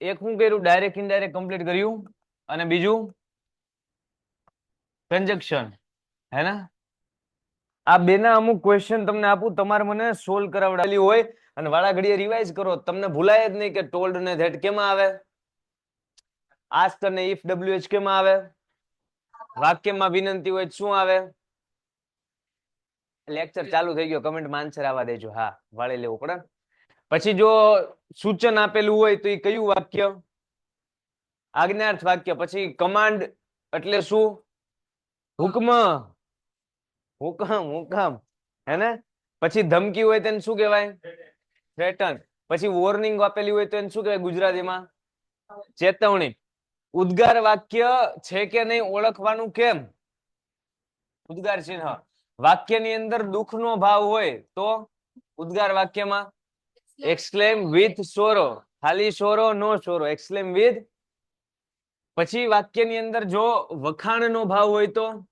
એક હું કર્યું ડાયરેક્ટ ઇનડાયરેક્ટ કમ્પ્લીટ કર્યું અને બીજું કંજક્શન હે ને આ બેના અમુક ક્વેશ્ચન તમને આપું તમારે મને સોલ્વ કરાવડાવી હોય અને વાળા ઘડીએ રિવાઇઝ કરો તમને ભૂલાય જ નહીં કે ટોલ્ડ ને ધેટ કેમાં આવે આસ્ક અને ઇફ ડબ્લ્યુએચ કેમાં આવે વાક્યમાં વિનંતી હોય શું આવે લેક્ચર ચાલુ થઈ ગયો કમેન્ટમાં આન્સર આવવા દેજો હા વાળી લેવું પડે પછી જો સૂચન આપેલું હોય તો એ કયું વાક્ય આજ્ઞાર્થ વાક્ય પછી કમાન્ડ એટલે શું હુકમ હુકમ હુકમ હે ને પછી ધમકી હોય તેને શું કહેવાય થ્રેટન પછી વોર્નિંગ આપેલી હોય તો એને શું કહેવાય ગુજરાતીમાં ચેતવણી ઉદ્ગાર વાક્ય છે કે નહીં ઓળખવાનું કેમ ઉદ્ગાર ચિહ્ન વાક્યની અંદર દુઃખનો ભાવ હોય તો ઉદ્ગાર વાક્યમાં એક્સક્લેમ વિથ સોરો ખાલી સોરો નો સોરો એક્સક્લેમ વિથ પછી વાક્યની અંદર જો વખાણનો ભાવ હોય તો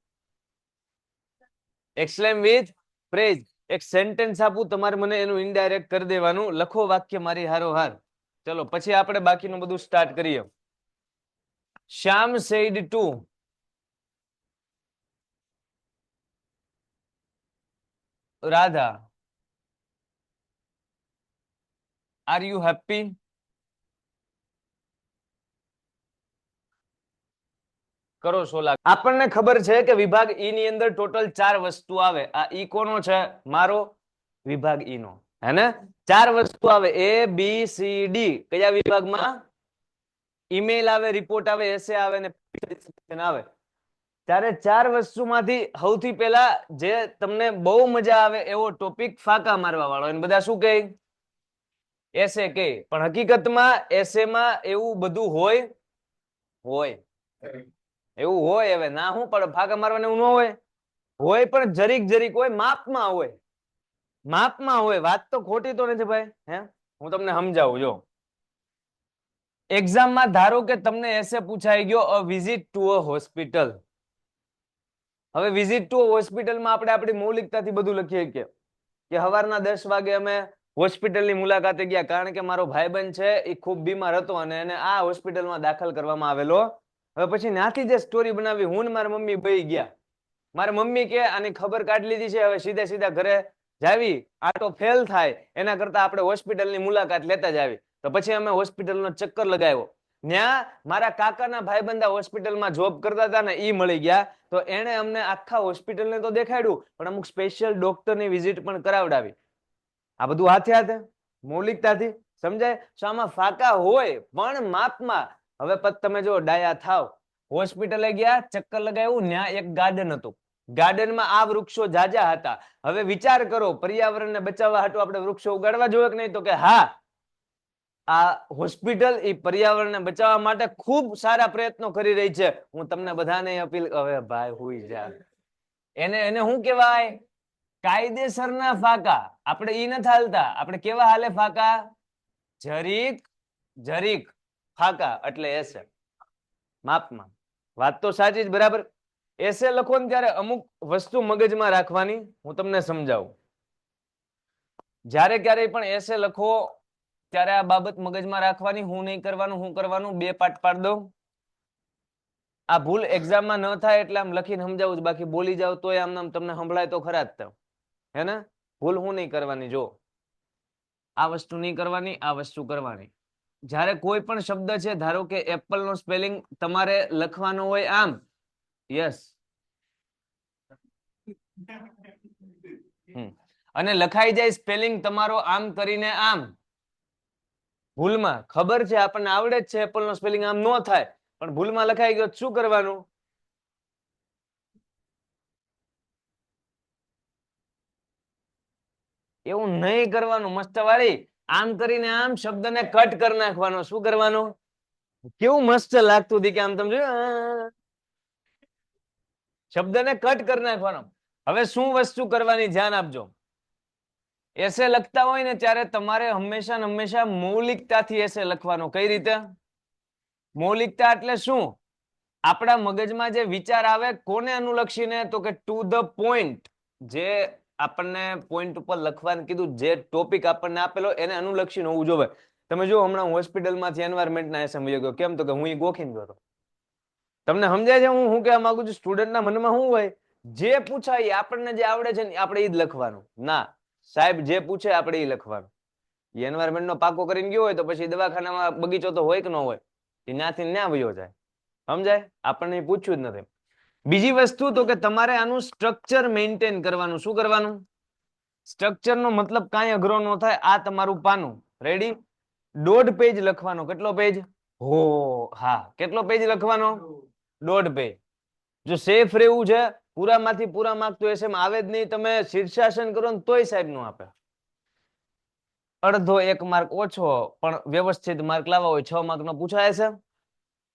એક્સક્લેમ વિથ પ્રેઝ એક સેન્ટેન્સ આપું તમારે મને એનું ઇનડાયરેક્ટ કરી દેવાનું લખો વાક્ય મારી હારોહાર ચલો પછી આપણે બાકીનું બધું સ્ટાર્ટ કરીએ Shyam said to Radha are you happy કરો સોલા આપણને ખબર છે કે વિભાગ ઈ ની અંદર ટોટલ 4 વસ્તુ આવે આ ઈ કોનો છે મારો વિભાગ ઈ નો હે ને 4 વસ્તુ આવે એ બી સી ડી કયા વિભાગમાં ઈમેલ આવે રિપોર્ટ આવે એસે આવે ને આવે ત્યારે 4 વસ્તુમાંથી સૌથી પહેલા જે તમને બહુ મજા આવે એવો ટોપિક ફાકા મારવા વાળો એને બધા શું કહે એસે કહે પણ હકીકતમાં એસે માં એવું બધું હોય એવું હોય હવે ના હું પણ ફાકા મારવાનું એવું ન હોય પણ જરીક જરીક હોય માપમાં હોય વાત તો ખોટી તો નથી ભાઈ હે હું તમને સમજાવું જો એક્ઝામમાં ધારો કે તમને એસે પૂછાઈ ગયો a visit to a hospital હવે વિઝિટ ટુ હોસ્પિટલમાં આપણે આપણી મૌલિકતાથી બધું લખીએ કે સવારના 10 વાગે અમે હોસ્પિટલની મુલાકાતે ગયા કારણ કે મારો ભાઈબંધ છે એ ખૂબ બીમાર હતો અને એને આ હોસ્પિટલમાં દાખલ કરવામાં આવેલો હવે પછી ત્યાંથી જે સ્ટોરી બનાવી હું ને મારી મમ્મી બઈ ગયા મારી મમ્મી કે આની ખબર કાઢી લીધી છે હવે સીધા ઘરે જાવી આ તો ફેલ થાય એના કરતા આપણે હોસ્પિટલની મુલાકાત લેતા જ આવી તો પછી અમે હોસ્પિટલનો ચક્કર લગાવ્યો ત્યાં મારા કાકાના ભાઈબંધા હોસ્પિટલમાં જોબ કરતા હતા ને ઈ મળી ગયા તો એને અમને આખા હોસ્પિટલને તો દેખાડ્યું પણ અમુક સ્પેશિયલ ડોક્ટરની વિઝિટ પણ કરાવડાવી આ બધું હાથે મૌલિકતાથી સમજાય તો આમાં ફાકા હોય પણ માપમાં હવે તમે જો ડાયા થાવ હોસ્પિટલે ગયા ચક્કર લગાવ્યું ત્યાં એક ગાર્ડન હતું ગાર્ડનમાં આ વૃક્ષો જાજા હતા હવે વિચાર કરો પર્યાવરણને બચાવવા હાટુ આપણે વૃક્ષો ઉગાડવા જોઈએ કે નહીં તો કે હા આ હોસ્પિટલ એ પર્યાવરણને બચાવવા માટે ખૂબ સારા પ્રયત્નો કરી રહી છે હું તમને બધાને અપીલ હવે ભાઈ હુઈ જા એને શું કહેવાય કાયદેસરના ફાકા આપણે ઈ નથી હાલતા આપણે કેવા હાલે ફાકા જરીક ફાકા એટલે એસે માપમાં વાત તો સાચી જ બરાબર એસે લખો ને ત્યારે અમુક વસ્તુ મગજમાં રાખવાની હું તમને સમજાવું જ્યારે ક્યારેય પણ એસે લખો ત્યારે આ બાબત મગજમાં રાખવાની હું નહીં કરવાનું હું કરવાનું બે પાઠ પાડ દઉં આ ભૂલ એક્ઝામમાં ન થાય એટલે આમ લખીને સમજાવું બાકી બોલી જાવ તોય આમ તમને સંભળાય તો ખરા જ હે ને ભૂલ હું નહીં કરવાની જો આ વસ્તુ નહીં કરવાની આ વસ્તુ કરવાની જ્યારે કોઈ પણ શબ્દ છે ધારો કે એપલ નો સ્પેલિંગ તમારે લખવાનો હોય આમ યસ અને લખાઈ જાય સ્પેલિંગ તમારો આમ કરીને આમ ભૂલમાં ખબર છે આપણને આવડે જ છે એપલ નો સ્પેલિંગ આમ ન થાય પણ ભૂલમાં લખાઈ ગયો શું કરવાનું એવું નહીં કરવાનું મસ્ત વાળી આમ કરીને આમ શબ્દને કટ કરી નાખવાનો શું કરવાનું કેવું મસ્ત લાગતું હતું કે આમ તમે શબ્દને કટ કરી નાખવાનો હવે શું વસ્તુ કરવાની ધ્યાન આપજો એસે લખતા હોય ને ત્યારે તમારે હંમેશા મૌલિકતાથી એસે લખવાનો કઈ રીતે મૌલિકતા એટલે શું આપણા મગજમાં જે વિચાર આવે કોને અનુલક્ષીને તો કે ટુ ધ પોઈન્ટ જે આપણને પોઈન્ટ ઉપર લખવાનું કીધું જે ટોપિક આપણને આપેલો એને અનુલક્ષીને હોવું જોઈએ તમે જો હમણાં હોસ્પિટલમાંથી એન્વાયરમેન્ટના એસે મળ્યો ગયો, કેમ તો કે હું ગોખીને ગયો હતો. તમને સમજાય છે હું કહેવા માંગુ છું? સ્ટુડન્ટના મનમાં શું હોય, જે પૂછાય આપણને જે આવડે છે ને આપણે એ જ લખવાનું. ના સાહેબ, જે પૂછે આપણે એ લખવાનું. એન્વાયરમેન્ટ નો પાકો કરીને ગયો હોય તો પછી દવાખાનામાં બગીચો તો હોય કે ન હોય, એ ત્યાંથી ન્યા વયો જાય. સમજાય? આપણને પૂછ્યું જ નથી. બીજી વસ્તુ તો કે તમારે આનું સ્ટ્રક્ચર મેન્ટેન કરવાનું. શું કરવાનું? સ્ટ્રક્ચર નો મતલબ કાંઈ અઘરો ન થાય. આ તમારું પાનું રેડી, 1.5 પેજ લખવાનો. કેટલો પેજ? હો હા, કેટલો પેજ લખવાનો? 1.5 પેજ. જો સેફ રહેવું છે, પૂરામાંથી પૂરા માર્ક તો એસેમ આવે જ નહીં. તમે શીર્ષાસન કરો ને તોય સાહેબ નો આપે. અડધો 1 માર્ક ઓછો, પણ વ્યવસ્થિત માર્ક લાવવા હોય 6 માર્ક નો પૂછાય છે.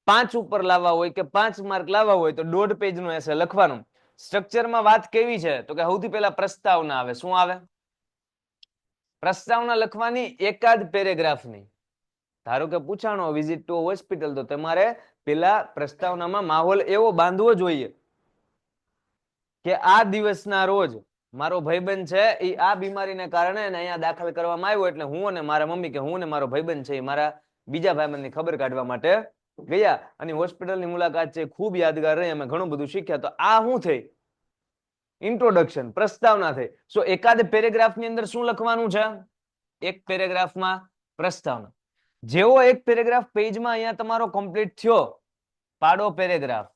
5 ઉપર લાવવા હોય કે 5 માર્ક લાવવા હોય તો 1.5 પેજ નો એસે લખવાનું. સ્ટ્રક્ચરમાં વાત કેવી છે તો કે સૌથી પહેલા પ્રસ્તાવના આવે. શું આવે? પ્રસ્તાવના લખવાની એકાદ પેરેગ્રાફની. ધારો કે પૂછાણો વિઝિટ ટુ હોસ્પિટલ, તો તમારે પેલા પ્રસ્તાવનામાં માહોલ એવો બાંધવો જોઈએ કે આ દિવસના રોજ મારો ભાઈબંધ છે એ આ બીમારીને કારણે અહીંયા દાખલ કરવામાં આવ્યો, એટલે હું અને મારા મમ્મી કે હું અને મારો ભાઈબંધ છે એ મારા બીજા ભાઈબંધની ખબર કાઢવા માટે ગયા અને હોસ્પિટલની મુલાકાત છે ખૂબ યાદગાર રહી, અમે ઘણું બધું શીખ્યા. તો આ શું થઈ? ઇન્ટ્રોડક્શન, પ્રસ્તાવના થઈ. સો એકાદ પેરેગ્રાફની અંદર શું લખવાનું છે? એક પેરેગ્રાફમાં પ્રસ્તાવના. જેવો એક પેરેગ્રાફ પેજમાં અહીંયા તમારો કમ્પ્લીટ થયો, પાડો પેરેગ્રાફ.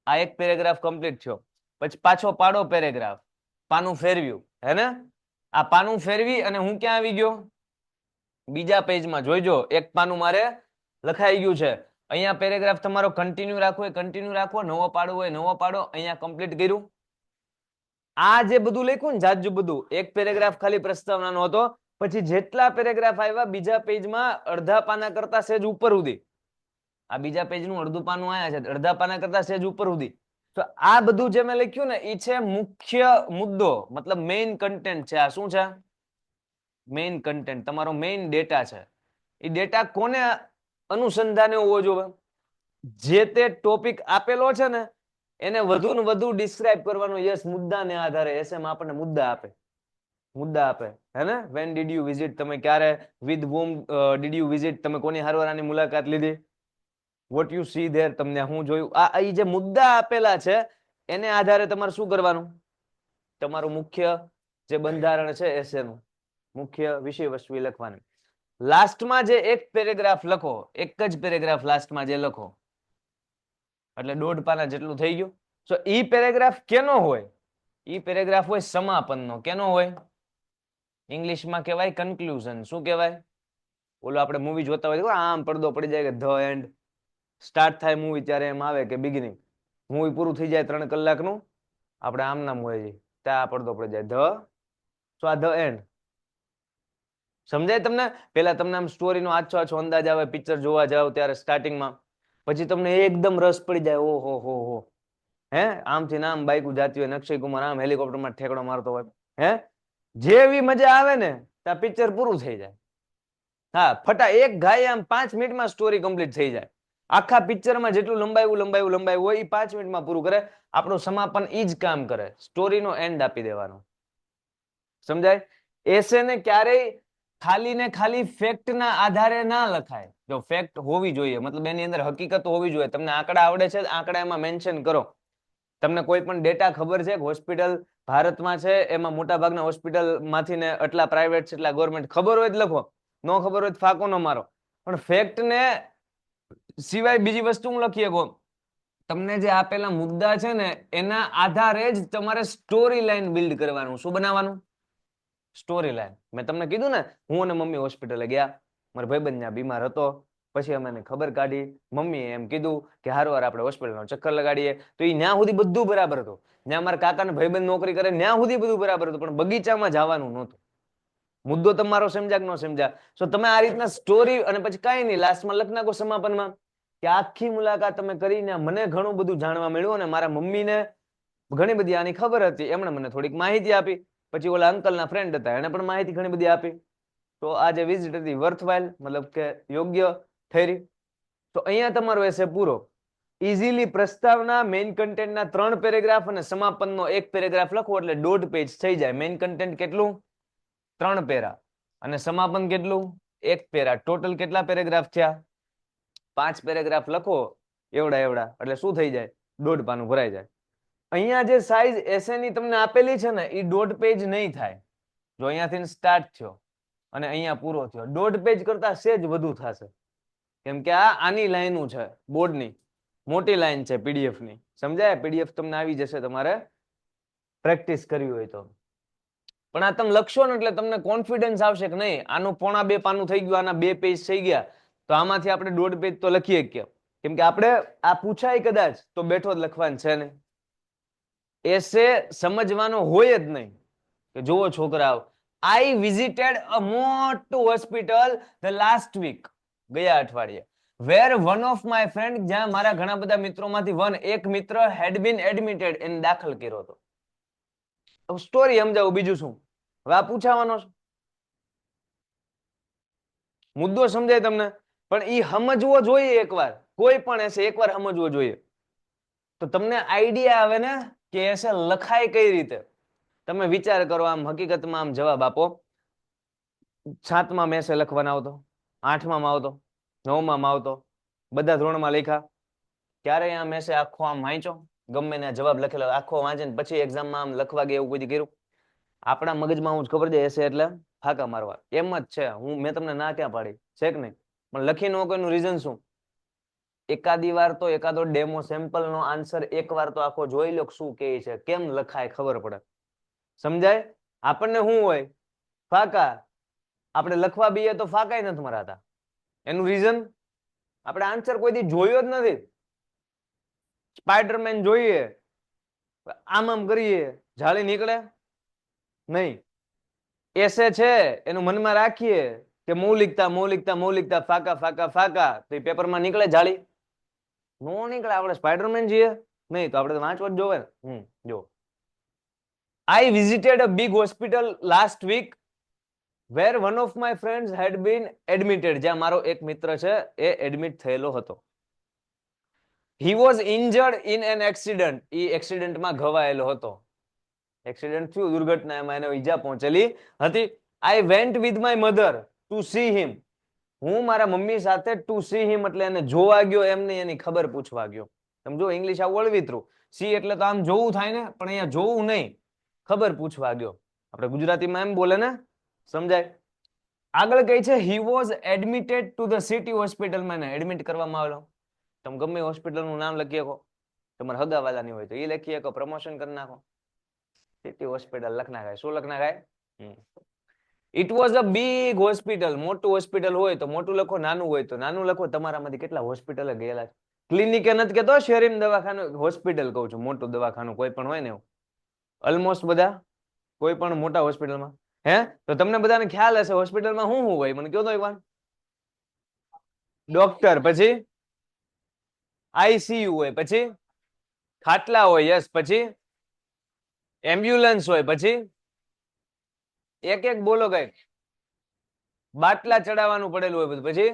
આ એક પેરેગ્રાફ કમ્પ્લીટ થયો, પછી પાછો પાડો પેરેગ્રાફ, પાનું ફેરવ્યું, હે ને? આ પાનું ફેરવી અને હું ક્યાં આવી ગયો? બીજા પેજમાં. જોઈજો, એક પાનું મારે લખાઈ ગયું છે. અહીંયા પેરેગ્રાફ તમારો કન્ટિન્યુ રાખવો હોય કન્ટિન્યુ રાખવો, નવો પાડો હોય નવો પાડો. અહીંયા કમ્પ્લીટ કર્યું. આ જે બધું લખ્યું ને જાજુ બધું, એક પેરેગ્રાફ ખાલી પ્રસ્તાવનાનો હતો. પછી જેટલા પેરેગ્રાફ આવ્યા બીજા પેજમાં અડધા પાના કરતા સહેજ ઉપર સુધી, આ બીજા પેજનું અડધું પાનું આયા છે, અડધા પાના કરતા સહેજ ઉપર સુધી. તો આ બધું જે મેં લખ્યું ને એ છે મુખ્ય મુદ્દો, મતલબ મેઇન કન્ટેન્ટ છે. આ શું છે? મેઇન કન્ટેન્ટ, તમારો મેઇન ડેટા છે. એ ડેટા કોને અનુસંધાને હોવો જોઈએ? જે તે ટોપિક આપેલો છે ને એને વધુ ને વધુ ડિસ્ક્રાઇબ કરવાનો. યસ, મુદ્દાને આધારે એસએમ આપણને મુદ્દા આપે. મુદ્દા આપે, હે ને? વેન ડીડ યુ વિઝિટ, તમે ક્યારે, with whom did you visit, તમે કોની હારવાર આની મુલાકાત લીધી, વોટ યુ સી ધેર, તમને હું જોયું. આ જે મુદ્દા આપેલા છે એને આધારે તમારે શું કરવાનું? તમારું મુખ્ય જે બંધારણ છે એસેનું મુખ્ય વિષય વસ્તુ લખવાની. લાસ્ટમાં જે એક પેરેગ્રાફ લખો, એક જ પેરેગ્રાફ લાસ્ટમાં જે લખો એટલે 1.5 પાના જેટલું થઈ ગયું. સો ઈ પેરેગ્રાફ કેનો હોય? ઈ પેરેગ્રાફ હોય સમાપનનો. કેનો હોય? ઇંગ્લિશમાં કહેવાય કન્ક્લુઝન. શું કહેવાય? ઓલો આપણે મૂવી જોતા હોય આમ પડદો પડી જાય કે ધ એન્ડ, સ્ટાર્ટ થાય મૂવી ત્યારે એમ આવે કે બિગિનિંગ. મૂવી પૂરું થઈ જાય 3 કલાકનું, આપણે આમ નામ હોય છે ત્યાં પડદો પડી જાય ધ. સો આ ધ એન્ડ. સમજાય તમને? પેલા તમને આમ સ્ટોરીનો આછો આછો અંદાજ આવે, પિક્ચર જોવા જાવ ત્યારે સ્ટાર્ટિંગમાં, પછી તમને એકદમ રસ પડી જાય. ઓહો હો હો, હે આમથી નામ બાઈક જાતી હોય, અક્ષય કુમાર આમ હેલિકોપ્ટરમાં ઠેકડો મારતો હોય, હે જેવી મજા આવે ને ત્યાં પિક્ચર પૂરું થઈ જાય. હા, ફટા એક ગાય આમ 5 મિનિટમાં સ્ટોરી કમ્પ્લીટ થઈ જાય. આખા પિક્ચરમાં જેટલું લંબાયું હોય એ 5 મિનિટમાં પૂરું કરે. આપણું સમાપન ઈ જ કામ કરે, સ્ટોરીનો એન્ડ આપી દેવાનો. સમજાય? એસેને ક્યારેય ખાલી ને ખાલી ફેક્ટના આધારે ના લખાય. જો ફેક્ટ હોવી જોઈએ, મતલબ એની અંદર હકીકત હોવી જોઈએ. તમને આંકડા આવડે છે, આંકડા એમાં મેન્શન કરો. તમને કોઈ પણ ડેટા ખબર છે કે હોસ્પિટલ ભારતમાં છે, એમાં મોટા ભાગના હોસ્પિટલ માંથી ને એટલા પ્રાઇવેટ છે એટલા ગવર્મેન્ટ, ખબર હોય તો લખો, ન ખબર હોય તો ફાંકો ન મારો. પણ ફેક્ટ ને સિવાય બીજી વસ્તુ હું લખી શકું. તમને જે આપેલા મુદ્દા છે ને એના આધારે જ તમારે સ્ટોરી લાઈન બિલ્ડ કરવાનું. શું બનાવવાનું? Story line. મેં તમને કીધું ને, હું અને મમ્મી હોસ્પિટલે ગયા, મારો ભાઈબંધ ત્યાં બીમાર હતો, પછી અમે ખબર કાઢી, મમ્મીએ એમ કીધું કે હારવાર આપણે હોસ્પિટલનો ચક્કર લગાડીએ. તો એ ન્યા સુધી બધું બરાબર હતું. જ્યાં મારા કાકાને ભાઈબંધ નોકરી કરે ન્યા સુધી બધું બરાબર હતું, પણ બગીચામાં જવાનું નહોતું. મુદ્દો તમારો સમજ્યા કે ન સમજ્યા? સો તમે આ રીતના સ્ટોરી, અને પછી કાંઈ નહીં, લાસ્ટમાં લખ નાખો સમાપનમાં કે આખી મુલાકાત તમે કરીને મને ઘણું બધું જાણવા મળ્યું અને મારા મમ્મીને ઘણી બધી આની ખબર હતી, એમણે મને થોડીક માહિતી આપી. પછી ઓલા અંકલના ફ્રેન્ડ હતા, એને પણ માહિતી ઘણી બધી આપી. તો આ જે વિઝિટ હતી વર્થવાઇલ, મતલબ કે યોગ્ય થઈ રહી. તો અહીંયા તમારો એસે પૂરો. ઇઝીલી પ્રસ્તાવના, મેઇન કન્ટેન્ટના 3 પેરેગ્રાફ અને સમાપનનો 1 પેરેગ્રાફ લખો એટલે 1.5 પેજ થઈ જાય. મેઇન કન્ટેન્ટ કેટલું? 3 પેરા. અને સમાપન કેટલું? 1 પેરા. ટોટલ કેટલા પેરેગ્રાફ થયા? 5 પેરેગ્રાફ લખો એવડા એવડા, એટલે શું થઈ જાય? 1.5 પાનું ભરાઈ જાય. અહીંયા જે સાઈઝ એસે ની તમને આપેલી છે ને, એ 1.5 પેજ નહીં થાય. જો અહીંયાથી સ્ટાર્ટ થયો અને અહીંયા પૂરો થયો, 1.5 પેજ કરતા સેજ વધુ થશે. કેમ કે આ આની લાઈનું છે, બોર્ડની મોટી લાઈન છે પીડીએફ ની. સમજાય? પીડીએફ તમને આવી જશે તમારે પ્રેક્ટિસ કરવી હોય તો. પણ આ તમે લખશો ને એટલે તમને કોન્ફિડન્સ આવશે કે નહીં, આનું 1.5 પાનું થઈ ગયું, આના 2 પેજ થઈ ગયા, તો આમાંથી આપણે 1.5 પેજ તો લખીએ કે. કેમ કે આપણે આ પૂછાય કદાચ તો બેઠો જ લખવાનું છે ને. એસે સમજવાનો હોય જ નહીં કે જુઓ છોકરાઓ, આઈ વિઝિટેડ અ મોટું હોસ્પિટલ ધ લાસ્ટ વીક, ગયા અઠવાડિયે, વેર વન ઓફ માય ફ્રેન્ડ, જ્યાં મારા ઘણા બધા મિત્રોમાંથી એક મિત્ર હેડ બીન એડમિટેડ, એને દાખલ કર્યો હતો. સ્ટોરી સમજાવું, બીજું શું. હવે આ પૂછાવાનો છે, મુદ્દો સમજાય તમને? પણ ઈ સમજવો જોઈએ એકવાર, કોઈ પણ એસે એકવાર સમજવો જોઈએ, તો તમને આઈડિયા આવે ને કે એસે લખાય કઈ રીતે. તમે વિચાર કરો, આમ હકીકતમાં આમ જવાબ આપો. 7મા મેસે લખવાના આવતો, 8મા આવતો, 9મા આવતો, બધા ધોરણમાં લખ્યા. ક્યારે આ મેસે આખો આમ વાંચો, ગમે ને જવાબ લખેલો આખો વાંચે ને પછી એક્ઝામમાં આમ લખવા ગયા એવું કોઈ કર્યું? આપણા મગજમાં હું ખબર છે એસે એટલે ફાકા મારવા, એમ જ છે. મેં તમને ના ક્યાં પાડી છે કે નહીં? પણ લખી ન કોઈનું રીઝન શું? એકાદી વાર તો એકાદો ડેમો સેમ્પલ નો આન્સર એકવાર તો આખો જોઈ લો શું કહે છે, કેમ લખાય ખબર પડે. સમજાય? આપણને શું હોય? ફાકા. આપણે લખવા બઈએ તો ફાકાય નથી મરાતા. એનું રીઝન આપણે આન્સર કોઈ દી જોયો જ નથી. સ્પાઈડરમેન જોઈએ, આમ આમ કરીએ, જાળી નીકળે નહીં. એસે છે એનું મનમાં રાખીએ કે મૌલિકતા મૌલિકતા મૌલિકતા, ફાકા ફાકા ફાકા, તો એ પેપરમાં નીકળે જાળી? નો નીકળે. આપણે સ્પાઈડરમેન છીએ નહીં, તો આપણે વાંચવા જ જોવે ને. જો, I visited a big hospital last week where one of my friends had been admitted, જ્યાં મારો એક મિત્ર છે એ એડમિટ થયેલો હતો. He was injured in an accident, એ એક્સિડન્ટમાં ઘવાયેલો હતો. એક્સિડન્ટ થયું, દુર્ઘટના, એમાં એને ઈજા પહોંચેલી હતી. I went with my mother to see him, હું મારા મમ્મી સાથે ટુ સી હિમ એટલે એને જોવા ગયો, એમ નહીં એની ખબર પૂછવા ગયો. સમજો, ઇંગ્લિશ આ વળવીતરું. સી એટલે તો આમ જોવું થાય ને, પણ અહીંયા જોવું નહીં, ખબર પૂછવા ગયો. આપણે ગુજરાતીમાં એમ બોલે ને, સમજાય? આગળ કઈ છે, he was admitted to the city હોસ્પિટલમાં, એને એડમિટ કરવામાં આવેલો. તમે ગમે હોસ્પિટલનું નામ લખી શકો, તમારે હગાવાલાની હોય તો એ લખી શકો, પ્રમોશન કરી નાખો. સિટી હોસ્પિટલ લખ નાખાય. શું લખ નાખાય? It was a big hospital, મોટું હોસ્પિટલ હોય તો મોટું લખો, નાનું હોય તો નાનું લખો. તમારામાંથી કેટલા હોસ્પિટલ ગયેલા છે? ક્લિનિકે નથી કેતો, શેરીમ દવાખાનું, હોસ્પિટલ કહું છું, મોટું દવાખાનું કોઈ પણ હોય ને એવું. ઓલમોસ્ટ બધા કોઈ પણ મોટા હોસ્પિટલમાં. હે? તો તમને બધાને ખ્યાલ હશે હોસ્પિટલમાં શું શું હોય, મને કહો તો એકવાર. ડોક્ટર, પછી આઈસીયુ હોય, પછી ખાટલા હોય, યસ, પછી એમ્બ્યુલન્સ હોય, પછી એક એક બોલો કઈ. બાટલા ચડાવવાનું પડેલું હોય બધું, પછી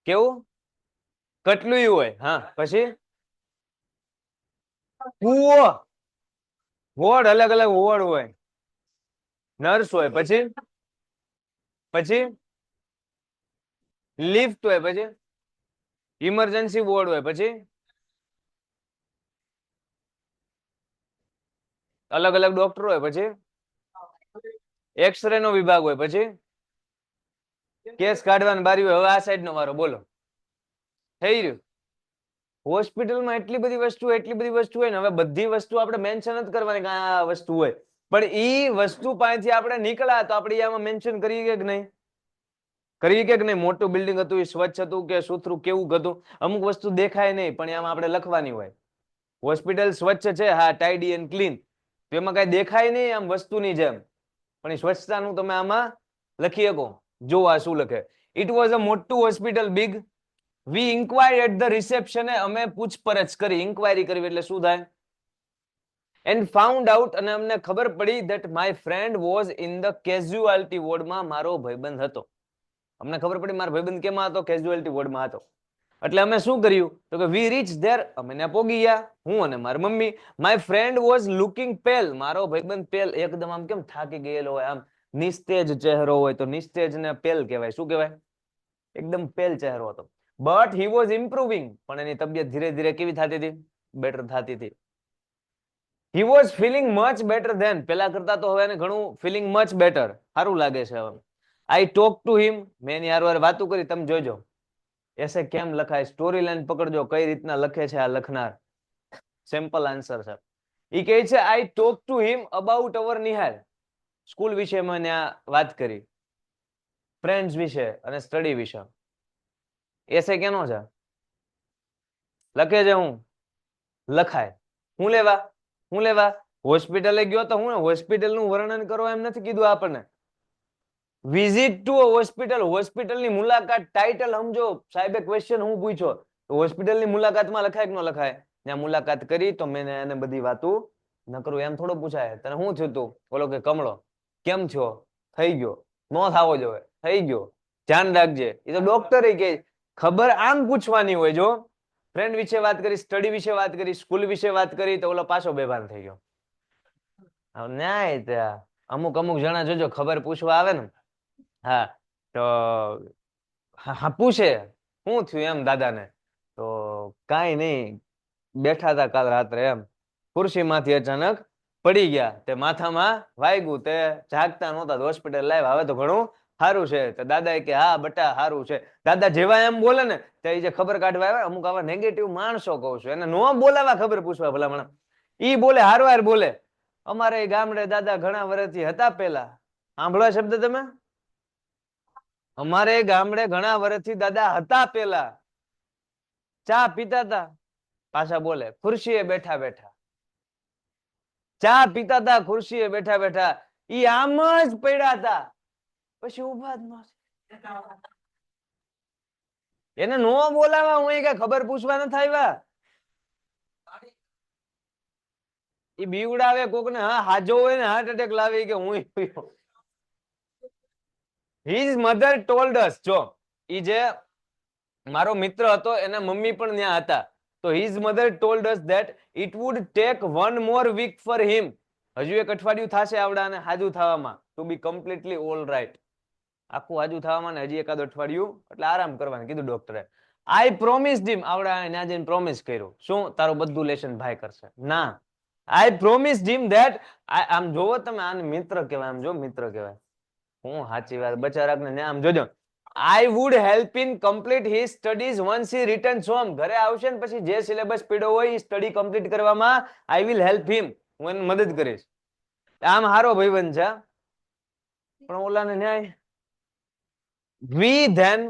કેવું? કટલું હોય, હા, પછી કૂવો, વોર્ડ, અલગ અલગ વોર્ડ હોય, નર્સ હોય, પછી પછી લિફ્ટ હોય, પછી ઇમરજન્સી વોર્ડ હોય, પછી અલગ અલગ ડોક્ટર હોય, પછી એક્સરે નો વિભાગ હોય, પછી કેસ કાઢવાની બારી હોય. હવે આ સાઈડ નો વારો, બોલો. થઈ રહ્યું? હોસ્પિટલમાં એટલી બધી વસ્તુ હોય ને, હવે બધી વસ્તુ આપણે મેન્શન જ કરવાની કે આ વસ્તુ હોય, પણ ઈ વસ્તુ પાસેથી આપણે નીકળ્યા તો આપણે આમાં મેન્શન કરીએ કે નહીં? કરીએ કે નહીં? મોટું બિલ્ડિંગ હતું, એ સ્વચ્છ હતું કે સુથરું, કેવું હતું? અમુક વસ્તુ દેખાય નહીં, પણ આમાં આપણે લખવાની હોય. હોસ્પિટલ સ્વચ્છ છે, હા, ટાઈડી એન્ડ ક્લીન, તો એમાં કઈ દેખાય નહીં આમ વસ્તુની જેમ, પણ એ સ્વચ્છતાનું તમે આમાં લખી શકો. જો આ શું લખે, ઇટ વોઝ અ મોટું hospital, big. We inquired at the reception, અમે પૂછપરછ કરી, ઇન્ક્વાયરી કરવી એટલે શું થાય? એન્ડ ફાઉન્ડ આઉટ, અને અમને ખબર પડી that my friend was in the casualty વોર્ડમાં, મારો ભાઈબંધ હતો. અમને ખબર પડી મારો ભાઈબંધ કેમાં હતો? કેઝ્યુઆલિટી વોર્ડમાં હતો. એટલે અમે શું કર્યું તો કે વી રીચ ધેર, અમે ત્યાં પોગી ગયા, હું અને મારી mummy. My friend was looking પેલ, મારો ભાઈબંધ પેલ, એકદમ આમ કેમ થાકી ગયેલો હોય, આમ નિસ્તેજ ચહેરો હોય તો નિસ્તેજ ને પેલ કહેવાય. શું કહેવાય? એકદમ પેલ ચહેરો હતો. બટ હી વોઝ ઇમ્પ્રુવિંગ, પણ એની તબિયત ધીરે ધીરે કેવી થતી હતી? બેટર થતી હતી. He was feeling much better then, પેલા કરતા તો હવે એને ઘણું ફીલિંગ મચ બેટર, સારું લાગે છે હવે. આઈ ટોક ટુ હિમ, મેં એની હારે વાતો કરી. તમે જોજો એસે કેમ લખાય, સ્ટોરી લાઈન પકડજો કઈ રીતના લખે છે આ લખનાર. સિમ્પલ આન્સર છે. ઈ કહે છે I talk to him about hour Nihal, school વિશે મેં વાત કરી, ફ્રેન્ડ્સ વિશે અને સ્ટડી વિશે. એસે કેનો છે? લખે છે હું લખાય. હું લેવા હોસ્પિટલે ગયો તો હું હોસ્પિટલ નું વર્ણન કરો એમ નથી કીધું આપણને. વિઝિટ ટુ હોસ્પિટલ, હોસ્પિટલની મુલાકાત, ટાઇટલ સમજો. સાહેબે ક્વેશ્ચન હું પૂછ્યો તો હોસ્પિટલની મુલાકાતમાં લખાય કે ન લખાય? ત્યાં મુલાકાત કરી તો મેં એને બધી વાતો ન કરું એમ થોડું પૂછાય. તને શું થયું તું? બોલો કે કમળો. કેમ થયો? થઈ ગયો. નો થાવો જોઈએ, થઈ ગયો. ધ્યાન રાખજે. એ તો ડોક્ટર કે ખબર આમ પૂછવાની હોય. જો ફ્રેન્ડ વિશે વાત કરી, સ્ટડી વિશે વાત કરી, સ્કૂલ વિશે વાત કરી તો ઓલો પાછો બેભાન થઈ ગયો. ન્યાય અમુક જણા જોજો ખબર પૂછવા આવે ને, હા તો હા પૂછે શું થયું એમ દાદાને, તો કાંઈ નહીં, બેઠા હતા કાલ રાત્રે એમ, ખુરશીમાંથી અચાનક પડી ગયા, તે માથામાં વાગ્યું, તે જાગતા નહોતા, હોસ્પિટલ લાવ્યા. હવે તો ઘણું સારું છે. તો દાદા કે હા બટા સારું છે. દાદા જેવા એમ બોલે ને તે જે ખબર કાઢવા આવ્યા, અમુક આવા નેગેટિવ માણસો કહું છું, એને નો બોલાવા ખબર પૂછવા ભલામણ. ઈ બોલે હારવાર બોલે, અમારે ગામડે દાદા ઘણા વર્ષથી હતા પેલા. સાંભળો શબ્દ તમે? અમારે ગામડે ઘણા વર્ષથી દાદા હતા પેલા, ચા પીતા હતા. પાછા બોલે ખુરશીએ બેઠા બેઠા, ચા પીતા હતા ખુરશીએ બેઠા બેઠા. ઈ આમ જ પડ્યા હતા, પછી ઉભા જ ન. એને નો બોલાવા, હું કઈ ખબર પૂછવા નથી આવ્યા. એ બીવડાવે કોક ને, હા હાજો હોય ને હાર્ટ એટેક લાવી કે હું. હિઝ મધર ટોલ્ડ અસ, જો ઈ જે મારો મિત્ર હતો એના મમ્મી પણ ત્યાં હતા, તો his mother told us that it would take 1 more week for him, હજુ એક અઠવાડિયું થશે આવડાને હાજુ થવામાં, ટુ બી કમ્પ્લીટલી ઓલ રાઈટ, આખું હાજુ થવામાં ને હજી એકાદ અઠવાડિયું એટલે આરામ કરવાનું કીધું ડોક્ટરે. આઈ પ્રોમિસ હિમ, આવડા ત્યાં જઈને પ્રોમિસ કર્યું. શું? તારું બધું લેશન ભાઈ કરશે. ના, આઈ પ્રોમિસ હિમ ધેટ, આમ જોવો તમે, આને મિત્ર કહેવાય. આમ જો મિત્ર કહેવાય. હું સાચી વાત બચારાકને આમ જોજો. I would help in complete his studies once he returns home. ઘરે આવશે ને પછી જે સિલેબસ પડ્યો હોય એ સ્ટડી કમ્પ્લીટ કરવામાં I will help him, હું એને મદદ કરીશ. આમ હારો ભાઈબંધ છે, પણ ઓલાને ન્યાય. We then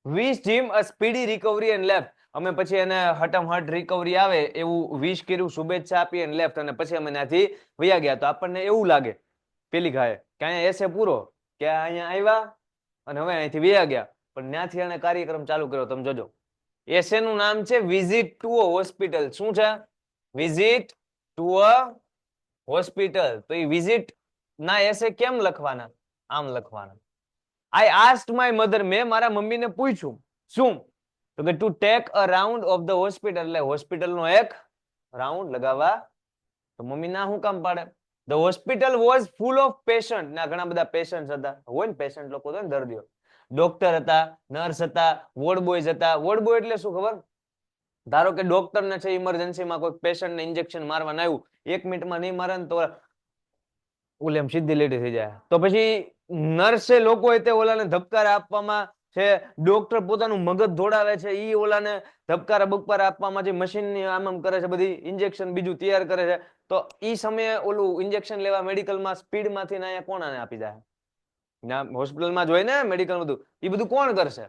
wished him a speedy recovery and left. અમે પછી એને હટમહટ રિકવરી આવે એવું વિશ કર્યું, શુભેચ્છા આપી અને લેફ્ટ, અને પછી અમે ત્યાંથી વયા ગયા. તો આપણને એવું લાગે પેલી ગાય કે અહીંયા એસે પૂરો, કે અહીંયા આવ્યા અને હવે અહીંથી વયા ગયા, પણ ત્યાંથી એને કાર્યક્રમ ચાલુ કર્યો. તમે જોજો, એસે નું નામ છે વિઝિટ ટુ અ હોસ્પિટલ. શું છે? Visit to a hospital. તો એ વિઝિટ ના એસે કેમ લખવાના? આમ લખવાના. આઈ આસ્ક્ડ માય મધર, મેં મારા મમ્મીને પૂછ્યું. શું? તો કે to take a round of the hospital, એટલે હોસ્પિટલનો એક રાઉન્ડ લગાવવા. તો મમ્મી ના શું કામ પાડે? The hospital was full of patient, ના ઘણા બધા પેશન્ટ હતા, હોય ને પેશન્ટ લોકો તો દર્દીઓ. ડોક્ટર હતા, નર્સ હતા, વોર્ડ બોયઝ હતા. વોર્ડ બોય એટલે શું ખબર? ધારો કે ડોક્ટર ને છે ઇમરજન્સીમાં કોઈ પેશન્ટ ને ઇન્જેક્શન મારવા આવ્યું, 1 મિનિટમાં નહીં મારે ને તો ઓલે એમ સીધી લેટી થઈ જાય. તો પછી નર્સે લોકો તે ઓલાને ધબકારા આપવામાં છે, ડોક્ટર પોતાનું મગજ દોડાવે છે, ઈ ઓલાને ધબકારા બકકારા આપવામાં જે મશીનની આમ કરે છે, બધી ઇન્જેક્શન બીજું તૈયાર કરે છે. તો ઈ સમયે ઓલું ઇન્જેક્શન લેવા મેડિકલમાં સ્પીડમાંથી ને અહીંયા કોણ આને આપી જાય? હોસ્પિટલમાં જોઈ ને મેડિકલ બધું, એ બધું કોણ કરશે?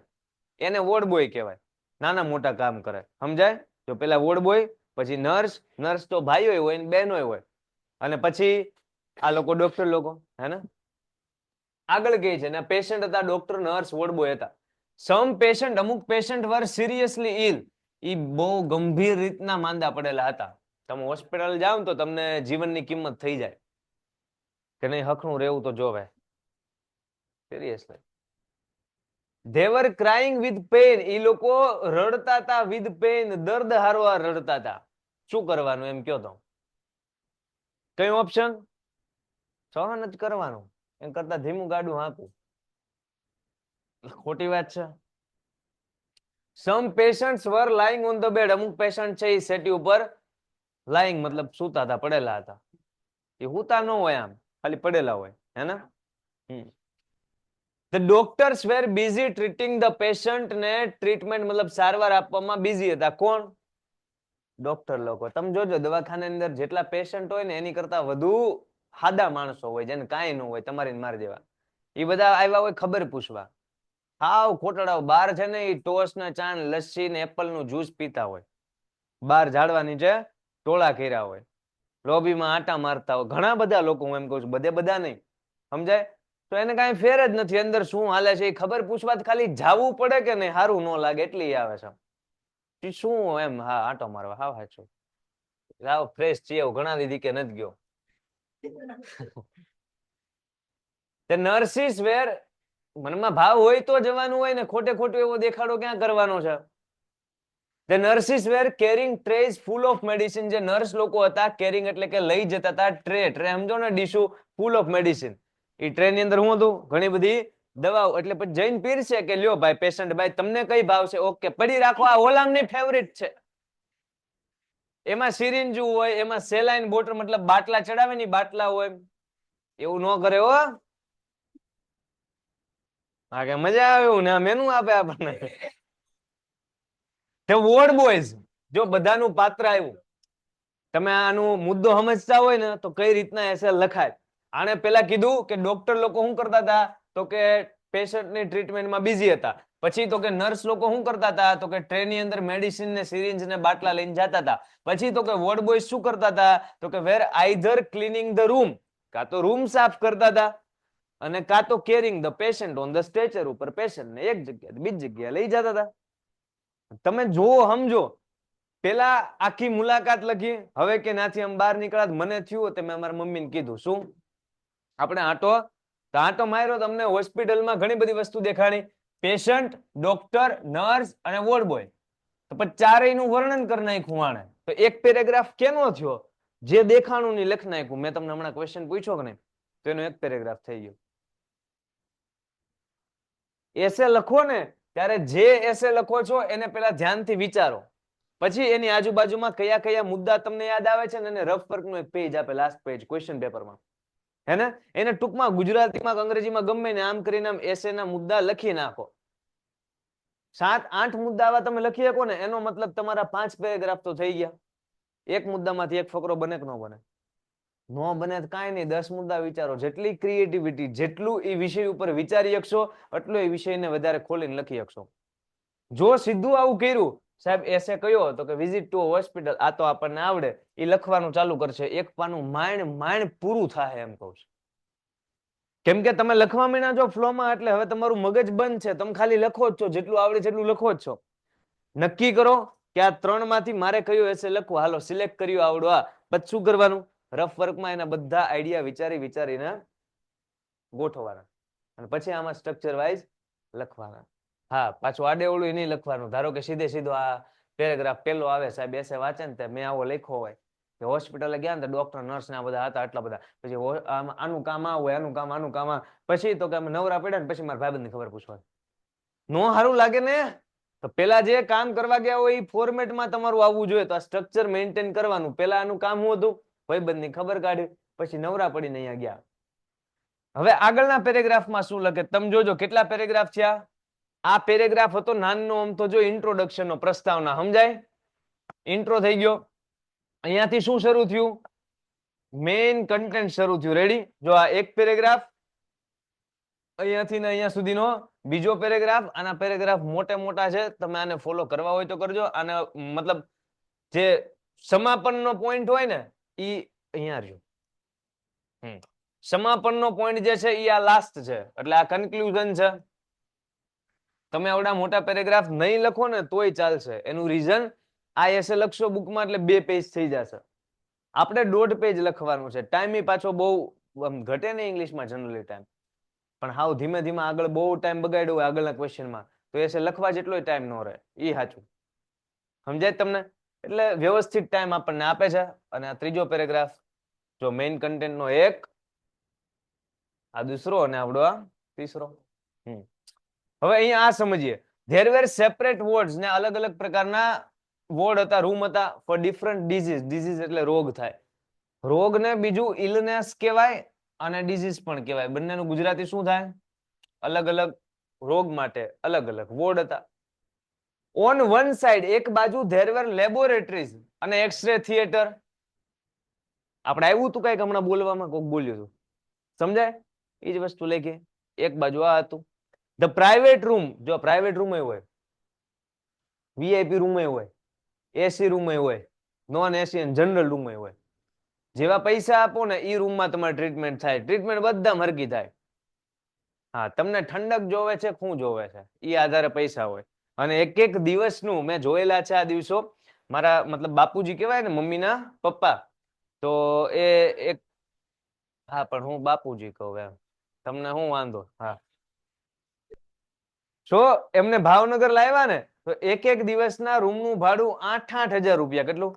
એને વોર્ડ બોય કહેવાય. નાના મોટા કામ કરે, સમજાય? તો પેલા વોર્ડ બોય, પછી નર્સ, નર્સ તો ભાઈઓ હોય ને બહેનો હોય, અને પછી આ લોકો ડોક્ટર લોકો, હે ને? આગળ કહે છે ને પેશન્ટ હતા, ડોક્ટર, નર્સ, વોર્ડ બોય હતા. સમ પેશન્ટ, અમુક પેશન્ટ વર સિરિયસલી ઇલ, ઈ બહુ ગંભીર રીતના માંદા પડેલા હતા. તમે હોસ્પિટલ જાઓ ને તો તમને જીવનની કિંમત થઈ જાય કે નહીં, હખનું રહેવું તો જોવે. Seriously they were crying with pain, ઈ લોકો રડતા હતા with pain, દર્દ હારવાર રડતા હતા. શું કરવાનું એમ કયો તો? કયું ઓપ્શન? સહન જ કરવાનું, એમ કરતા ધીમું ગાડું હાંકવું. ખોટી વાત છે. Some patients were lying on the bed. અમુક પેશન્ટ છે એ સેટી ઉપર લાઇંગ મતલબ સૂતા હતા, પડેલા હતા. એ હુતા ન હોય, આમ ખાલી પડેલા હોય, હે ને? The doctors were busy treating the patient ને ટ્રીટમેન્ટ મતલબ સારવાર આપવામાં બિઝી હતા. કોણ? ડોક્ટર લોકો. તમે જોજો દવાખાના અંદર જેટલા પેશન્ટ હોય ને એની કરતા વધુ સાદા માણસો હોય, જેને કાંઈ ન હોય, તમારી માર જેવા. એ બધા આવ્યા હોય ખબર પૂછવા. હાવ ખોટડાવ બાર છે ને, એ ટોસ ને ચાન લસ્સી ને એપલ નું જ્યુસ પીતા હોય, બાર ઝાડવા નીચે ટોળા કર્યા હોય, લોબીમાં આટા મારતા હોય. ઘણા બધા લોકો, હું એમ કહું છું, બધે બધા નહીં, સમજાય? તો એને કાંઈ ફેર જ નથી. અંદર શું હાલે છે એ ખબર પૂછવા ખાલી જાવું પડે કે નહીં, સારું ન લાગે એટલી આવે છે. શું એમ, હા આટો મારવા, હાવ હાચું, લાવ ફ્રેશ છીએ, ઘણા દીધી કે નથી ગયો. The nurses were, મનમાં ભાવ હોય તો જવાનું હોય ને, ખોટે ખોટું એવો દેખાડો ક્યાં કરવાનો છે? The nurses were carrying trays full of medicine. જે નર્સ લોકો હતા, કેરિંગ એટલે કે લઈ જતા હતા ટ્રે. ટ્રે સમજો ને, ડીશુ ફૂલ ઓફ મેડિસિન. એ ટ્રે ની અંદર શું હતું? ઘણી બધી દવાઓ. એટલે પછી જઈને પીરશે કે લ્યો ભાઈ પેશન્ટ ભાઈ, તમને કઈ ભાવશે? ઓકે, પડી રાખો, આ ઓલામની ફેવરિટ છે. એમાં સિરિંજ હોય, એમાં સેલાઇન બોટલ મતલબ બાટલા ચડાવે ને બાટલા હોય. એવું ન કરે હો. હા કે મજા આવે એવું ને, મેનુ આપે આપણને. The ward boys, જો બધાનું પાત્ર આવ્યું, તમે આનું મુદ્દો સમજતા હોય ને તો કઈ રીતના એસે લખાય. આને પેલા કીધું કે ડોક્ટર લોકો શું કરતા હતા, તો કે પેશન્ટની ટ્રીટમેન્ટમાં બિઝી હતા. પછી તો કે નર્સ લોકો શું કરતા હતા, તો કે ટ્રેની અંદર મેડિસિન ને સિરિંજ ને બાટલા લઈને જતા હતા. પછી તો કે વોર્ડ બોય શું કરતા હતા, તો કે were either cleaning the room, કાં તો રૂમ સાફ કરતા હતા, અને કાં તો carrying the patient on the stretcher, ઉપર પેશન્ટ ને એક જગ્યાએ બીજી જગ્યાએ લઈ જતા હતા. તમે જુઓ, સમજો. પેલા આખી મુલાકાત લખી, હવે કે નાથી આમ બહાર નીકળ્યા, મને થયું તો મેં મારા મમ્મીને કીધું, શું આપણે આંટો માર્યો, તમને હોસ્પિટલમાં ઘણી બધી વસ્તુ દેખાડી, પેશન્ટ, ડોક્ટર, નર્સ અને વોર્ડ બોય. તો પછી ચારેયનું વર્ણન કરી નાખ્યું આણે. તો એક પેરેગ્રાફ કેનો થયો? જે દેખાણું ની લખી નાખ્યું. મેં તમને હમણાં ક્વેશ્ચન પૂછ્યો કે નહીં, તો એનો એક પેરેગ્રાફ થઈ ગયો. એસે લખો ને ત્યારે જે એસે લખો છો એને પેલા ધ્યાનથી વિચારો, પછી એની આજુબાજુમાં કયા કયા મુદ્દા તમને યાદ આવે છે ને એને રફ વર્કનું એક પેજ આપે, લાસ્ટ પેજ ક્વેશ્ચન પેપરમાં, હે ને? એને ટૂંકમાં ગુજરાતીમાં અંગ્રેજીમાં ગમે ને આમ કરીને આમ એસેના મુદ્દા લખી નાખો. 7-8 મુદ્દા આવા તમે લખી શકો ને, એનો મતલબ તમારા 5 પેરેગ્રાફ તો થઈ ગયા. એક મુદ્દામાંથી એક ફકરો બને કે ન બને? નો બને તો કાંઈ નહીં, 10 મુદ્દા વિચારો. જેટલી ક્રિએટિવિટી, જેટલું એ વિષય ઉપર વિચારી શકશો એટલું એ વિષયને વધારે ખોલીને લખી શકશો. જો સીધું આવું કર્યું, સાહેબ એસે કયો તો કે વિઝિટ ટુ હોસ્પિટલ, આ તો આપણને આવડે, એ લખવાનું ચાલુ કરશે, એક પાનું માંડ પૂરું થાય, એમ કહું છું. કેમ કે તમે લખવા માંડ્યા જો ફ્લોમાં, એટલે હવે તમારું મગજ બંધ છે, તમે ખાલી લખો જ છો, જેટલું આવડે જેટલું લખો જ છો. નક્કી કરો કે આ 3 માંથી મારે કયો એસે લખવો, હાલો સિલેક્ટ કર્યું આવડો આ. પછી શું કરવાનું? રફ વર્કમાં એના બધા આઈડિયા વિચારીને ગોઠવવાના, અને પછી આમાં સ્ટ્રક્ચર વાઇઝ લખવાના. હા, પાછું આડેવડું નહીં લખવાનું. ધારો કે સીધો આ પેરેગ્રાફ પેલો આવે, સાહેબ એસે વાંચે ને, મેં આવો લખ્યો હોય કે હોસ્પિટલે ગયા ને ડોક્ટર નર્સ ને આ બધા હતા, આટલા બધા, પછી આનું કામ આ હોય, આનું કામ આ, પછી તો કે અમે નવરા પડ્યા ને પછી મારા ભાઈબંધની ખબર પૂછવા. નો સારું લાગે ને? તો પેલા જે કામ કરવા ગયા હોય એ ફોર્મેટમાં તમારું આવવું જોઈએ. તો આ સ્ટ્રક્ચર મેન્ટેન કરવાનું. પેલા આનું કામ શું હતું? ભાઈબંધની ખબર કાઢી, પછી નવરા પડીને અહીંયા ગયા. હવે આગળના પેરેગ્રાફમાં શું લખે તમે જોજો. કેટલા પેરેગ્રાફ થયા? આ પેરેગ્રાફ હતો નાનો અમથો, જો ઇન્ટ્રોડક્શન નો, પ્રસ્તાવના, સમજાય? ઇન્ટ્રો થઈ ગયો. અહીંયાથી શું શરૂ થયું? મેઇન કન્ટેન્ટ શરૂ થયું. રેડી? જો આ એક પેરેગ્રાફ, અહીંયાથી ને અહીંયા સુધીનો બીજો પેરેગ્રાફ. આના પેરેગ્રાફ મોટા છે, તમે આને ફોલો કરવા હોય તો કરજો. આને મતલબ જે સમાપનનો પોઈન્ટ હોય ને ઈ અહીંયા રહ્યો. સમાપનનો પોઈન્ટ જે છે ઈ આ લાસ્ટ છે, એટલે આ કન્ક્લુઝન છે. તમે આવડા મોટા પેરેગ્રાફ નહીં લખો ને તોય ચાલશે. એનું રીઝન, આ એસે લખશો બુકમાં એટલે 2 પેજ થઈ જશે. આપણે 1.5 પેજ લખવાનું છે. ટાઈમ પાછો બહુ ઘટે ને ઇંગ્લિશમાં જનરલી ટાઈમ, પણ હાવ ધીમે ધીમે આગળ બહુ ટાઈમ બગાડ્યો હોય આગળના ક્વેશ્ચનમાં તો એસે લખવા જેટલો ટાઈમ ન રહે. એ સાચું, સમજાય તમને? એટલે વ્યવસ્થિત ટાઈમ આપણને આપે છે. અને આ ત્રીજો પેરેગ્રાફ જો મેઇન કન્ટેન્ટનો એક આ દૂસરો અને આપણો આ ત્રીસરો. હવે અહીંયા આ સમજીએ. ધેર વેર સેપરેટ વોર્ડ્સ ને અલગ અલગ પ્રકારના વોર્ડ હતા, રૂમ હતા ફોર ડિફરન્ટ ડિઝીઝ. ડિઝીઝ એટલે રોગ થાય. રોગ ને બીજું ઇલનેસ કહેવાય અને ડિઝીઝ પણ કહેવાય. બંનેનું ગુજરાતી શું થાય? અલગ અલગ રોગ માટે અલગ અલગ વોર્ડ હતા. ઓન વન સાઈડ એક બાજુ ધેર વેર લેબોરેટરીઝ અને એક્સરે થિયેટર. આપણે આવ્યું હતું કઈક હમણાં બોલવામાં, કોક બોલ્યું હતું, સમજાય? એ જ વસ્તુ લખી. એક બાજુ આ હતું. ધ પ્રાઇવેટ રૂમ, જો પ્રાઇવેટ રૂમ હોય, વીઆઈપી રૂમ હોય, એસી રૂમ હોય, નોન એસી અને જનરલ રૂમ હોય. જેવા પૈસા આપો ને એ રૂમમાં તમારે ટ્રીટમેન્ટ થાય. ટ્રીટમેન્ટ બધા મરકી થાય. હા, તમને ઠંડક જોવે છે, શું જોવે છે, એ આધારે પૈસા હોય. અને એક એક દિવસનું મેં જોયેલા છે આ દિવસો. મારા મતલબ બાપુજી કહેવાય ને, મમ્મીના પપ્પા, તો એ એક, હા પણ હું બાપુજી કહું એમ, તમને શું વાંધો? હા, જો એમને ભાવનગર લાવ્યા ને તો એક એક દિવસના રૂમનું ભાડું 8,000 રૂપિયા. કેટલું?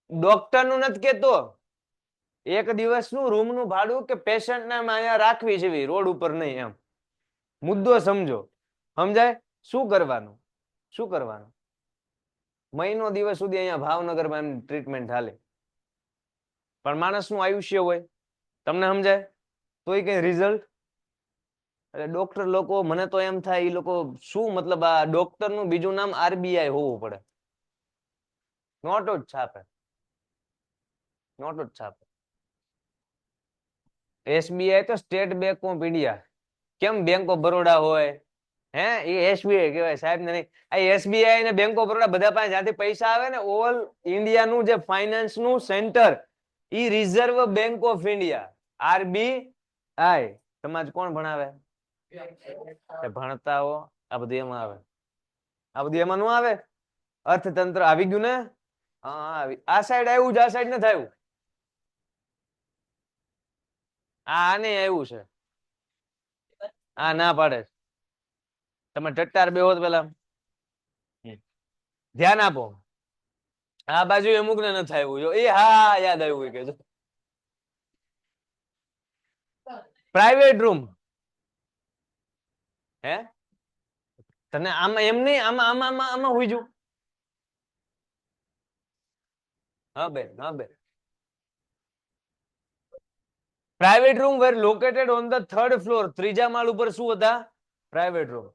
ડોક્ટરનું નથી કેતો, એક દિવસનું રૂમનું ભાડું કે પેશન્ટને અહીંયા રાખવી છે રોડ ઉપર નહીં એમ. મુદ્દો સમજો, સમજાય? શું કરવાનું? શું કરવાનું? મહિનો દિવસ સુધી અહીંયા ભાવનગરમાં એમ ટ્રીટમેન્ટ હાલે. પણ માણસનું આયુષ્ય હોય, તમને સમજાય? તોય કઈ રિઝલ્ટ. એટલે ડોક્ટર લોકો, મને તો એમ થાય એ લોકો શું મતલબ, આ ડોક્ટર નું બીજું નામ આરબીઆઈ હોવું પડે. નોટો જ છાપે, નોટો જ છાપે. એસબીઆઈ તો સ્ટેટ બેંક ઓફ ઇન્ડિયા. કેમ બેંક ઓફ બરોડા હોય? હે, એ એસબીઆઈ કહેવાય સાહેબ ને. નહીં, આ એસબીઆઈ ને બેંક ઓફ બરોડા બધા પાસે જ્યાંથી પૈસા આવે ને, ઓલ ઇન્ડિયાનું જે ફાઇનાન્સ નું centre, E reserve bank of India, RBI. તમારે કોણ ભણાવે? ભણતા હો. આ બધું એમાં આવે. આ બધું એમાં નું આવે. અર્થતંત્ર આવી ગયું ને. હા, આ સાઈડ આવ્યું છે, આ સાઈડ નથી આવ્યું. આને આવ્યું છે. આ ના પાડે. તમે ટટ્ટાર બે હોત પેલા. ધ્યાન આપો. આ બાજુ અમુક ને નથી આવ્યું. જો એ હા યાદ આવ્યું કે પ્રાઇવેટ રૂમ. હે, તને આમાં એમ નહીં, આમાં આમાં આમાં આમાં હોઈ જુ. હા બેન, હા બેન. Private room were located on the third floor. ત્રીજા માળ ઉપર શું હતા? Private room.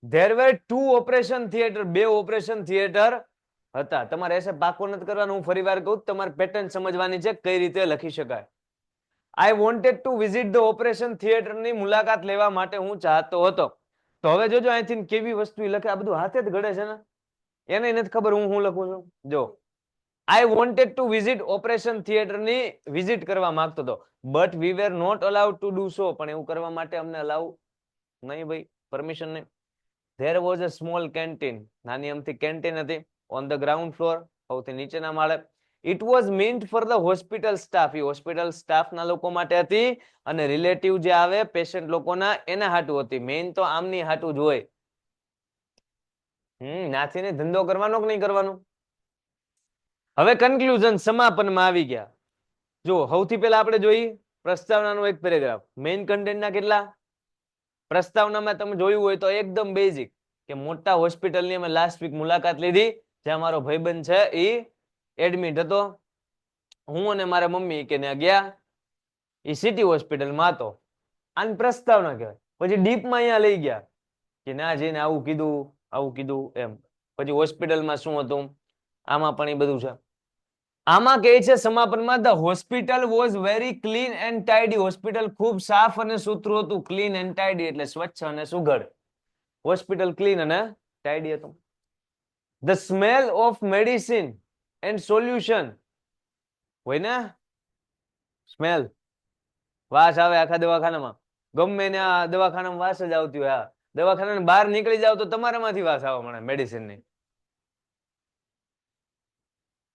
There were 2 operation theatre. 2 operation theatre હતા. તમારે એસે પાકો નથી કરવાનું. હું ફરી વાર કહું, તમારે પેટર્ન સમજવાની છે કઈ રીતે લખી શકાય. આઈ wanted to visit the operation theatre ની મુલાકાત લેવા માટે હું ચાહતો હતો. તો હવે જોજો અહીંથી કેવી વસ્તુ લખે. આ બધું હાથે જ ઘડે છે ને, એને નથી ખબર હું લખું છું. જો, I wanted to visit operation theatre ની વિઝિટ કરવા માંગતો હતો, but we were not allowed to do so. પણ એવું કરવા માટે અમને અલાઉ નહીં ભાઈ, પરમિશન નહીં. There was a small canteen. નાની અમથી કેન્ટીન હતી ઓન ધ ગ્રાઉન્ડ ફ્લોર, સૌથી નીચેના માળે. It was Myint for the hospital staff. A hospital સ્ટાફના લોકો માટે હતી અને રિલેટિવ જે આવે પેશન્ટ લોકોના એના હાટુ હતી. મેઇન તો આમની હાટુ જ હોય. નાથીને ધંધો કરવાનો કે નહીં કરવાનો. હવે કન્ક્લુઝન, સમાપનમાં આવી ગયા. જો સૌથી પહેલા આપણે જોઈ પ્રસ્તાવનાનો એક પેરેગ્રાફ. મેઇન કન્ટેન્ટના કેટલા? પ્રસ્તાવનામાં તમે જોયું હોય તો એકદમ બેઝિક, કે મોટા હોસ્પિટલની અમે લાસ્ટ વીક મુલાકાત લીધી, જ્યાં મારો ભાઈબંધ છે એ એડમિટ હતો. હું અને મારા મમ્મી કે ત્યાં ગયા. એ સિટી હોસ્પિટલમાં હતો. આની પ્રસ્તાવના કહેવાય. પછી ડીપમાં અહીંયા લઈ ગયા કે ના જઈને આવું કીધું, આવું કીધું એમ. પછી હોસ્પિટલમાં શું હતું, આમાં પણ એ બધું છે. આમાં કહે છે સમાપનમાં, the hospital was very clean and tidy. Hospital ખૂબ સાફ અને સુથરું હતું. ક્લીન એન્ડ ટાઇડી એટલે સ્વચ્છ અને સુઘડ. હોસ્પિટલ ક્લીન અને ટાઇડી હતું. The smell of medicine and solution હોય ને, સ્મેલ, વાસ આવે આખા દવાખાનામાં. ગમે ને આ દવાખાનામાં વાસ જ આવતી હોય. હા, દવાખાના બહાર નીકળી જાવ તો તમારામાંથી વાસ આવવા મળે મેડિસિનની.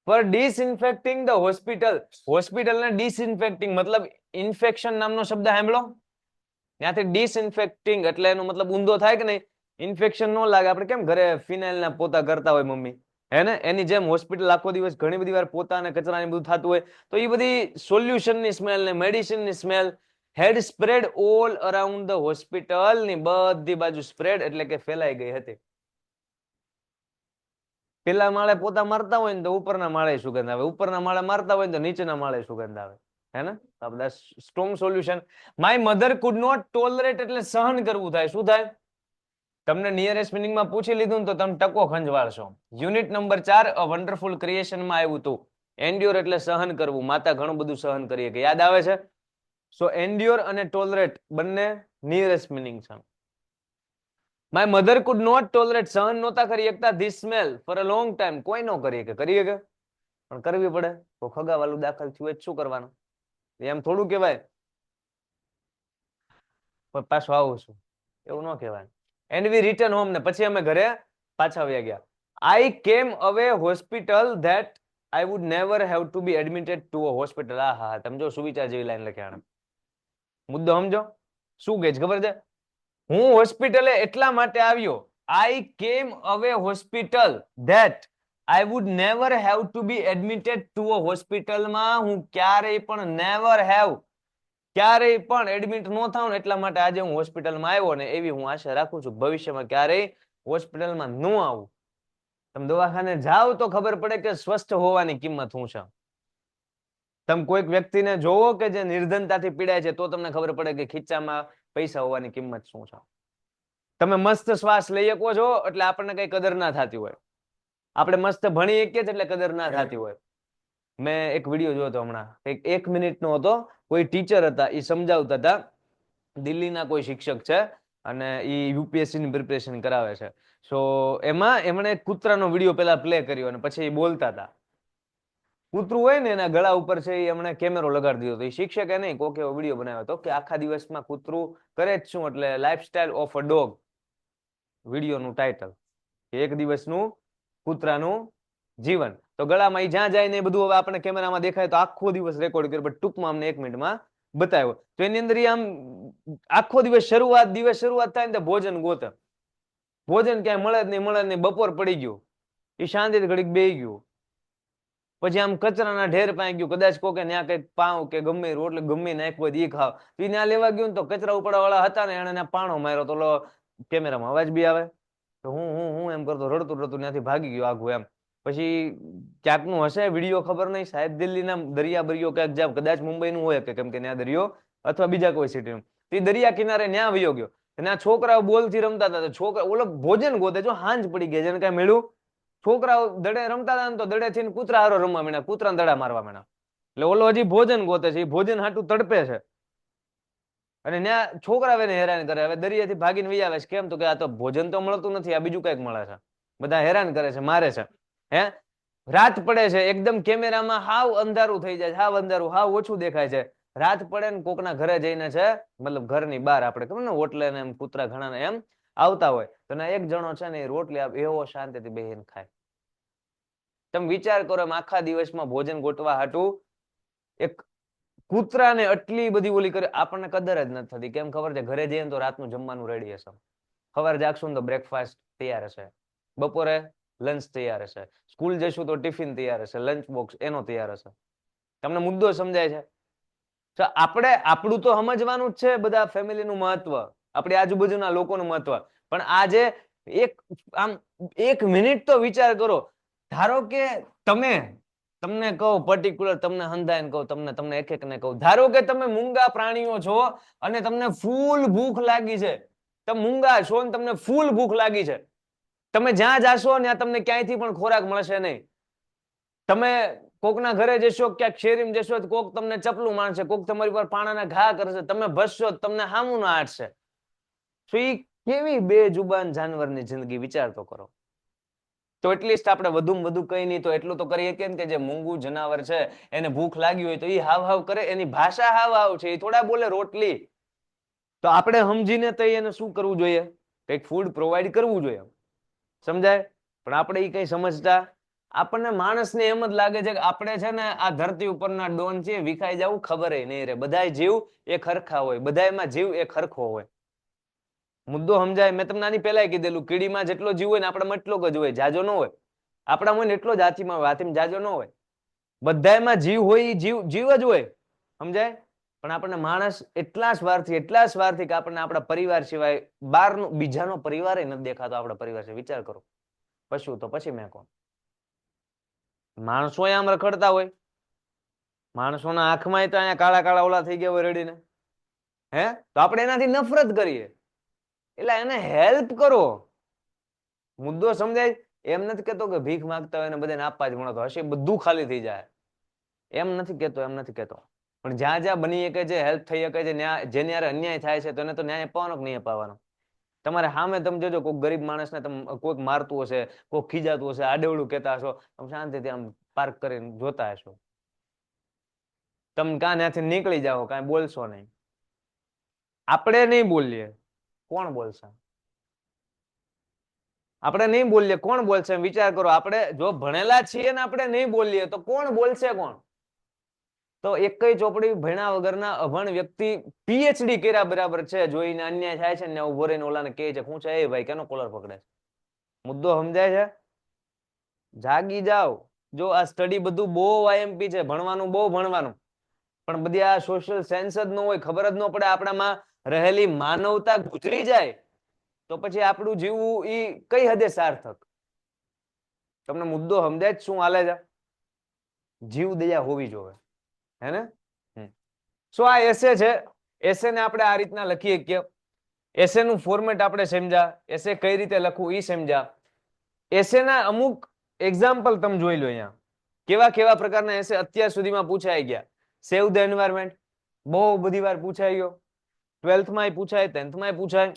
For disinfecting the hospital. હોસ્પિટલને ડિસઇન્ફેક્ટિંગ મતલબ ઇન્ફેક્શન નામનો શબ્દ સાંભળો. ત્યાંથી ડિસઇન્ફેક્ટિંગ એટલે એનો મતલબ ઊંધો થાય કે નહીં, ઇન્ફેક્શન ન લાગે. આપણે કેમ ઘરે ફિનાઇલ ના પોતા કરતા હોય મમ્મી, હે ને, એની જેમ હોસ્પિટલ આખો દિવસ ઘણી બધી વાર પોતા અને કચરા બધું થતું હોય. તો એ બધી સોલ્યુશનની સ્મેલ ને મેડિસિનની smell had spread all around the hospital. ની બધી બાજુ સ્પ્રેડ એટલે કે ફેલાઈ ગઈ હતી. પેલા માળે પોતા મારતા હોય ને તો ઉપરના માળે સુગંધ આવે, ઉપરના માળે મારતા હોય ને તો નીચેના માળે સુગંધ આવે, હે ને? આ બધા strong solution. My mother could not tolerate એટલે સહન કરવું થાય. શું થાય? તમને નિયરેસ્ટ મિનિંગમાં પૂછી લીધું ને તો તમે ટકો ખંજવાળશો. યુનિટ નંબર 4 અ વન્ડરફુલ ક્રિએશનમાં આવ્યું હતું. એન્ડ્યોર એટલે સહન કરવું. માતા ઘણું બધું સહન કરીએ કે યાદ આવે છે? સો એન્ડ્યોર અને ટોલરેટ બંને નિયરેસ્ટ મિનિંગ છે. My mother could not tolerate સહન નહોતા કરી શકતા this smell for a long time. કોઈ નો કરી શકે. કરીએ કે પણ કરવી પડે. તો ખગાવાલું દાખલ થયું શું કરવાનું? એમ થોડું કહેવાય પાછું આવું છું એવું ન કહેવાય. એન્ડ વી રિટર્ન હોમ ને પછી અમે ઘરે પાછા આવ્યા ગયા. I came away hospital that I would never have to be admitted to a hospital. આ હા તમે જો સુવિચાર જેવી લાઈન લખ્યા. મુદ્દો સમજો. શું કે ખબર છે? હું હોસ્પિટલે એટલા માટે આવ્યો. I came away hospital that I would never have to be admitted to a હોસ્પિટલમાં હું ક્યારેય પણ નેવર હેવ ક્યારેય પણ એડમિટ ન થાવ ને એટલા માટે આજે હું હોસ્પિટલમાં આવ્યો ને એવી હું આશા રાખું છું ભવિષ્યમાં ક્યારેય હોસ્પિટલમાં ન આવું. તમે દવાખાને જાઓ તો ખબર પડે કે સ્વસ્થ હોવાની કિંમત શું છે. તમે કોઈક વ્યક્તિને જોવો કે જે નિર્ધનતાથી પીડાય છે તો તમને ખબર પડે કે ખીચામાં પૈસા હોવાની કિંમત શું છે. તમે મસ્ત શ્વાસ લઈ શકો છો એટલે આપણને કઈ કદર ના થતી હોય. આપણે મસ્ત ભણી શકીએ એટલે કદર ના થતી હોય. મેં એક વિડીયો જોયો હતો હમણાં, એક મિનિટનો હતો. કોઈ ટીચર હતા એ સમજાવતા હતા. દિલ્હીના કોઈ શિક્ષક છે અને એ યુપીએસસી ની પ્રિપેરેશન કરાવે છે. સો એમાં એમણે કૂતરાનો વિડીયો પેલા પ્લે કર્યો અને પછી એ બોલતા હતા. કૂતરું હોય ને એના ગળા ઉપર છે એ એમણે કેમેરો લગાડી દીધો હતો. એ શિક્ષકે નહીં કોક એવો વિડીયો બનાવ્યો હતો કે આખા દિવસમાં કૂતરું કરે જ શું એટલે લાઈફસ્ટાઈલ ઓફ અ ડોગ વિડીયોનું ટાઇટલ એક દિવસનું કૂતરાનું જીવન. તો ગળામાં જ્યાં જાય ને એ બધું હવે આપણે કેમેરામાં દેખાય તો આખો દિવસ રેકોર્ડ કર્યો બટ ટૂંકમાં અમને 1 મિનિટમાં બતાવ્યો. તો એની અંદર આમ આખો દિવસ શરૂઆત થાય ને તો ભોજન ગોતે. ભોજન ક્યાંય મળે જ નહીં. બપોર પડી ગયું એ શાંતિથી ઘડીક બેહી ગયું. પછી આમ કચરાના ઢેર પાઈ ગયું. કદાચ કોકે ત્યાં કઈક પાવ કે ગમે રોટલે ગમે નાખ્યો હોય એ ખાવ. એ ત્યાં લેવા ગયું ને તો કચરા ઉપાડવા વાળા હતા ને એને પાણો માર્યો તો કેમેરામાં અવાજ બી આવે તો હું એમ કરતો રડતું ત્યાંથી ભાગી ગયો આઘું એમ. પછી ક્યાંકનું હશે વિડીયો ખબર નહીં. સાહેબ દિલ્હીના દરિયા બરિયો ક્યાંક જાવ કદાચ મુંબઈનું હોય કે કેમ કે ત્યાં દરિયો અથવા બીજા કોઈ સિટીનું. તે દરિયા કિનારે ન્યા વયો ગયો. ત્યાં છોકરાઓ બોલથી રમતા હતા. છોકરા ઓલો ભોજન ગોતે જો હાંજ પડી ગઈ જેને કઈ મળ્યું. છોકરાઓ દડે રમતા હતા ને તો દડે થઈને કૂતરા હારો રમવા માંડ્યા. કૂતરાને દડા મારવા માંડ્યા. એટલે ઓલો હજી ભોજન ગોતે છે. એ ભોજન હાટું તડપે છે અને ત્યાં છોકરા એને હેરાન કરે. હવે દરિયાથી ભાગીને વહી આવે છે. કેમ તો કે આ તો ભોજન તો મળતું નથી, આ બીજું કઈક મળે છે. બધા હેરાન કરે છે, મારે છે. હે રાત પડે છે એકદમ કેમેરામાં હાવ અંધારું થઈ જાય છે. હાવ અંધારું હાવ ઓછું દેખાય છે. રાત પડે ને કોકના ઘરે જઈને છે મતલબ ઘરની બહાર આપણે ખબર ને ઓટલે ને એમ કૂતરા ઘણા એમ આવતા હોય તો એક જણો છે ને એ રોટલી એવો શાંતિથી બેહીને ખાય. તમે વિચાર કરો એમ આખા દિવસમાં ભોજન ગોઠવા હાટું એક કૂતરાને આટલી બધી ઓલી કરે. આપણને કદર જ નથી થતી. કેમ ખબર છે? ઘરે જઈએ તો રાતનું જમવાનું રેડી હશે. સવારે જાગશું તો બ્રેકફાસ્ટ તૈયાર હશે. બપોરે લંચ તૈયાર હશે. સ્કૂલ જઈશું તો ટિફિન તૈયાર હશે. લંચ બોક્સ એનો તૈયાર હશે. તમને મુદ્દો સમજાય છે? તો આપણે આપણું તો સમજવાનું જ છે બધા ફેમિલીનું મહત્વ, આપણી આજુબાજુના લોકોનું મહત્વ. પણ આજે આમ 1 મિનિટ તો વિચાર કરો. ધારો કે તમને કહું પર્ટિક્યુલર તમને હંધાઈને કહું તમને એક એકને કહું. ધારો કે તમે મૂંગા પ્રાણીઓ છો અને તમને ફૂલ ભૂખ લાગી છે. તમે મૂંગા છો ને તમને ફૂલ ભૂખ લાગી છે. તમે જ્યાં જાશો ત્યાં તમને ક્યાંયથી પણ ખોરાક મળશે નહીં. તમે કોકના ઘરે જશો ક્યાંક શેરીમાં જશો તો કોક તમને ચપલું મારશે, કોક તમારી પર પાણાના ઘા કરશે. તમે ભસશો તમને હામું ના આટશે. તો એ કેવી બેજુબાન જાનવરની જિંદગી વિચાર તો કરો. તો એટલીસ્ટ આપણે વધુમાં વધુ કઈ નહીં તો એટલું તો કરીએ કેમ કે જે મૂંગું જનાવર છે એને ભૂખ લાગી હોય તો એ હાવ હાવ કરે. એની ભાષા હાવ હાવ છે. એ થોડા બોલે રોટલી. તો આપણે સમજીને તો એને શું કરવું જોઈએ? કંઈક ફૂડ પ્રોવાઈડ કરવું જોઈએ. સમજાય? પણ આપણે એ કઈ સમજતા. આપણને માણસને એમ જ લાગે છે કે આપણે છે ને આ ધરતી ઉપરના ડોન છે વિખાઈ જવું ખબર નહીં રે. બધાય જીવ એક હરખા હોય. બધાયમાં જીવ એક હરખો હોય. મુદ્દો સમજાય? મેં તમને આની પહેલા કીધેલું કીડીમાં જેટલો જીવ હોય ને આપણામાં એટલો જ હોય, જાજો ન હોય. આપણામાં હોય ને એટલો જ હાથીમાં હોય, હાથીમાં જાજો ન હોય. બધાયમાં જીવ હોય, જીવ જ હોય. સમજાય? પણ આપણને માણસ એટલા સ્વાર્થી કે આપણને આપણા પરિવાર સિવાય બહારનો બીજાનો પરિવાર નથી દેખાતો. આપણા પરિવાર છે, વિચાર કરો. પશુ તો પછી મેં કહું, માણસો આમ રખડતા હોય, માણસોના આંખમાં તો અહીંયા કાળા કાળા ઓલા થઈ ગયા હોય રડીને, હે, તો આપણે એનાથી નફરત કરીએ. એટલે એને હેલ્પ કરો. મુદ્દો સમજાય? એમ નથી કેતો કે ભીખ માંગતા હોય ને બધાને આપવા જ મળતો હશે, બધું ખાલી થઈ જાય. એમ નથી કેતો. પણ જ્યાં જ્યાં બની શકે છે, હેલ્પ થઈ શકે છે, જેને યાર અન્યાય થાય છે, તો એને તો ન્યાય અપાવવાનો કે નહીં અપાવવાનો? તમારે સામે તમે જોજો, કોઈક ગરીબ માણસને તમે કોઈક મારતું હશે, કોઈક ખીજાતું હશે, આડેવડું કહેતા હશો, તમે શાંતિથી આમ પાર્ક કરીને જોતા હશો. તમે કાં ત્યાંથી નીકળી જાઓ, કાંઈ બોલશો નહીં. આપણે નહીં બોલીએ, કોણ બોલશે? આપણે નહીં બોલીએ, કોણ બોલશે? વિચાર કરો. આપણે જો ભણેલા છીએ ને આપણે નહીં બોલીએ તો કોણ બોલશે? કોણ? તો એક ચોપડી ભણ્યા વગરના અભણ વ્યક્તિ પીએચડી કર્યા બરાબર છે, જોઈને અન્યાય થાય છે ને ઉભો રહીને ઓલાને કહે છે, શું છે એ ભાઈ, કેનો કોલર પકડે છે? મુદ્દો સમજાય છે? જાગી જાઓ. જો આ સ્ટડી બધું બહુ આઈએમપી છે, ભણવાનું બહુ ભણવાનું, પણ બધી આ સોશિયલ સેન્સ જ ન હોય, ખબર જ ન પડે, આપણામાં રહેલી માનવતા ગુજરી જાય, તો પછી આપણું જીવવું એ કઈ હદે સાર્થક? તમને મુદ્દો સમજાય જ શું હાલે છે? જીવ દયા હોવી જોઈએ, હે ને? સો આ એસે છે. એસે ને આપણે આ રીતના લખીએ કે એસે નું ફોર્મેટ આપણે સમજ્યા, એસે કઈ રીતે લખવું એ સમજ્યા. એસે ના અમુક એક્ઝામ્પલ તમે જોઈ લો. અહીંયા કેવા કેવા પ્રકારના એસે અત્યાર સુધીમાં પૂછાઈ ગયા. સેવ ધ એન્વાયરમેન્ટ બહુ બધી વાર પૂછાઈ ગયો, 12th માં પૂછાય, 10th માં પૂછાય.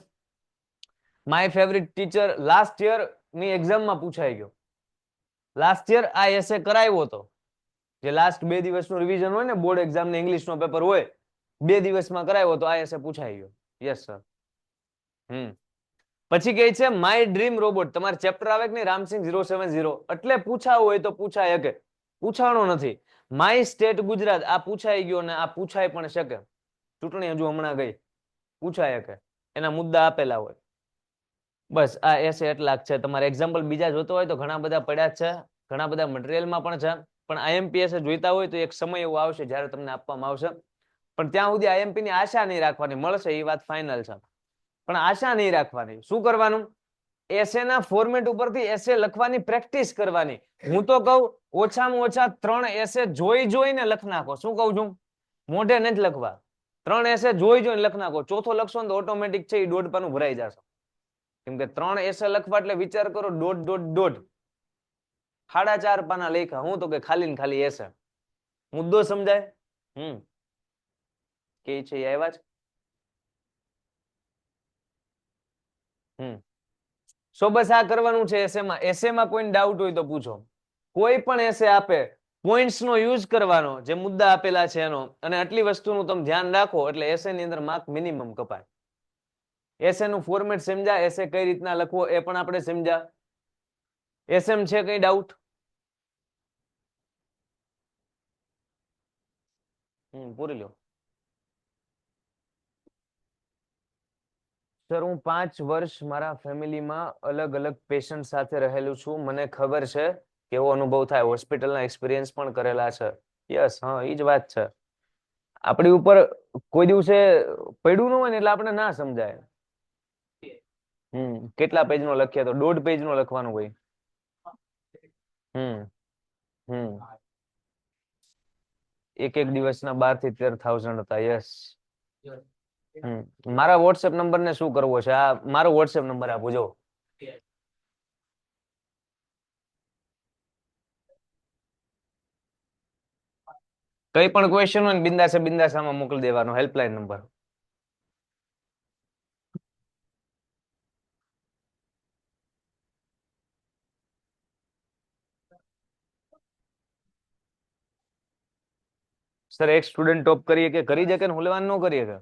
My favourite teacher last year ની એક્ઝામમાં પૂછાઈ ગયો. લાસ્ટ યર આ એસે કરાવ્યો હતો, જે લાસ્ટ 2 દિવસનું રિવિઝન હોય ને, બોર્ડ એક્ઝામ ને ઇંગ્લિશનો પેપર હોય, 2 દિવસમાં કરાવ્યો તો આ એસે પૂછાઈ ગયો. Yes sir. પછી કહે છે માય ડ્રીમ રોબોટ. તમારે ચેપ્ટર આવે કે નહીં, રામસિંગ 070, એટલે પૂછાવું હોય તો પૂછાય શકે, પૂછાણો નથી. માય સ્ટેટ ગુજરાત, આ પૂછાઈ ગયો ને આ પૂછાય પણ શકે. ચૂંટણી હજુ હમણાં ગઈ, પૂછાય શકે, એના મુદ્દા આપેલા હોય. બસ આ એસે એટલા છે. તમારે એક્ઝામ્પલ બીજા જોતો હોય તો ઘણા બધા પડ્યા જ છે, ઘણા બધા મટીરિયલમાં પણ છે. પણ આઈએમપીએસ જોઈતા હોય તો એક સમય એવો આવશે જ્યારે તમને આપવામાં આવશે. પણ ત્યાં સુધી આઈએમપી ની આશા નહીં રાખવાની, મળશે એ વાત ફાઇનલ છે, પણ આશા નહીં રાખવાની. શું કરવાનું? એસે ના ફોર્મેટ ઉપરથી એસે લખવાની પ્રેક્ટિસ કરવાની. હું તો કહું ઓછામાં ઓછા 3 એસે જોઈને લખ નાખો. શું કહું છું? મોઢે નથી લખવા. 3 એસે જોઈને લખ નાખો. ચોથો લખશો ને તો ઓટોમેટિક છે એ 1.5 પાનું ભરાઈ જશે. કેમ કે 3 એસે લખવા એટલે વિચાર કરો, 1.5 4.5 પાના લખ્યા. હું તો કે ખાલી ને ખાલી એસે. મુદ્દો સમજાય? કે છે એ આવ્યા છે. સો બસ આ કરવાનું છે એસેમાં. એસેમાં કોઈ ડાઉટ હોય તો પૂછો. કોઈ પણ એસે આપે, પોઈન્ટ્સ નો યુઝ કરવાનો, જે મુદ્દા આપેલા છે એનો, અને આટલી વસ્તુનું તમે ધ્યાન રાખો એટલે એસે ની અંદર માર્ક મિનિમમ કપાય. એસે નું ફોર્મેટ સમજ્યા, એસે કઈ રીતના લખવો એ પણ આપણે સમજ્યા. એસએમ છે કઈ ડાઉટ? પૂરી લો સર. હું 5 વર્ષ મારા ફેમિલીમાં અલગ અલગ પેશન્ટ સાથે રહેલું છું. મને ખબર છે કેવો અનુભવ થાય. હોસ્પિટલના એક્સપિરિયન્સ પણ કરેલા છે. યસ, હા, એ જ વાત છે. આપણી ઉપર કોઈ દિવસે પડ્યું ન હોય ને એટલે આપણે ના સમજાય. કેટલા પેજ નો લખીએ તો 1.5 પેજ નો લખવાનું હોય. એક દિવસના 12 થી 13,000 હતા. યસ. મારા વોટ્સએપ નંબર ને શું કરવો છે? આ મારો વોટ્સએપ નંબર આપો. જો કઈ પણ ક્વેશ્ચન હોય ને બિંદાસ આમાં મોકલી દેવાનો. Helpline number. સર એક સ્ટુડન્ટ ટોપ કરીએ કે કરી શકે ને હુલવાન ન કરીએ કે?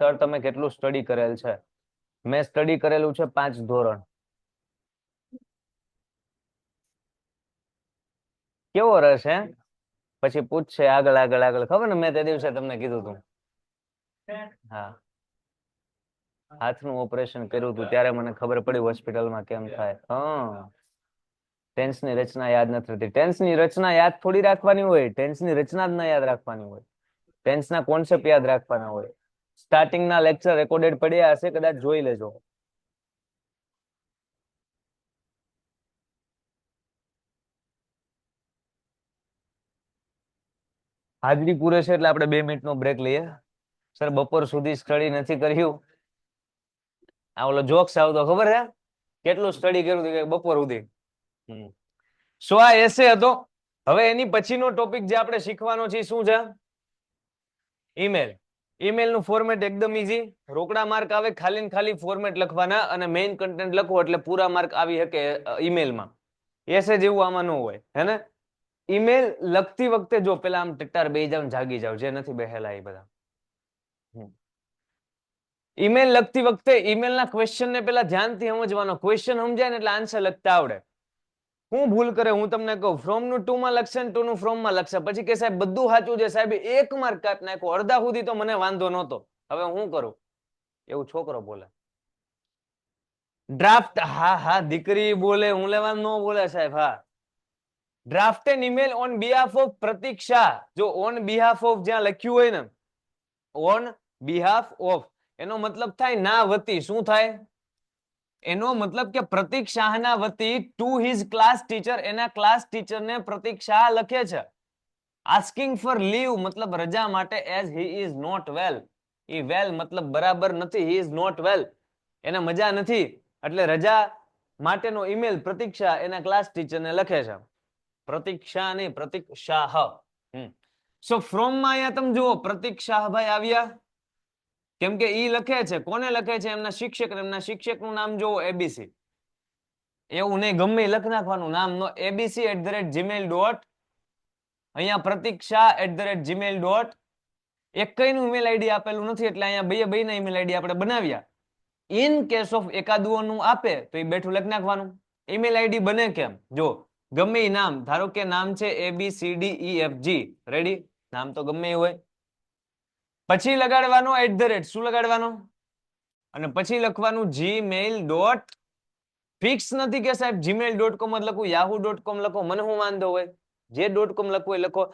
સર તમે કેટલું સ્ટડી કરેલ છે? મેં સ્ટડી કરેલું છે 5 ધોરણ. કેવો રસ હે? પછી પૂછશે આગળ આગળ આગળ. ખબર ને મેં તે દિવસે તમને કીધું હતું. હા. હાથનું ઓપરેશન કર્યું હતું ત્યારે મને ખબર પડી હોસ્પિટલમાં કેમ થાય. ટેન્સની રચના યાદ નથી રહેતી. ટેન્સની રચના યાદ થોડી રાખવાની હોય, ટેન્સની રચના જ ના યાદ રાખવાની હોય, ટેન્સના કોન્સેપ્ટ યાદ રાખવાના હોય. સ્ટાર્ટિંગના લેક્ચર રેકોર્ડેડ પડ્યા હશે, કદાચ જોઈ લેજો. હાજરી પૂરે છે એટલે આપણે 2 મિનિટનો બ્રેક લઈએ. સર બપોર સુધી સ્ટડી નથી કર્યું. આ ઓલો જોક્સ આવતો ખબર છે, કેટલું સ્ટડી કર્યું કે બપોર સુધી. સો આ એસે હતો. હવે એની પછીનો ટોપિક જે આપણે શીખવાનો છે શું છે? ઈમેલ. ઈમેલ નું ફોર્મેટ એકદમ ઈઝી. રોકડા માર્ક આવે, ખાલી ને ખાલી ફોર્મેટ લખવાના અને મેઇન કન્ટેન્ટ લખવો એટલે પૂરા માર્ક આવી શકે ઈમેલમાં. એસે જેવું આમાં ન હોય, હે ને? ઈમેલ લખતી વખતે જો પેલા આમ ટટ્ટાર બેહી જાવ, જાગી જાવ, જે નથી બેહેલા એ બધા. ઈમેલ લખતી વખતે ઈમેલના ક્વેશ્ચન ને પેલા ધ્યાનથી સમજવાનો. ક્વેશ્ચન સમજાય ને એટલે આન્સર લખતા આવડે. હું ભૂલ કરે હું તમને કહું, ફ્રોમ નું ટુ માં લખશે ને ટુ નું ફ્રોમ માં લખશે, પછી કે સાહેબ બધું સાચું છે સાહેબ, 1 માર્ક કાપી નાખો. અડધા સુધી તો મને વાંધો નહોતો, હવે હું કરું? એવું છોકરો બોલે. ડ્રાફ્ટ, હા હા દીકરી બોલે, હું લેવા ન બોલે સાહેબ. હા, draft an email on behalf of પ્રતીક શાહ. જો ઓન બિહાફ ઓફ જ્યાં લખ્યું હોય ને, ઓન બિહાફ ઓફ, એનો મતલબ થાય ના વતી. શું થાય? એનો મતલબ કે પ્રતીક શાહના વતી ટુ હિઝ ક્લાસ ટીચર, એના ક્લાસ ટીચરને પ્રતીક શાહ લખે છે. આસ્કિંગ ફોર લીવ મતલબ રજા માટે, as he is not well. ઈ વેલ મતલબ બરાબર નથી, હી ઇઝ નોટ વેલ, એને મજા નથી, એટલે રજા માટેનો ઈમેલ પ્રતીક શાહ એના ક્લાસ ટીચરને લખે છે. પ્રતીક શાહ નહીં, પ્રતીક શાહ. સો ફ્રોમ માં અહીંયા તમે જુઓ પ્રતીક શાહભાઈ આવ્યા, કેમ કે ઈ લખે છે. કોને લખે છે? એમના શિક્ષક. એમના શિક્ષકનું નામ જોવો, એબીસી. એવું નહીં, ગમે લખ નાખવાનું નામ, નો abc@gmail. અહીંયા પ્રતીક શાહ@gmail. એકઈનું ઈમેલ આઈડી આપેલું નથી એટલે અહીંયા બે ના ઈમેલ આઈડી આપણે બનાવ્યા. ઇન કેસ ઓફ એકાદુઓનું આપે તો એ બેઠું લખી નાખવાનું. ઈમેલ આઈડી બને કેમ? જો ગમે એ નામ, ધારો કે નામ છે ABCDEFG, રેડી? નામ તો ગમે એ હોય, પછી લગાડવાનો @ શું લગાડવાનો? અને પછી લખવાનું gmail. ફિક્સ નથી કે સાહેબ gmail.com જ લખું, yahoo.com લખો, મને શું વાંધો હોય? જે .com લખવું એ લખો.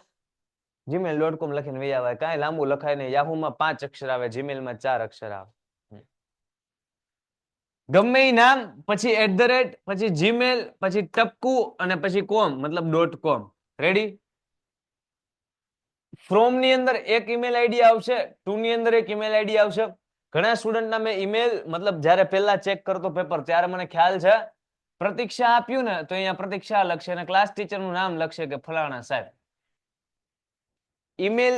gmail.com લખીને વહી આવે, કાંઈ લાંબુ લખાય નહીં. યાહૂમાં 5 અક્ષર આવે, જીમેલમાં 4 અક્ષર આવે. ગમે એ નામ, પછી @ પછી જીમેલ, પછી ટપકુ અને પછી કોમ મતલબ .com. રેડી? ફ્રોમ ની અંદર એક ઈમેલ આઈડી આવશે, ટુ ની અંદર એક ઈમેલ આઈડી આવશે. ઘણા સ્ટુડન્ટના મેં ઈમેલ મતલબ જ્યારે પહેલા ચેક કરતો પેપર ત્યારે મને ખ્યાલ છે, પ્રતીક્ષા આપ્યું ને તો અહીંયા પ્રતીક્ષા લખશે અને ક્લાસ ટીચરનું નામ લખશે કે ફલાણા સાહેબ. ઈમેલ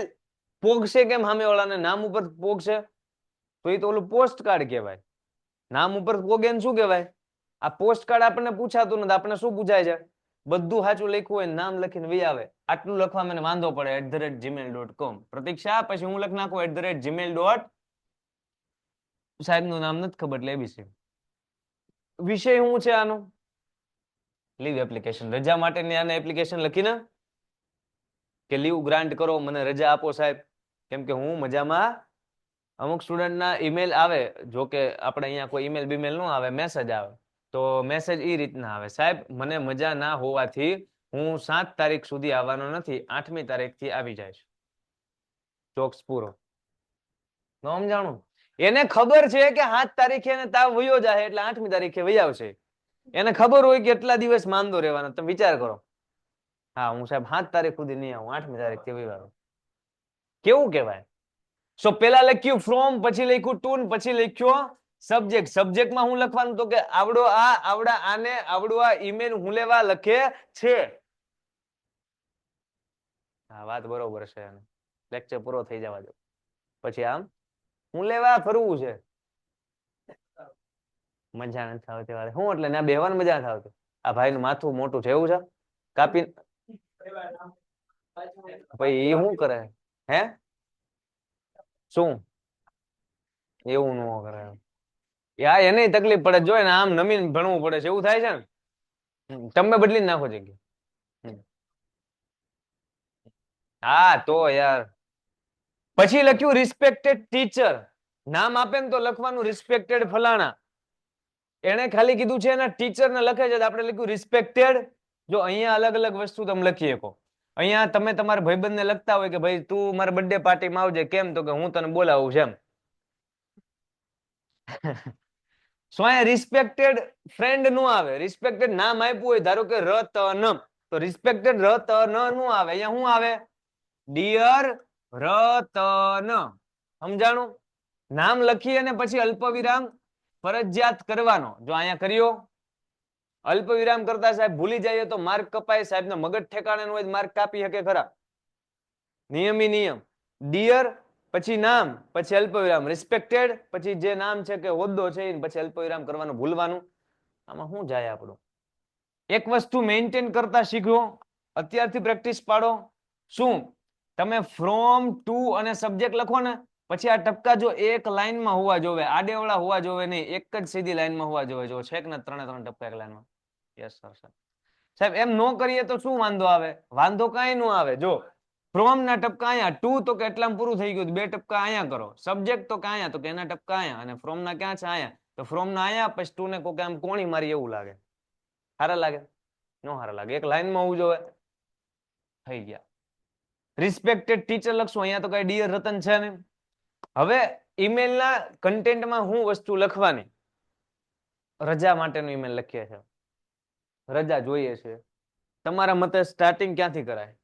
પોગશે કેમ સામે વાળાને? નામ ઉપર પોગશે તો એ તો ઓલું પોસ્ટ કાર્ડ કહેવાય. નામ ઉપર પોગે ને શું કહેવાય? આ પોસ્ટ કાર્ડ આપણને પૂછાતું નથી. આપણે શું પૂછાય છે? બધું સાચું લખ્યું હોય, નામ લખીને વી આવે. આટલું લખવા મને વાંધો પડે, @gmail.com. પ્રતીક્ષા પછી હું લખી નાખું @gmail. સાહેબનું નામ નથી ખબર એટલે એબીસી. વિષય શું છે આનો? લીવ એપ્લિકેશન, રજા માટેની આને એપ્લિકેશન લખીને કે લીવ ગ્રાન્ટ કરો, મને રજા આપો સાહેબ, કેમ કે હું મજામાં. અમુક સ્ટુડન્ટના ઈમેલ આવે, જો કે આપણે અહીંયા કોઈ ઈમેલ બીમેલ ન આવે, મેસેજ આવે. તો મેસેજ એ રીતના આવે, સાહેબ મને મજા ના હોવાથી હું 7 તારીખ સુધી આવવાનો નથી, 8મી તારીખથી આવી જાય છે. ચોક્સ પૂરો. ન સમજાણું? એને ખબર છે કે 7 તારીખે એને તાવ વયો જાય એટલે 8મી તારીખે વહી આવશે. એને ખબર હોય કે એટલા દિવસ માંદો રહેવાનો. તમે વિચાર કરો, હા હું સાહેબ 7 તારીખ સુધી નહીં આવું, 8મી તારીખથી વહી આવું. કેવું કહેવાય? સો પેલા લખ્યું ફ્રોમ, પછી લખ્યું ટુ, પછી લખ્યો સબ્જેક્ટ. સબ્જેક્ટમાં હું લખવાનું? તો કે આવડો આ, આવડા આને, આવડો આ ઈમેલ હું લેવા લખે છે. હા વાત બરોબર છે. લેક્ચર પૂરો થઈ જવા દો પછી આમ હું લેવા ફરવું છે. મજા નથી આવતી વારે હું એટલે ના બેહવાની મજા નથી આવતી. આ ભાઈ નું માથું મોટું છે એવું છે, કાપી ભાઈ એ શું કરે? હે શું એવું ન કરે? યા એને તકલીફ પડે, જોઈ ને આમ નમીન ભણવું પડે છે એવું થાય છે ને. તમે બદલી નાખો જગ્યા. હા તો યાર પછી લખ્યું રિસ્પેક્ટેડ ટીચર. નામ આપે ને તો લખવાનું રિસ્પેક્ટેડ ફલાણા. એને ખાલી કીધું છે એના ટીચરને લખે છે, આપણે લખ્યું રિસ્પેક્ટેડ. જો અહીંયા અલગ અલગ વસ્તુ તમે લખી શકો. અહીંયા તમે તમારા ભાઈબંધને લખતા હોય કે ભાઈ તું મારા બર્થડે પાર્ટીમાં આવજે, કેમ? તો કે હું તને બોલાવું છે એમ. સો અહીંયા રિસ્પેક્ટેડ ફ્રેન્ડ નો આવે. રિસ્પેક્ટેડ નામ આપ્યું હોય, ધારો કે રતન, તો રિસ્પેક્ટેડ રતન નો આવે. અહીંયા શું આવે? ડિયર રતન. સમજાણું? નામ લખી અને પછી અલ્પવિરામ ફરજિયાત કરવાનો. જો અહીંયા કર્યો, અલ્પવિરામ કરતા સાહેબ ભૂલી જાય તો માર્ક કપાય. સાહેબ ને મગજ ઠેકાણે હોય માર્ક કાપી શકે ખરા? નિયમી નિયમ. ડિયર પછી નામ પછી અલ્પવિરામ, રિસ્પેક્ટેડ પછી જે નામ છે કે હોદ્દો છે પછી અલ્પવિરામ કરવાનું ભૂલવાનું. આમાં શું જાય આપણું? એક વસ્તુ મેન્ટેન કરતા શીખો, અત્યારથી પ્રેક્ટિસ પાડો. શું? તમે ફ્રોમ, ટુ અને સબ્જેક્ટ લખો ને પછી આ ટપકા જો એક લાઈનમાં હોવા જોવે, આડેવાળા હોવા જોવે નહીં, એક જ સીધી લાઈનમાં હોવા જોવે. જો છે કે ને ત્રણે ત્રણ ટપકા એક લાઈનમાં. Yes sir. સાહેબ એમ નો કરીએ તો શું વાંધો આવે? વાંધો કાંઈ નો આવે. જો ફ્રોમ ના ટપકા અહીંયા, ટુ તો કે એટલામાં પૂરું થઈ ગયું, બે ટપકા અહીંયા કરો. સબ્જેક્ટ તો કે અહીંયા, તો કે એના ટપકા અહીંયા, અને ફ્રોમ ના ક્યાં છે? અહીંયા. તો ફ્રોમ ના અહીંયા, પછી ટુ ને કોક આમ કોણી મારી એવું લાગે. સારા લાગે? નો સારા લાગે. એક લાઈનમાં હોવું જોવે. થઈ ગયા. રિસ્પેક્ટેડ ટીચર લખશું. અહીંયા તો કઈ ડિયર રતન છે ને. હવે ઈમેલના કન્ટેન્ટમાં હું વસ્તુ લખવાની? રજા માટેનું ઈમેલ લખીએ છીએ, રજા જોઈએ છે. તમારા મતે સ્ટાર્ટિંગ ક્યાંથી કરાય?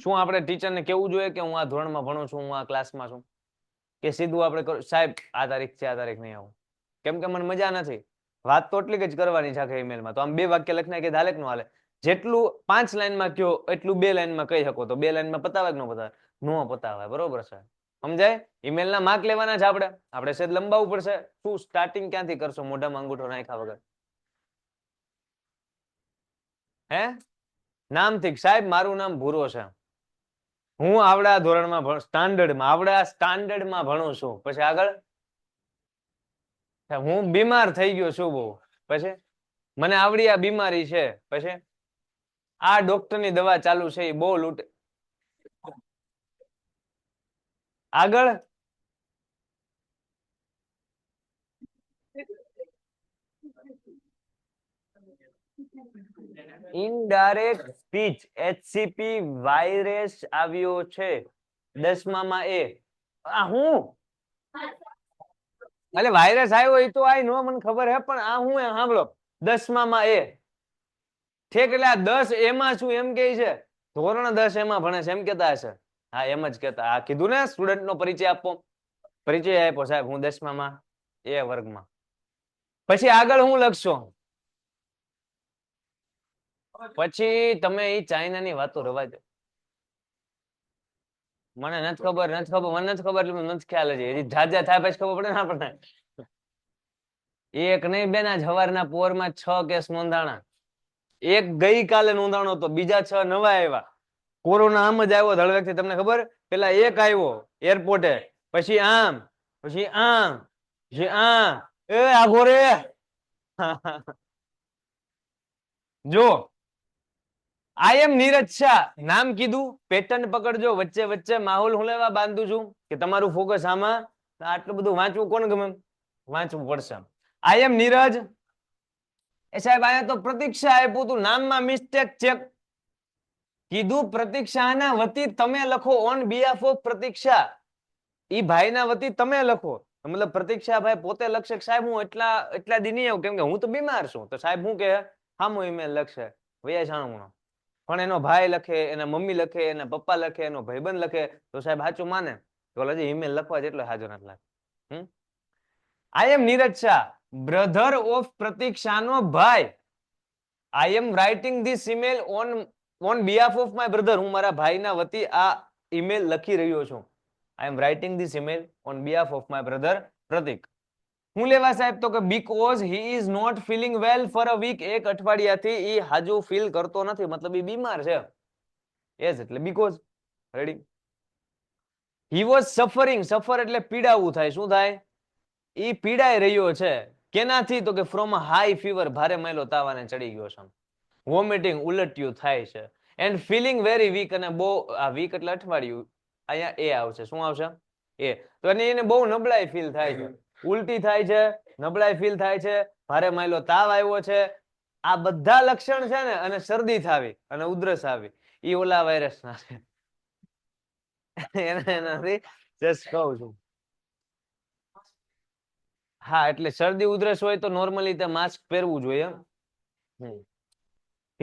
શું આપણે ટીચરને કેવું જોઈએ કે હું આ ધોરણમાં ભણું છું, હું આ ક્લાસમાં છું? કે સીધું આપણે સાહેબ આ તારીખ છે, આ તારીખ નહીં આવું? કેમ કે મને મજા નથી. વાત તો એટલી જ કરવાની છે આખા ઈમેલમાં. તો આમ બે વાક્ય લખી નાખીએ હાલે કે ન હાલે? જેટલું 5 લાઈનમાં કયો એટલું 2 લાઈનમાં કહી શકો. તો 2 લાઈનમાં પતાવે કે ન પતાવે? નો પતાવે. બરોબર છે? સમજાય? ઈમેલના માર્ક લેવાના છે આપણે સેજ લંબાવવું પડશે. શું સ્ટાર્ટિંગ ક્યાંથી કરશો મોઢામાં અંગૂઠો નાખ્યા વગર? હે? નામથી. સાહેબ મારું નામ ભૂરો છે, હું આવડા ધોરણમાં સ્ટાન્ડર્ડમાં ભણું છું. પછી આગળ હું બીમાર થઈ ગયો છું બહુ, પછી મને આવડી આ બીમારી છે, પછી આ ડોક્ટરની દવા ચાલુ છે એ બહુ લૂંટે. આગળ ઇનડાયરેક્ટ સ્પીચ, HCP વાયરસ આવ્યો છે 10માં એ. આ હું એટલે વાયરસ આવ્યો એ તો આઈ નો મને ખબર હે, પણ આ હું સાંભળો 10માં એ ઠેક. એટલે આ 10 એમાં શું એમ કે છે? ધોરણ 10 એમાં ભણે છે એમ કેતા હશે. હા એમ જ કેતા. આ કીધું ને સ્ટુડન્ટ નો પરિચય આપો. પરિચય આપ્યો સાહેબ, હું 10માં એ વર્ગમાં. પછી આગળ હું લખશો? પછી તમે એ ચાઇનાની વાતો રવા દો. મને નથી ખબર, મને નથી ખબર, એટલે નથી ખ્યાલ જ. હજી જાજા થાય પછી ખબર પડે ને આપણને. એક નહીં બેન, આજ સવારના પોરમાં 6 કેસ નોંધાણા. એક ગઈકાલે નોંધાણો હતો, બીજા 6 નવા આવ્યા. કોરોના આમ જ આવ્યો ધડવેકથી. તમને ખબર? પેલા એક આવ્યો એરપોર્ટે, પછી આમ, પછી આમ, પછી એ આઘો રે. જો આઈ એમ નીરજ શાહ નામ કીધું, પેટર્ન પકડજો. વચ્ચે વચ્ચે માહોલ હું લેવા બાંધું છું કે તમારું ફોકસ આમાં. આટલું બધું વાંચવું કોણ ગમે? વાંચવું પડશે. આઈ એમ નીરજ. એ સાહેબ આયા તો પ્રતીક્ષા આપ્યું તું, નામમાં મિસ્ટેક ચેક કીધું. પ્રતીક્ષાના વતી તમે લખો, ઓન બિહાફ ઓફ પ્રતીક્ષા. ઈ ભાઈના વતી તમે લખો. મતલબ પ્રતીક્ષા ભાઈ પોતે લખશે સાહેબ હું એટલા દી નહીં આવું કેમ કે હું તો બીમાર છું. તો સાહેબ હું કે હામો ઈમેલ લખશે વયા છાણું. પણ એનો ભાઈ લખે, એના મમ્મી લખે, એના પપ્પા લખે, એનો ભાઈબંધ લખે તો સાહેબ સાચું માને? તો હજી ઈમેલ લખવા જેટલો સાચો નથી લાગે. I am Neeraj Shah, brother of પ્રતીક્ષાનો ભાઈ. I am writing this email on behalf of my brother. હું મારા ભાઈના વતી આ ઈમેલ લખી રહ્યો છું. I am writing this email on behalf of my brother Prateek. હું લેવા સાહેબ? તો કે because he is not feeling well for a week. એક અઠવાડિયાથી ઈ હાજુ ફીલ કરતો નથી, મતલબ ઈ બીમાર છે. એઝ એટલે because. Ready? He was suffering. સફર એટલે પીડાવું થાય. શું થાય? ઈ પીડાઈ રહ્યો છે. કેનાથી? તો કે ફ્રોમ હાઈ ફીવર. ભારે માયલો તાવ આને ચડી ગયો છે. વોમિટિંગ ઉલટિયું થાય છે. And feeling very weak. અને બહુ આ વીક એટલે અઠવાડિયું. અહીંયા એ આવશે. શું આવશે? એ. તો એને બહુ નબળાઈ ફીલ થાય છે, ઉલટી થાય છે, નબળાઈ ફીલ થાય છે, ભારે માયલો તાવ આવ્યો છે, આ બધા લક્ષણ છે ને, અને શરદી થાવી અને ઉધરસ આવી, એ ઓલા વાયરસ ના છે. એનાથી જસ્ટ કહું છું. હા, એટલે શરદી ઉધરસ હોય તો નોર્મલી માસ્ક પહેરવું જોઈએ.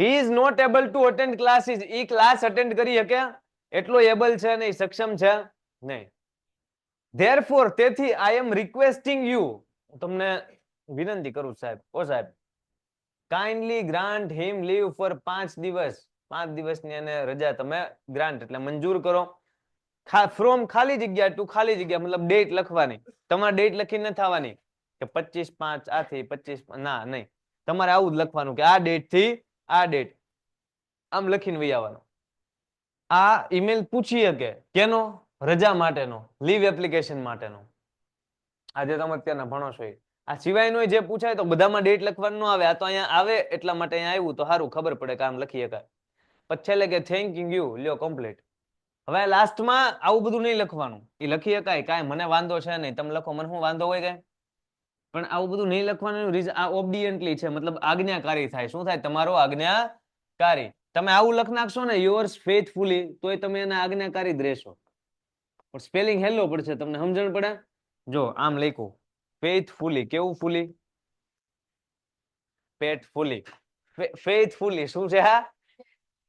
He is not able to attend classes. E class attend કરી શકે એટલો એબલ છે નહીં, સક્ષમ છે નહીં. Therefore, તેથી I am requesting you, તમને વિનંતી કરું સાહેબ, ઓ સાહેબ, kindly grant him leave for 5 દિવસ. 5 દિવસની એને રજા તમે ગ્રાન્ટ એટલે મંજૂર કરો. ફ્રોમ ખાલી જગ્યા ટુ ખાલી જગ્યા, મતલબ ડેટ લખવાની. તમારે ડેટ લખીને નથી આવવાની કે 25/5 આથી 25, ના નહીં, તમારે આવું જ લખવાનું કે આ ડેટ થી આ ડેટ, આમ લખીને વહી આવવાનું. આ ઈમેલ પૂછી શકે કેનો? રજા માટેનો, લીવ એપ્લિકેશન માટેનો. આજે તમે અત્યારના ભણો છો આ સિવાયનો જે પૂછાય તો બધામાં ડેટ લખવાનું ન આવે. આ તો અહીંયા આવે એટલા માટે અહીંયા આવ્યું તો સારું ખબર પડે કે આમ લખી શકાય. પછી છેલ્લે કે થેન્ક યુ, લ્યો કમ્પ્લીટ. હવે લાસ્ટમાં આવું બધું નહીં લખવાનું, એ લખી શકાય, કાંઈ મને વાંધો છે નહીં, તમે લખો, મને શું વાંધો હોય કાંઈ, પણ આવું બધું નહીં લખવાનું રીઝન આ ઓબડિયન્ટલી છે, મતલબ આજ્ઞાકારી થાય. શું થાય? તમારો આજ્ઞાકારી. તમે આવું લખ નાખશો ને યોર્સ ફેથફુલી, તોય તમે એના આજ્ઞાકારી જ રહેશો. પણ સ્પેલિંગ હેલો પડશે, તમને સમજણ પડે? જો આમ લખ્યું ફેથફુલી, કેવું ફૂલી? પેટફુલી. ફેથફુલી શું છે?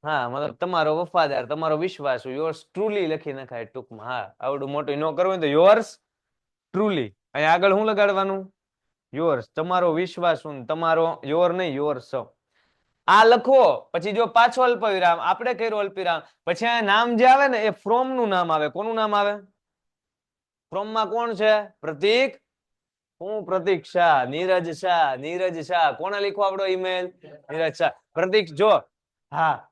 હા, મતલબ તમારો વફાદાર, તમારો વિશ્વાસ, યોર્સ ટ્રુલી લખી નખાય ટૂંકમાં. હા, આવડું મોટું ન કરવું તો યોર્સ ટ્રુલી. અહીંયા આગળ શું લગાડવાનું? યોર્સ, તમારો વિશ્વાસ, તમારો યોર નહીં, યોર્સ. આ લખો, પછી જો પાછો અલ્પવિરામ, આપણે કર્યો અલ્પવિરામ, પછી આ નામ જે આવે ને એ ફ્રોમ નું નામ આવે. કોનું નામ આવે? ફ્રોમ માં કોણ છે? પ્રતીક. હું? પ્રતીક શાહ, નીરજ શાહ, નીરજ શાહ. કોને લખો આપણો ઈમેલ? નીરજ શાહ. પ્રતીક જો, હા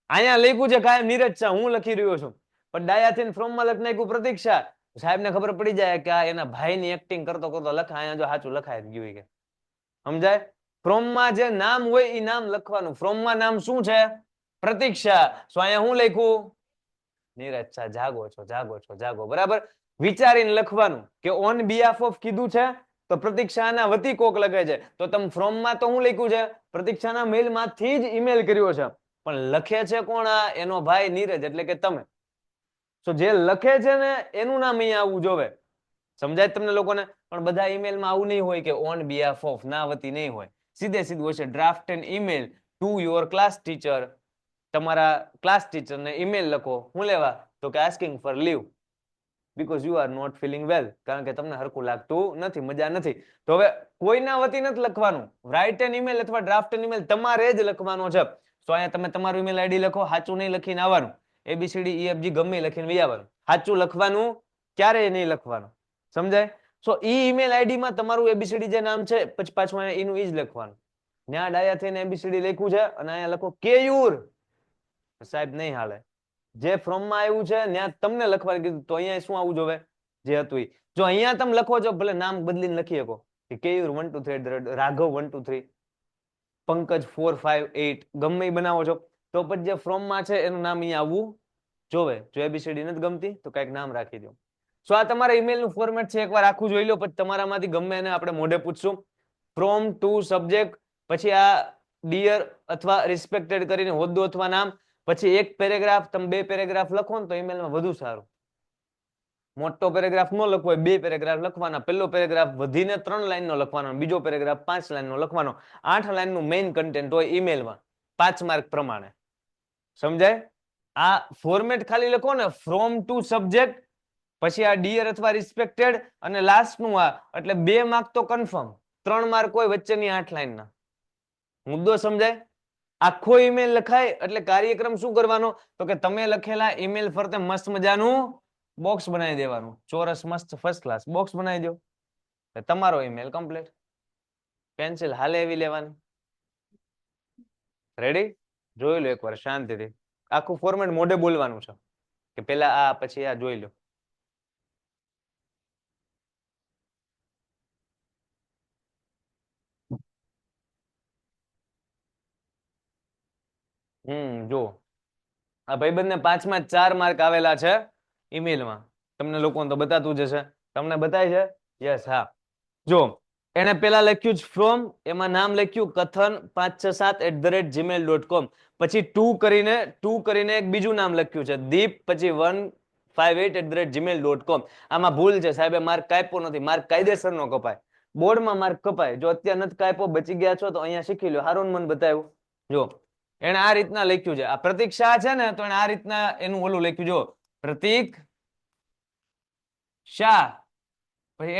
અહીંયા લખ્યું છે કાયમ નીરજ શાહ, હું લખી રહ્યો છું, પણ ડાયાથી ફ્રોમ માં લખી નાખ્યું પ્રતીક શાહ. સાહેબ ને ખબર પડી જાય કે આ એના ભાઈ ની એક્ટિંગ કરતો કરતો લખા, અહીંયા જો સાચું લખાય ગયું કે સમજાય? ફ્રોમ માં જે નામ હોય એ નામ લખવાનું. ફ્રોમ માં નામ શું છે? પ્રતીક શાહ. સો અહીંયા હું લખ્યું? નીરજ શાહ. જાગો છો, જાગો છો, જાગો. બરાબર વિચારીને લખવાનું કે ઓન બિહાફ ઓફ કીધું છે તો પ્રતીક શાહના વતી કોક લખે છે, તો તમે ફ્રોમ માં તો હું લખ્યું છે? પ્રતીક શાહના મેલ માંથી જ ઈમેલ કર્યો છે, પણ લખે છે કોણ? એનો ભાઈ નીરજ, એટલે કે તમે. તો જે લખે છે ને એનું નામ અહીંયા આવવું જોવે. સમજાય તમને લોકોને? પણ બધા ઈમેલમાં આવું નહીં હોય કે ઓન બિહાફ ઓફ, ના વતી નહીં હોય, સીધે સીધું હોય છે draft an email to your class teacher. તમારા ક્લાસ ટીચરને ઈમેલ લખો. હું લેવા? તો કે asking for leave because you are not feeling well, કારણ કે તમને હરખું લાગતું નથી, મજા નથી. તો હવે કોઈના વતી નથી લખવાનું. રાઇટ એન ઈમેલ અથવા ડ્રાફ્ટ એન ઈમેલ તમારે જ લખવાનો છે. તો અહીંયા તમે તમારું ઈમેલ આઈડી લખો, સાચું નહીં લખીને આવવાનું. ABCDEFG ગમે લખીને વહી આવવાનું. સાચું લખવાનું ક્યારેય નહીં લખવાનું. સમજાય? સો ઈ ઈમેલ આઈડી માં તમારું ABCD જે નામ છે પછી પાછું અહીંયા એનું ઈ જ લખવાનું. ન્યા ડાયા થઈને ABCD લખ્યું છે અને અહીંયા લખો કેયુર. સાહેબ નહીં હાલે. જે ફ્રોમ માં આવ્યું છે ત્યાં તમને લખવાનું કીધું, તો અહીંયા શું આવવું જોવે? જે હતું ઈ. જો અહીંયા તમે લખો છો, ભલે નામ બદલીને લખી શકો કે કેયુર 1 2 3, રાઘવ 1 2 3, પંકજ 4 5 8, ગમે એ બનાવો છો, તો પછી જે ફ્રોમ માં છે એનું નામ અહીંયા આવવું જોવે. જો ABCD નથી ગમતી તો કઈક નામ રાખી દો. સો આ તમારા ઈમેલ નું ફોર્મેટ છે, એકવાર આખું જોઈ લો, પછી તમારામાંથી ગમે એને આપણે મોઢે પૂછશું. ફ્રોમ ટુ સબ્જેક્ટ, પછી આ ડિયર અથવા રિસ્પેક્ટેડ કરીને હોદ્દો અથવા નામ, પછી એક પેરેગ્રાફ. તમે 2 પેરેગ્રાફ લખો ને તો ઈમેલમાં વધુ સારું. મોટો પેરેગ્રાફ ન લખવો હોય, 2 પેરેગ્રાફ લખવાના. પહેલો પેરેગ્રાફ વધીને 3 લાઈન નો લખવાનો, બીજો પેરેગ્રાફ 5 લાઈન નો લખવાનો. 8 લાઈન નું મેઇન કન્ટેન્ટ હોય ઈમેલમાં, 5 માર્ક પ્રમાણે. સમજાય? આ ફોર્મેટ ખાલી લખો ને, ફ્રોમ ટુ સબ્જેક્ટ, પછી આ ડિયર અથવા રિસ્પેક્ટેડ, અને લાસ્ટ નું આ, એટલે 2 માર્ક તો કન્ફર્મ. 3 માર્ક હોય વચ્ચેની 8 લાઈન ના. મુદ્દો સમજાય? આખો ઈમેલ લખાય એટલે કાર્યક્રમ શું કરવાનો? તો કે તમે લખેલા ઈમેલ ફરતે મસ્ત મજાનું બોક્સ બનાવી દેવાનું. ચોરસ મસ્ત ફર્સ્ટ ક્લાસ બોક્સ બનાવી દો, તમારો ઈમેલ કમ્પ્લીટ. પેન્સિલ હાલે એવી લેવાની. રેડી? જોઈ લો એકવાર શાંતિથી. આખું ફોર્મેટ મોઢે બોલવાનું છે કે પેલા આ પછી આ. જોઈ લો. જો આ ભાઈબંધને 5 માં 4 માર્ક આવેલા છે, ઈમેલમાં તમને લોકોને તો બતાતું જ હશે. તમને બતાય છે? યસ, હા. જો એને પેલા લખ્યું જ ફ્રોમ, એમાં નામ લખ્યું કથન 567@gmail.com, પછી ટુ કરીને એક બીજું નામ લખ્યું છે દીપ, પછી 158@gmail.com. આમાં ભૂલ છે સાહેબે, માર્ક કાપ્યો નથી. માર્ક કાયદેસર નો કપાય, બોર્ડમાં માર્ક કપાય. જો અત્યારે નથી કાપ્યો, બચી ગયા છો તો અહીંયા શીખી લો. હારું મને બતાવ્યું. જો એને આ રીતના લખ્યું છે. આ પ્રતીક શાહ છે ને, તો એને આ રીતના એનું ઓલું લખ્યું. જો પ્રતીક શાહ પછી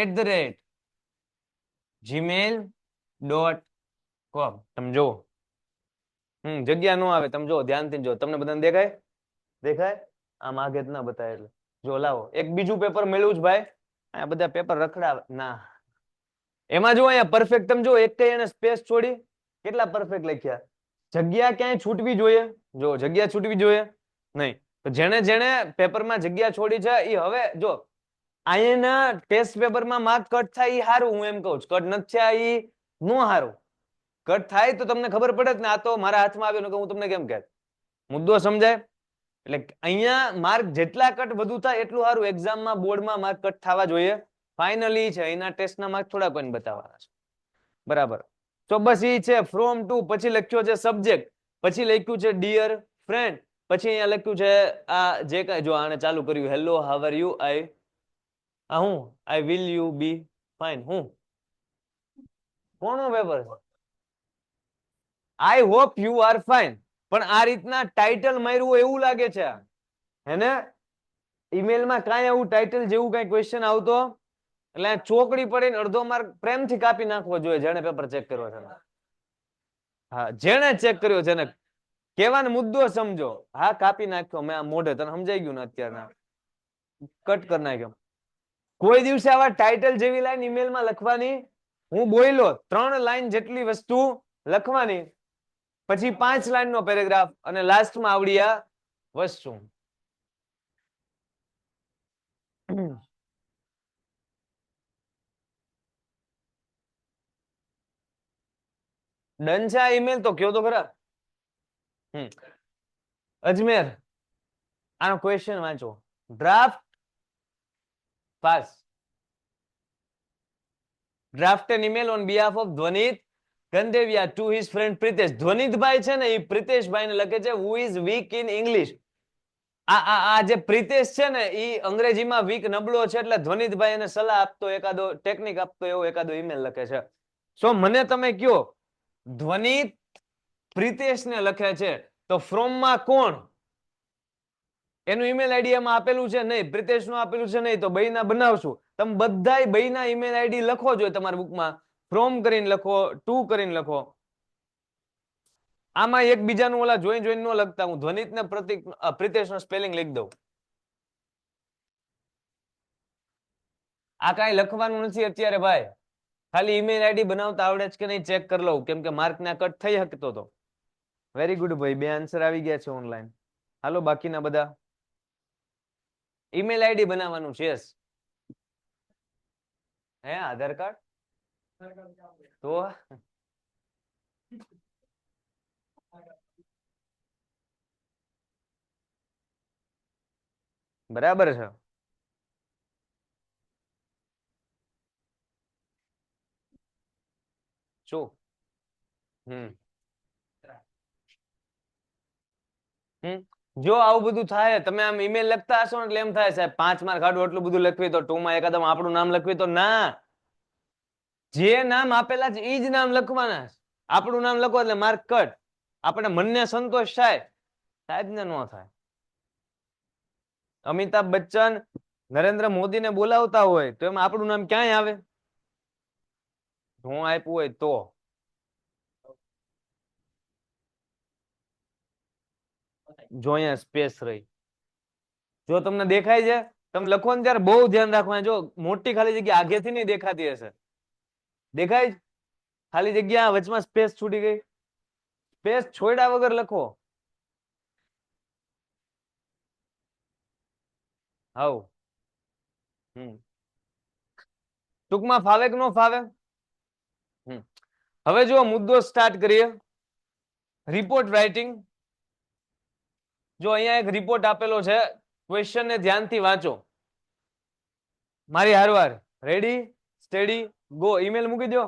@gmail.com. તમે જુઓ, જગ્યા નો આવે. તમે જુઓ, ધ્યાનથી જો. તમને બધાને દેખાય? દેખાય? આમ આગે જ ના બતાય એટલે. જો લાવો, એક બીજું પેપર મળ્યું છે ભાઈ. આ બધા પેપર રખડાવે ના. એમાં જો અહીંયા પરફેક્ટ તમે જો, એક એને સ્પેસ છોડી, કેટલા પરફેક્ટ લખ્યા. જગ્યા ક્યાંય છૂટવી જોઈએ? જો જગ્યા છૂટવી જોઈએ નહીં. તો જેણે જેણે પેપરમાં જગ્યા છોડી છે એ હવે જો અહીંના ટેસ્ટ પેપરમાં માર્ક કટ થાય એ સારું. હું એમ કહું છું, કટ નથી થયા એ નો સારું. કટ થાય તો તમને ખબર પડે જ ને. આ તો મારા હાથમાં આવ્યો ને, હું તમને કેમ કહે. મુદ્દો સમજાય? એટલે અહીંયા માર્ક જેટલા કટ વધુ થાય એટલું સારું. એક્ઝામમાં બોર્ડમાં માર્ક કટ થવા જોઈએ. ફાઇનલી છે એના ટેસ્ટના માર્ક થોડા કોઈને બતાવવાના છે. બરાબર. તો બસ એ છે ફ્રોમ ટુ, પછી લખ્યો છે સબ્જેક્ટ, પછી લખ્યું છે ડિયર ફ્રેન્ડ, પછી અહીંયા લખ્યું છે આ જે કાંઈ જો આને ચાલુ કર્યું hello how are you, I will you be fine. હું કોનો પેપર છે? I hope you are fine. પણ આ રીતના ટાઇટલ માર્યું હોય એવું લાગે છે હેને? ઈમેલમાં કાંઈ એવું ટાઇટલ જેવું કાંઈ ક્વેશ્ચન આવતો એટલે ચોકડી પડીને અડધો માર્ક પ્રેમથી કાપી નાખવો જોઈએ જેને પેપર ચેક કર્યો છે. હા, જેને ચેક કર્યો છે ને કહેવાનો મુદ્દો સમજો. હા, કાપી નાખ્યો મેં આ મોઢે. તને સમજાઈ ગયું ને? અત્યારના કટ કરી નાખ્યો. કોઈ દિવસે આવા ટાઇટલ જેવી લાઈન ઈમેલમાં લખવાની. હું બોલ્યો 3 લાઈન જેટલી વસ્તુ લખવાની, પછી 5 લાઈનનો પેરેગ્રાફ, અને લાસ્ટમાં આવડી આ વસ્તુ. ડન છે આ ઈમેલ? તો કયો તો ખરા. અજમેર, આનો ક્વેશ્ચન વાંચો. Draft pass. Draft an email on behalf of Dhvanit Gandhevia to his friend Pritesh. ધ્વનિતભાઈ છે ને એ પ્રિતેશભાઈને લખે છે who is weak in English. આ જે પ્રિતેશ છે ને એ અંગ્રેજીમાં વીક નબળો છે, એટલે ધ્વનિતભાઈ એને સલાહ આપતો, એકાદો ટેકનિક આપતો એવો એકાદો ઈમેલ લખે છે. સો મને તમે કયો, ધ્વનિત પ્રિતેશને લખે છે તો ફ્રોમમાં કોણ? એનું ઈમેલ આઈડી એમાં આપેલું છે નહીં, પ્રિતેશનું આપેલું છે નહીં, તો બઈના બનાવશું. તમે બધાય બઈના ઈમેલ આઈડી લખો જોઈએ તમારા બુકમાં. ફ્રોમ કરીને લખો, ટુ કરીને લખો. આમાં એકબીજાનું ઓલા જોઈને ન લખતા. હું ધ્વનિત ને પ્રિતેશનો સ્પેલિંગ લીખ દઉં. આ કાંઈ લખવાનું નથી અત્યારે ભાઈ. ખાલી ઈમેલ આઈડી બનાવતા આવડે છે કે નહીં ચેક કરી લઉં, કેમ કે માર્ક ના કટ થઈ શકતો તો. વેરી ગુડ ભાઈ, 2 આન્સર આવી ગયા છે ઓનલાઈન. હાલો બાકીના બધા ઈમેલ આઈડી બનાવવાનું છે. હે આધાર કાર્ડ તો બરાબર છે. શું? જો આવું બધું થાય, તમે આમ ઈમેલ લખતા હશો ને એટલે એમ થાય સાહેબ 5 માર્ક કાઢો, એટલું બધું લખવી તો 2 માં એકાદમ આપણું નામ લખવી તો ના. જે નામ આપેલા છે એ જ નામ લખવાના. આપણું નામ લખો એટલે માર્ક કટ. આપણે મનને સંતોષ થાય, સાહેબ ને નો થાય. અમિતાભ બચ્ચન નરેન્દ્ર મોદીને બોલાવતા હોય તો એમાં આપણું નામ ક્યાંય આવે? હું આપ્યું હોય તો. જો અહીંયા સ્પેસ રહી, જો તમને દેખાય છે, તમે લખો ને ત્યારે બહુ ધ્યાન રાખવાનું. જો મોટી ખાલી જગ્યા આગેથી નહીં દેખાતી હશે, દેખાય ખાલી જગ્યા વચમાં સ્પેસ છૂટી ગઈ. સ્પેસ છોડ્યા વગર લખો. હાઉ ટૂંકમાં ફાવે કે ન ફાવે? હવે જો મુદ્દો સ્ટાર્ટ કરીએ. Report writing. જો અહીંયા એક રિપોર્ટ આપેલો છે ક્વેશ્ચન ને ધ્યાનથી વાંચો મારી હારવાર. Ready steady go. ઈમેલ મૂકી દો.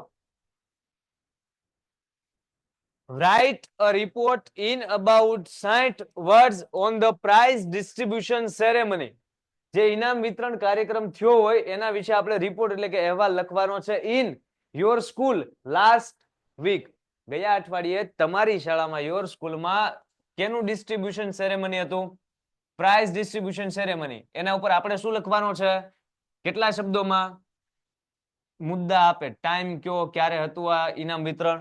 Write a report in about 60 words on the prize distribution ceremony. જે ઇનામ વિતરણ કાર્યક્રમ થયો હોય એના વિશે આપણે રિપોર્ટ એટલે કે અહેવાલ લખવાનો છે in your school last week. ગયા અઠવાડિયે તમારી શાળામાં યોર સ્કૂલમાં કેનું ડિસ્ટ્રીબ્યુશન સેરેમની હતું? Prize distribution ceremony. એના ઉપર આપણે શું લખવાનું છે? કેટલા શબ્દોમાં? મુદ્દા આપે, ટાઈમ કયો, ક્યારે હતું આ ઇનામ વિતરણ,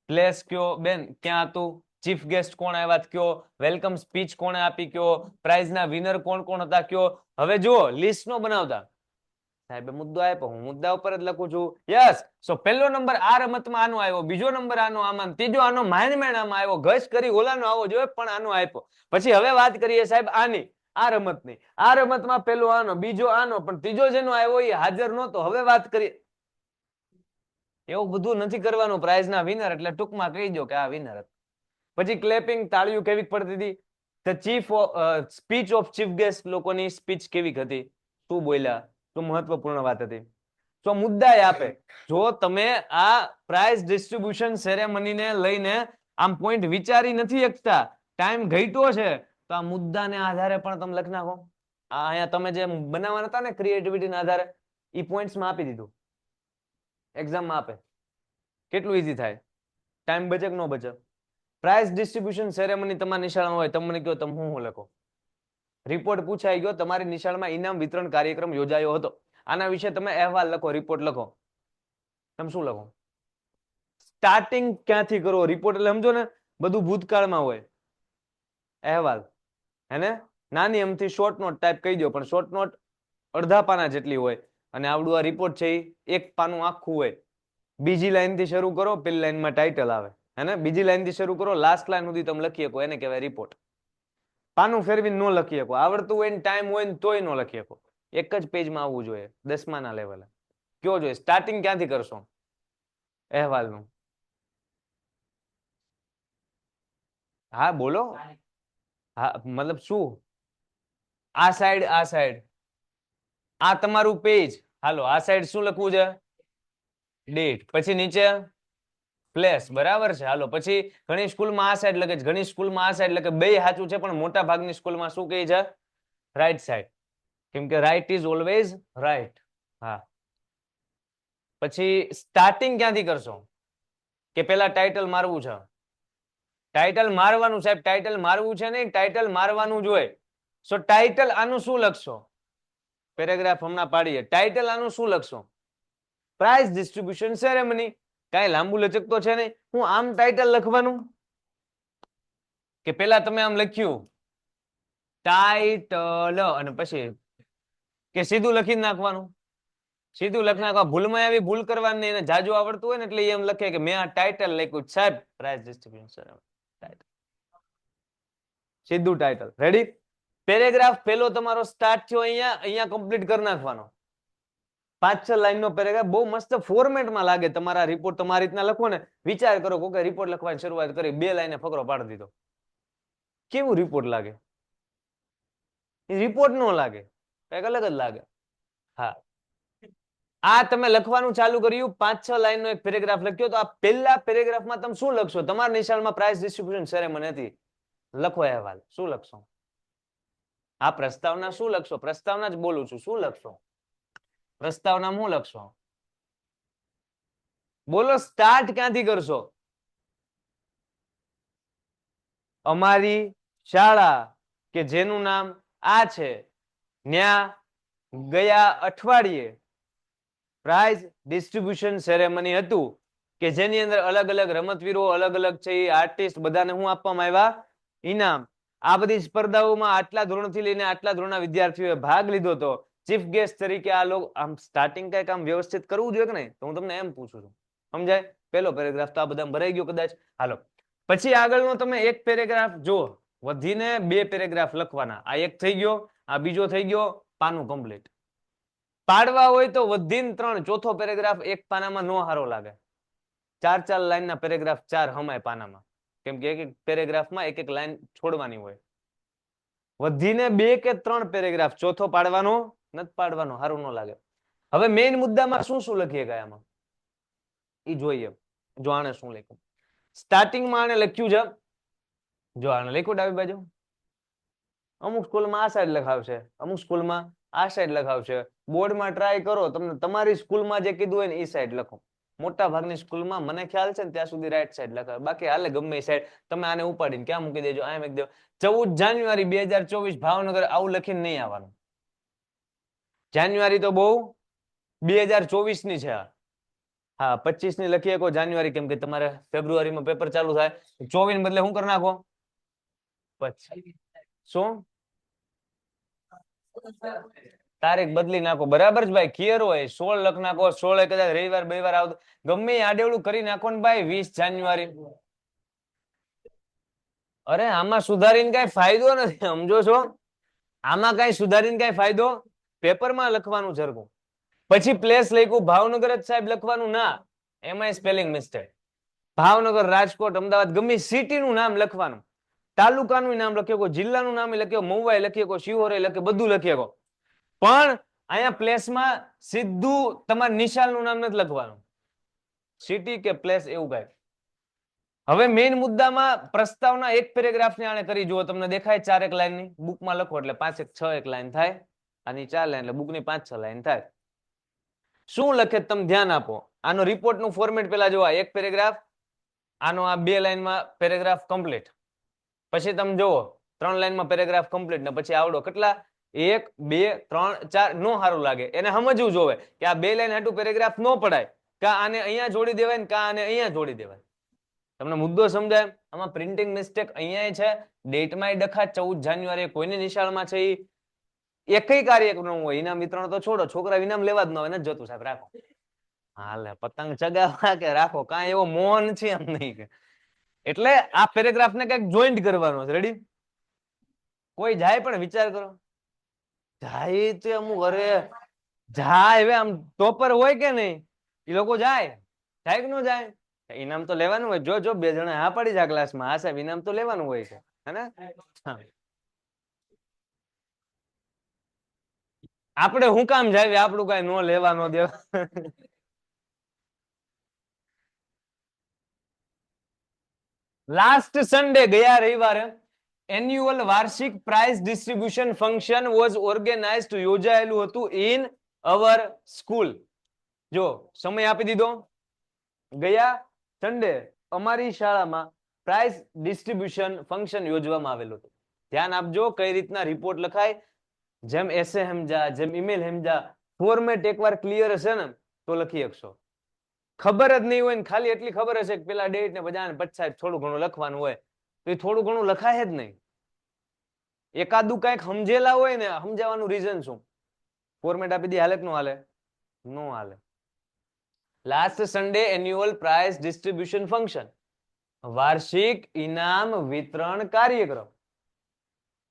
પ્લેસ કયો બેન, ક્યાં હતું, ચીફ ગેસ્ટ કોણ આવ્યા કયો, વેલકમ સ્પીચ કોણે આપી કયો, પ્રાઇઝ ના વિનર કોણ કોણ હતા કયો. હવે જુઓ લિસ્ટ નો બનાવતા. સાહેબ મુદ્દો આપ્યો, હું મુદ્દા ઉપર જ લખું છું. યસ. સો પહેલો નંબર આ રમતમાં આનો આવ્યો, બીજો નંબર આનો આમાં, ત્રીજો આનો માંડ આમાં આવ્યો, ઘસ કરી ઓલાનો આવો જોઈએ પણ આનો આપ્યો. પછી હવે વાત કરીએ સાહેબ આની, આ રમતની. આ રમતમાં પેલો આનો, બીજો આનો, પણ ત્રીજો જેનો આવ્યો એ હાજર નહોતો. હવે વાત કરીએ. એવું બધું નથી કરવાનું. પ્રાઇઝ ના વિનર એટલે ટૂંકમાં કહી દો કે આ વિનર હતું. પછી ક્લેપિંગ, તાળીઓ કેવી પડતી હતી? The chief speech of chief guest, લોકોની સ્પીચ કેવી હતી, શું બોલ્યા, શું મહત્વપૂર્ણ વાત હતી. તો મુદ્દા આપે. જો તમે આ પ્રાઇઝ ડિસ્ટ્રીબ્યુશન સેરેમનીને લઈને આમ પોઈન્ટ વિચારી નથી શકતા, ટાઈમ ઘટ્યો છે, તો આ મુદ્દાને આધારે પણ તમે લખી નાખો. આ અહીંયા તમે જે બનાવવાના હતા ને ક્રિએટિવિટીના આધારે, એ પોઈન્ટ્સમાં આપી દીધું. એક્ઝામમાં આપે. કેટલું ઈઝી થાય. ટાઈમ બચે કે ન બચે. પ્રાઇઝ ડિસ્ટ્રીબ્યુશન સેરેમની તમારી નિશાળમાં હોય, તમને કહો તમે હું લખો. રિપોર્ટ પૂછાઈ ગયો, તમારી નિશાળમાં ઇનામ વિતરણ કાર્યક્રમ યોજાયો હતો, આના વિશે તમે અહેવાલ લખો, રિપોર્ટ લખો. તમે શું લખો? સ્ટાર્ટિંગ ક્યાંથી કરો? રિપોર્ટ એટલે સમજો ને બધું ભૂતકાળમાં હોય. અહેવાલ હેને નાની અમથી શોર્ટ નોટ ટાઈપ કહી દો, પણ શોર્ટ નોટ અડધા પાના જેટલી હોય. અને આવડું આ રિપોર્ટ છે એ એક પાનું આખું હોય. બીજી લાઈન થી શરૂ કરો, પેલી લાઈનમાં ટાઇટલ આવે, હેને બીજી લાઈન થી શરૂ કરો, લાસ્ટ લાઈન સુધી તમે લખી શકો, એને કહેવાય રિપોર્ટ. પાનું ફેરવીને ન લખી શકો, આવડતું હોય ને ટાઈમ હોય ને તોય ન લખી શકો. એક જ પેજમાં આવવું જોઈએ 10મા ના લેવલે. કયો જોઈએ સ્ટાર્ટિંગ ક્યાંથી કરશો અહેવાલનું? હા બોલો. હા મતલબ શું? આ સાઈડ, આ સાઈડ, આ તમારું પેજ. હાલો આ સાઈડ શું લખવું છે? ડેટ. પછી નીચે પ્લેસ. બરાબર છે. હાલો પછી ઘણી સ્કૂલમાં આ સાઈડ લખે છે, ઘણી સ્કૂલમાં આ સાઈડ લખે. બે સાચું છે, પણ મોટા ભાગની સ્કૂલમાં શું કહે છે? Right side. કેમ કે રાઈટ ઇઝ ઓલવેઝ રાઈટ. હા. પછી સ્ટાર્ટિંગ ક્યાંથી કરશો? કે પેલા ટાઇટલ મારવું છે? ટાઇટલ મારવાનું સાહેબ, ટાઇટલ મારવું છે નહીં, ટાઇટલ મારવાનું જ હોય. સો ટાઇટલ આનું શું લખશો? પેરેગ્રાફ હમણાં પાડીએ. ટાઇટલ આનું શું લખશો? Prize distribution ceremony. કાંઈ લાંબુ લચક તો છે નહીં. હું આમ ટાઇટલ લખવાનું કે પેલા તમે આમ લખ્યું ટાઇટલ અને પછી કે સીધું લખી નાખવાનું? સીધું લખી નાખવા. ભૂલમાં આવી ભૂલ કરવાની, એને જાજુ આવડતું હોય ને એટલે એમ લખે કે મેં આ ટાઇટલ લખ્યું સાહેબ પ્રાઇઝ ડિસ્ટ્રીબ્યુશન સેરેમની. સીધું ટાઇટલ. રેડી? પેરેગ્રાફ પેલો તમારો સ્ટાર્ટ થયો અહીંયા, અહીંયા કમ્પ્લીટ કરી નાખવાનો. 5-6 લાઈનનો પેરેગ્રાફ બહુ મસ્ત ફોર્મેટમાં લાગે. તમારા રિપોર્ટ તમારી રીતના લખો ને, વિચાર કરો કે રિપોર્ટ લખવાની શરૂઆત કરી, 2 લાઈને ફકરો પાડી દીધો, કેવું રિપોર્ટ લાગે? એ રિપોર્ટ નો લાગે, કઈક અલગ જ લાગે. હા, આ તમે લખવાનું ચાલુ કર્યું, 5-6 લાઈનનો એક પેરેગ્રાફ લખ્યો, તો આ પહેલા પેરેગ્રાફમાં તમે શું લખશો? તમારા નિશાળમાં પ્રાઇઝ ડિસ્ટ્રીબ્યુશન સેરેમની હતી, લખો અહેવાલ. શું લખશો? આ પ્રસ્તાવના શું લખશો? પ્રસ્તાવના જ બોલું છું. શું લખશો પ્રસ્તાવના? શું લખશો? બોલો. સ્ટાર્ટ ક્યાંથી કરશો? અમારી શાળા કે જેનું નામ આ છે, ન્યા ગયા અઠવાડિયે પ્રાઇઝ ડિસ્ટ્રીબ્યુશન સેરેમની હતું કે જેની અંદર અલગ અલગ રમતવીરો, અલગ અલગ છે આર્ટિસ્ટ, બધાને હું આપવામાં આવ્યા ઇનામ. આ બધી સ્પર્ધાઓમાં આટલા ધોરણથી લઈને આટલા ધોરણના વિદ્યાર્થીઓએ ભાગ લીધો હતો. ચીફ ગેસ્ટ તરીકે આ લોકો આમ સ્ટાર્ટિંગ કઈક આમ વ્યવસ્થિત કરવું જોઈએ કે નહીં? તો હું તમને એમ પૂછું છું. સમજાય? પેલો પેરેગ્રાફ તો આ બધા ભરાઈ ગયો કદાચ. હાલો પછી આગળનો તમે એક પેરેગ્રાફ જો વધીને 2 પેરેગ્રાફ લખવાના. આ એક થઈ ગયો, આ બીજો થઈ ગયો, પાનું કમ્પ્લીટ. પાડવા હોય તો વધીને 3, ચોથો પેરેગ્રાફ એક પાનામાં નો હારો લાગે. 4-4 લાઈનના પેરેગ્રાફ 4 હમાય પાનામાં, કેમ કે એક એક પેરેગ્રાફમાં એક એક લાઈન છોડવાની હોય. વધીને 2 કે 3 પેરેગ્રાફ, ચોથો પાડવાનો નથી પાડવાનો, સારું ન લાગે. હવે મેઇન મુદ્દામાં શું શું લખીએ ગયા આમાં એ જોઈએ. જો આને શું લખ્યું, સ્ટાર્ટિંગમાં આને લખ્યું છે, જો આને લખ્યું ડાબી બાજુ, અમુક સ્કૂલમાં આ સાઈડ લખાવશે, અમુક સ્કૂલમાં આ સાઈડ લખાવશે. બોર્ડમાં ટ્રાય કરો, તમને તમારી સ્કૂલમાં જે કીધું હોય ને એ સાઈડ લખો. મોટા ભાગની સ્કૂલમાં મને ખ્યાલ છે ને ત્યાં સુધી રાઈટ સાઈડ લખાવે, બાકી હાલે ગમે એ સાઈડ. તમે આને ઉપાડીને ક્યાં મૂકી દેજો, આ મૂકી દેજો. 14 જાન્યુઆરી 2024 ભાવનગર, આવું લખીને નહીં આવવાનું. જાન્યુઆરી તો બહુ 2024 ની છે. હા 25 ની લખી શકો જાન્યુઆરી, કેમ કે તમારે ફેબ્રુઆરીમાં પેપર ચાલુ થાય. 24 બદલે શું કરી નાખો, 25. શું તારીખ બદલી નાખો, બરાબર છે ભાઈ, ક્લિયર હોય. 16 લખ નાખો, 16 કદાચ રવિવાર બવિવાર આવતો ગમે આડેવડું કરી નાખો ને ભાઈ. 20 જાન્યુઆરી. અરે આમાં સુધારીને કઈ ફાયદો નથી, સમજો છો? આમાં કઈ સુધારીને કઈ ફાયદો, પેપરમાં લખવાનું સરખું. પછી પ્લેસ લખ્યું ભાવનગર જ સાહેબ લખવાનું ના, એમાં સ્પેલિંગ મિસ્ટેક. ભાવનગર, રાજકોટ, અમદાવાદ ગમે સિટી નું નામ લખવાનું, તાલુકાનું નામ લખ્યો, જિલ્લાનું નામ લખ્યો, મહુવા લખ્યો, શિહોરે લખ્યો, બધું લખ્યો. પણ અહીંયા પ્લેસમાં સીધું તમારે નિશાલનું નામ નથી લખવાનું, સિટી કે પ્લેસ એવું કઈ. હવે મેઇન મુદ્દામાં પ્રસ્તાવના એક પેરેગ્રાફ ને આને કરી જુઓ, તમને દેખાય 4 લાઈન ની. બુકમાં લખો એટલે 5 6 લાઈન થાય, આની 4 લાઈન એટલે બુકની 5 6 લાઈન થાય. શું લખે તમે ધ્યાન આપો. આનો રિપોર્ટ નું ફોર્મેટ પેલા જોવા, એક પેરેગ્રાફ, આનો આ 2 લાઈનમાં પેરેગ્રાફ કમ્પ્લીટ. પછી તમે જુઓ 3 લાઈનમાં પેરેગ્રાફ કમ્પ્લીટ, ને પછી આવડો કેટલા 1 2 3 4 નો સારું લાગે. એને સમજવું જોવે કે આ 2 લાઈન હાટું પેરેગ્રાફ નો પડાય, કા આને અહીંયા જોડી દેવાય ને કા આને અહીંયા જોડી દેવાય. તમને મુદ્દો સમજાય? આમાં પ્રિન્ટિંગ મિસ્ટેક અહીંયા છે, ડેટમાં ડખા 14 જાન્યુઆરી કોઈની નિશાળમાં છે એકય કાર્યક્રમ હોય, ઇનામ વિતરણ તો છોડો, છોકરા ઇનામ લેવા જ ન હોય, નથી જતું સાહેબ, રાખો હાલે પતંગ ચગાવવા કે રાખો, કાંઈ એવો મોહન છે એમ નહીં કે. એટલે આ પેરેગ્રાફ ને કઈક જોઈન્ટ કરવાનો છે. રેડી? કોઈ જાય પણ વિચાર કરો, જાય તો અમુક અરે જાય હવે આમ ટોપર હોય કે નહીં, એ લોકો જાય કે ન જાય? ઇનામ તો લેવાનું હોય. જો 2 જણા હા પડી જાય ક્લાસમાં, હા સાહેબ ઇનામ તો લેવાનું હોય છે, હે? આપણે હું કામ જાય, આપણું કઈ નો લેવા નો દેવા. લાસ્ટ સન્ડે, ગયા રવિવારે, એન્યુઅલ વાર્ષિક prize distribution function was organised, યોજાયેલું હતું ઇન અવર સ્કૂલ. જો સમય આપી દીધો, ગયા સન્ડે અમારી શાળામાં પ્રાઇઝ ડિસ્ટ્રીબ્યુશન ફંક્શન યોજવામાં આવેલું હતું. ધ્યાન આપજો કઈ રીતના રિપોર્ટ લખાય, જેમ એસે સમજા, જેમ ઈમેલ સમજા, ફોર્મેટ એકવાર ક્લિયર હશે ને તો લખી શકશો. ખબર જ નહીં હોય ને ખાલી એટલી ખબર હશે કે પેલા ડેટ ને બધા 50 થોડું ઘણું લખવાનું હોય, તો એ થોડું ઘણું લખાય જ નહીં. એકાદું કઈક સમજેલા હોય ને, સમજાવવાનું રીઝન શું? ફોર્મેટ આપી દે, હાલે કે નો હાલે? નો હાલે. Last Sunday annual prize distribution function, વાર્ષિક ઇનામ વિતરણ કાર્યક્રમ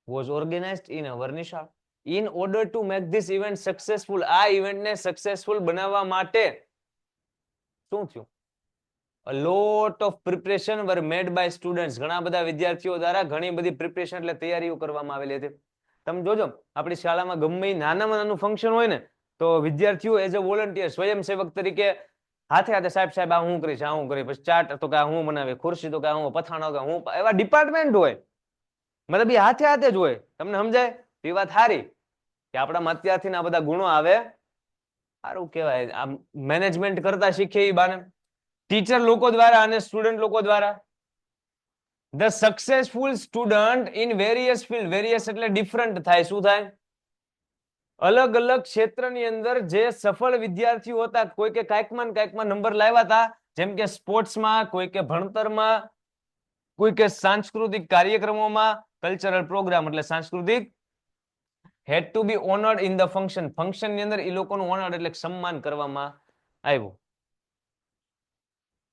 was organized in our નિશાળ. In order to make this event successful, આ ઇવેન્ટને સક્સેસફુલ બનાવવા માટે શું થયું? A lot of preparation were made by students. ઘણા બધા વિદ્યાર્થીઓ દ્વારા ઘણી બધી પ્રિપરેશન એટલે તૈયારીઓ કરવામાં આવેલી હતી. તમે જોજો આપણી શાળામાં ગમે નાનામાં નાનું ફંક્શન હોય ને તો વિદ્યાર્થીઓ એઝ અ વોલન્ટિયર, સ્વયંસેવક તરીકે હાથે હાથે સાહેબ આ હું કરીશ, આ હું કરીશ, પછી ચાટ તો કે હું બનાવે, ખુરશી તો કે હું, પથાણો કે હું, એવા ડિપાર્ટમેન્ટ હોય, મતલબ એ હાથે હાથે જ હોય. તમને સમજાય? એ વાત સારી કે આપણામાં અત્યારથી આ બધા ગુણો આવે, સારું કહેવાય. આ મેનેજમેન્ટ કરતા શીખે એ બાને ટીચર લોકો દ્વારા અને સ્ટુડન્ટ લોકો દ્વારા. The successful student in various field, various એટલે ડિફરન્ટ થાય. શું થાય? અલગ અલગ ક્ષેત્રની અંદર જે સફળ વિદ્યાર્થીઓ હતા, કોઈ કે કાંઈકમાં નંબર લાવ્યા હતા, જેમ કે સ્પોર્ટ્સમાં, કોઈ કે ભણતરમાં, કોઈ કે સાંસ્કૃતિક કાર્યક્રમોમાં, કલ્ચરલ પ્રોગ્રામ એટલે સાંસ્કૃતિક, had to be honored in the function. Function ની અંદર એ લોકોનું હોનર એટલે સન્માન કરવામાં આવ્યું.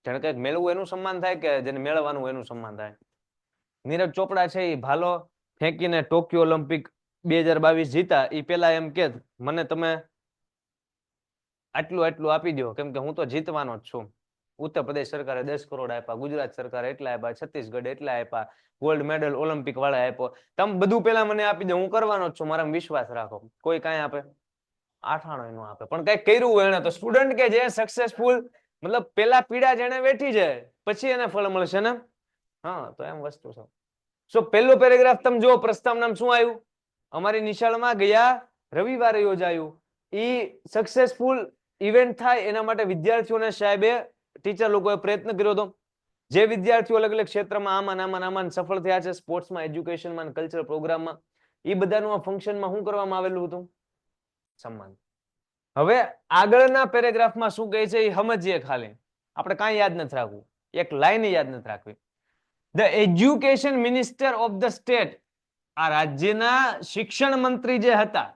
જેને કંઈક મેળવવું એનું સન્માન થાય કે જેને મેળવવાનું એનું સન્માન થાય? નીરજ ચોપડા છે એ ભાલો ફેંકીને ટોક્યો ઓલિમ્પિક 2022 જીતા, એ પેલા એમ કે મને તમે આટલું આટલું આપી દો, કેમ કે હું તો જીતવાનો જ છું. ઉત્તર પ્રદેશ સરકારે 10 કરોડ આપ્યા, ગુજરાત સરકારે એટલા આપ્યા, છત્તીસગઢ એટલા આપ્યા, ગોલ્ડ મેડલ ઓલિમ્પિક વાળા આપ્યો. તમે બધું પેલા મને આપી દો, હું કરવાનો જ છું, મારા વિશ્વાસ રાખો. કોઈ કાંઈ આપે? આઠાણો નો આપે. પણ કઈ કર્યું હોય એને તો સ્ટુડન્ટ કે જે સક્સેસફુલ, મતલબ પેલા પીડા જેને વેઠી જાય પછી એને ફળ મળશે ને. હા, તો એમ વસ્તુ છે. સો પહેલો પેરેગ્રાફ તમે જો, પ્રસ્તાવ નામ શું આવ્યું? અમારી નિશાળમાં ગયા રવિવારે યોજાયું ઈ સક્સેસફુલ ઇવેન્ટ થાય એના માટે વિદ્યાર્થીઓને સાહેબે, ટીચર લોકોએ પ્રયત્ન કર્યો હતો. જે વિદ્યાર્થીઓ અલગ અલગ ક્ષેત્રમાં આમાં સફળ થયા છે, સ્પોર્ટ્સમાં, એજ્યુકેશનમાં, કલ્ચરલ પ્રોગ્રામમાં, એ બધાનું આ ફંક્શનમાં શું કરવામાં આવેલું હતું? સન્માન. હવે આગળના પેરેગ્રાફમાં શું કહે છે એ સમજીએ. ખાલી આપણે કાંઈ યાદ નથી રાખવું, એક લાઈન યાદ નથી રાખવી. The education minister of the state, આ રાજ્યના શિક્ષણ મંત્રી જે હતા,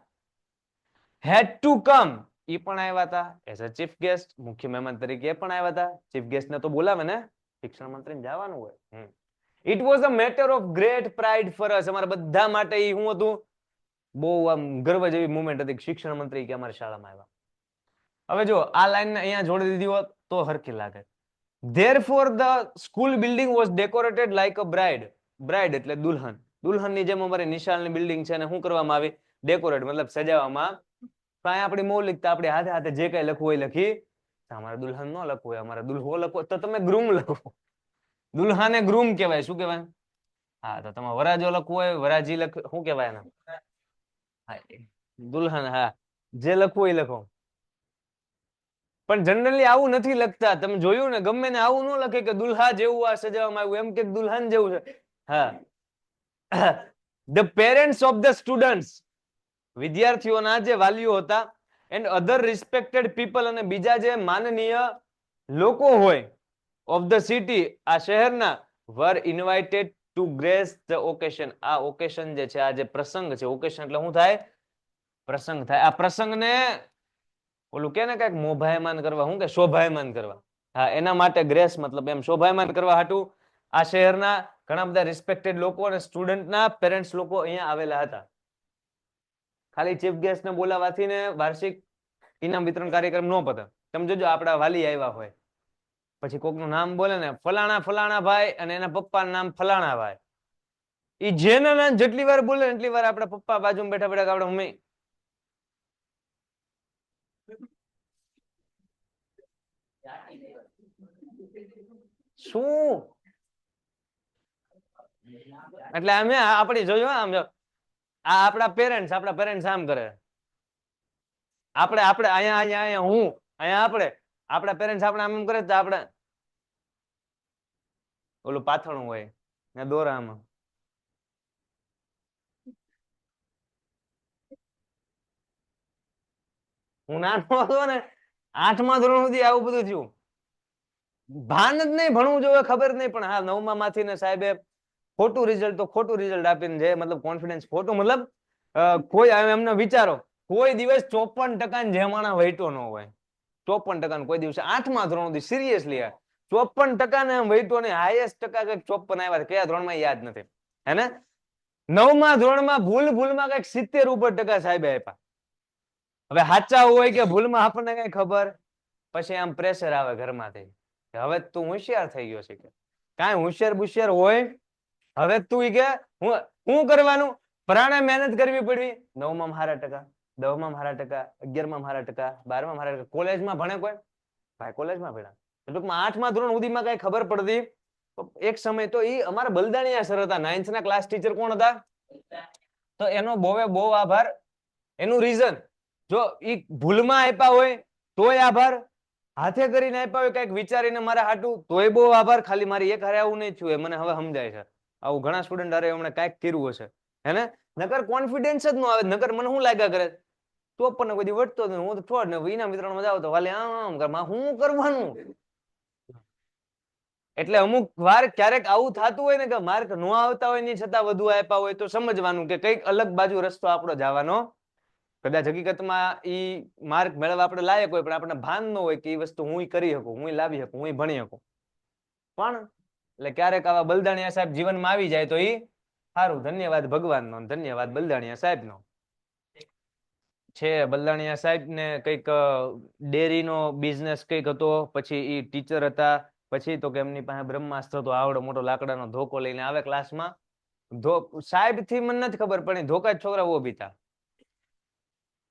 હેડ ટુ કમ, એ પણ આવ્યા હતા એઝ અ ચીફ ગેસ્ટ, મુખ્ય મહેમાન તરીકે પણ આવ્યા હતા. ચીફ ગેસ્ટ ને તો બોલાવે ને, શિક્ષણ મંત્રીને જવાનું હોય. It was a matter of great pride for us, અમારા બધા માટે એ શું હતું? બહુ આમ ગર્વ જેવી મુમેન્ટ હતી શિક્ષણ મંત્રી કે અમારી શાળામાં આવ્યા. હવે જો આ લાઈન અહીંયા જોડી દીધી હોત તો હરખી લાગે. Therefore the school building was decorated like a bride. Bride એટલે દુલ્હન. દુલ્હનની જેમ અમારી નિશાળની બિલ્ડિંગ છે અને શું કરવામાં આવી? ડેકોરેટ, મતલબ સજાવવામાં. કાંઈ આપણી મૌલિકતા, આપણી હાથે હાથે જે કઈ લખવું હોય લખી. અમારે દુલ્હન ન લખવું હોય, અમારે દુલ્હો લખવો તો તમે ગ્રૂમ લખો. દુલ્હાને ગ્રૂમ કહેવાય. શું કહેવાય? હા, તો તમે વરાજો લખવું હોય વરાજી લખ, શું કહેવાય એના? દુલ્હન. હા, જે લખવું એ લખો. પણ જનરલી આવું નથી લખતા. તમે જોયું ને, ગમે ને આવું ન લખે કે દુલ્હા જેવું આ સજાવવામાં આવ્યું, એમ કે દુલ્હન જેવું છે. હા. The parents of the students, વિદ્યાર્થીઓના જે વાલીઓ હતા, એન્ડ અધર રિસ્પેક્ટેડ પીપલ, અને બીજા જે માનનીય લોકો હોય ઓફ ધ સિટી, આ શહેરના, were invited to grace the occasion. આ ઓકેશન જે છે, આ જે પ્રસંગ છે, ઓકેશન એટલે શું થાય? પ્રસંગ થાય. આ પ્રસંગને ઓલું કે ને કઈક મોભાયમાન કરવા, શું કે શોભાયમાન કરવા. હા, એના માટે ગ્રેસ, મતલબ એમ શોભાયમાન કરવા હાટુ આ શહેરના ઘણા બધા રિસ્પેક્ટેડ લોકો અને સ્ટુડન્ટના પેરેન્ટ્સ લોકો અહીંયા આવેલા હતા. ખાલી ચીફ ગેસ્ટ ને બોલાવાથી ને વાર્ષિક ઇનામ વિતરણ કાર્યક્રમ નો પતે. તમે જોજો, આપણા વાલી આવ્યા હોય પછી કોકનું નામ બોલે ને, ફલાણા ફલાણા ભાઈ, અને એના પપ્પાનું નામ ફલાણા ભાઈ, એ જેના નામ જેટલી વાર બોલે એટલી વાર આપણા પપ્પા બાજુમાં બેઠા બેઠા આપણે મમ્મી શું, એટલે અમે આપણી જોજો આમ, જો આ આપણા પેરેન્ટ્સ આમ કરે. આપણે આપણે અહીંયા અહીંયા અહીંયા હું અહીંયા આપણા પેરેન્ટ્સ આપણે આમ કરે તો આપણે ઓલું પાથરણું હોય ને દોરામાં. હું નાનો હતો ને, 8મા ધોરણ સુધી આવું બધું થયું. ભાન જ નહીં, ભણવું જોઈએ ખબર નહીં, પણ હા 9મા માંથી ને સાહેબે ખોટું રિઝલ્ટ તો ખોટું રિઝલ્ટ આપીને, જે મતલબ કોન્ફિડન્સ ખોટું, મતલબ કોઈ એમને વિચારો, કોઈ દિવસ 54% જે માણા વહેતો ન હોય, 54% કોઈ દિવસે 8મા ધોરણ સુધી સિરિયસલી 54% ને વહેતો ને, હાઈએસ્ટ ટકા કઈક 54 આવ્યા, કયા ધોરણમાં યાદ નથી. હે ને? 9મા ધોરણમાં ભૂલમાં કઈક 70 ઉપર ટકા સાહેબે આપ્યા. હવે સાચા હોય કે ભૂલમાં આપણને કઈ ખબર. પછી આમ પ્રેશર આવે ઘરમાંથી, હવે તું હોશિયાર થઈ ગયો છે, કે કાંઈ હોશિયાર હોય, હવે તું કે હું કરવાનું, પ્રાણે મહેનત કરવી પડવી. 9માં સારા ટકા, 10માં સારા ટકા, 11માં સારા ટકા, 12માં સારા ટકા. કોલેજમાં ભણે કોઈ? ભાઈ કોલેજમાં ભણ્યા. ટૂંકમાં 8મા ધોરણ સુધીમાં કઈ ખબર પડતી. એક સમય તો ઈ અમારા બલદાણિયા સર હતા, 9th ના ક્લાસ ટીચર કોણ હતા? તો એનો બહુ આભાર. એનું રીઝન, જો ઈ ભૂલમાં આપ્યા હોય તોય આભાર, હાથે કરીને આપ્યા હોય કઈક વિચારીને મારા હાટું તોય બહુ આભાર. ખાલી મારી એક હારે આવું નહીં થયું, મને હવે સમજાય છે. આવું ઘણા સ્ટુડન્ટ હારે એમણે કઈક કર્યું હશે, હેને? નકર કોન્ફિડન્સ જ ન આવે. નકર મને શું લાગ્યા કરે, તો પણ કોઈ દી વટતો હું તો છોડ ને ઇનામ વિતરણમાં જાવ તો વાલે આમ હું કરવાનું. એટલે અમુક વાર ક્યારેક આવું થતું હોય ને કે માર્ક ન આવતા હોય ની છતાં વધુ આપ્યા હોય, તો સમજવાનું કે કઈક અલગ બાજુ રસ્તો આપણો જવાનો. કદાચ હકીકતમાં ઈ માર્ક મેળવવા આપણે લાયક હોય, પણ આપણને ભાન ન હોય કે એ વસ્તુ હું કરી શકું, હું લાવી શકું, હું ભણી શકું. પણ એટલે ક્યારેક આવા બલદાણિયા સાહેબ જીવનમાં આવી જાય તો ઈ સારું. ધન્યવાદ ભગવાનનો, ધન્યવાદ બલદાણિયા સાહેબનો. છે બલ્લાણીયા સાહેબ ને કઈક ડેરીનો બિઝનેસ કઈક હતો, પછી ઈ ટીચર હતા, પછી તો કે એમની પાસે બ્રહ્માસ્ત્ર હતો, આવડો મોટો લાકડાનો ધોકો લઈને આવે ક્લાસમાં. સાહેબ થી મને નથી ખબર પણ ધોકા જ છોકરા બહુ પીતા.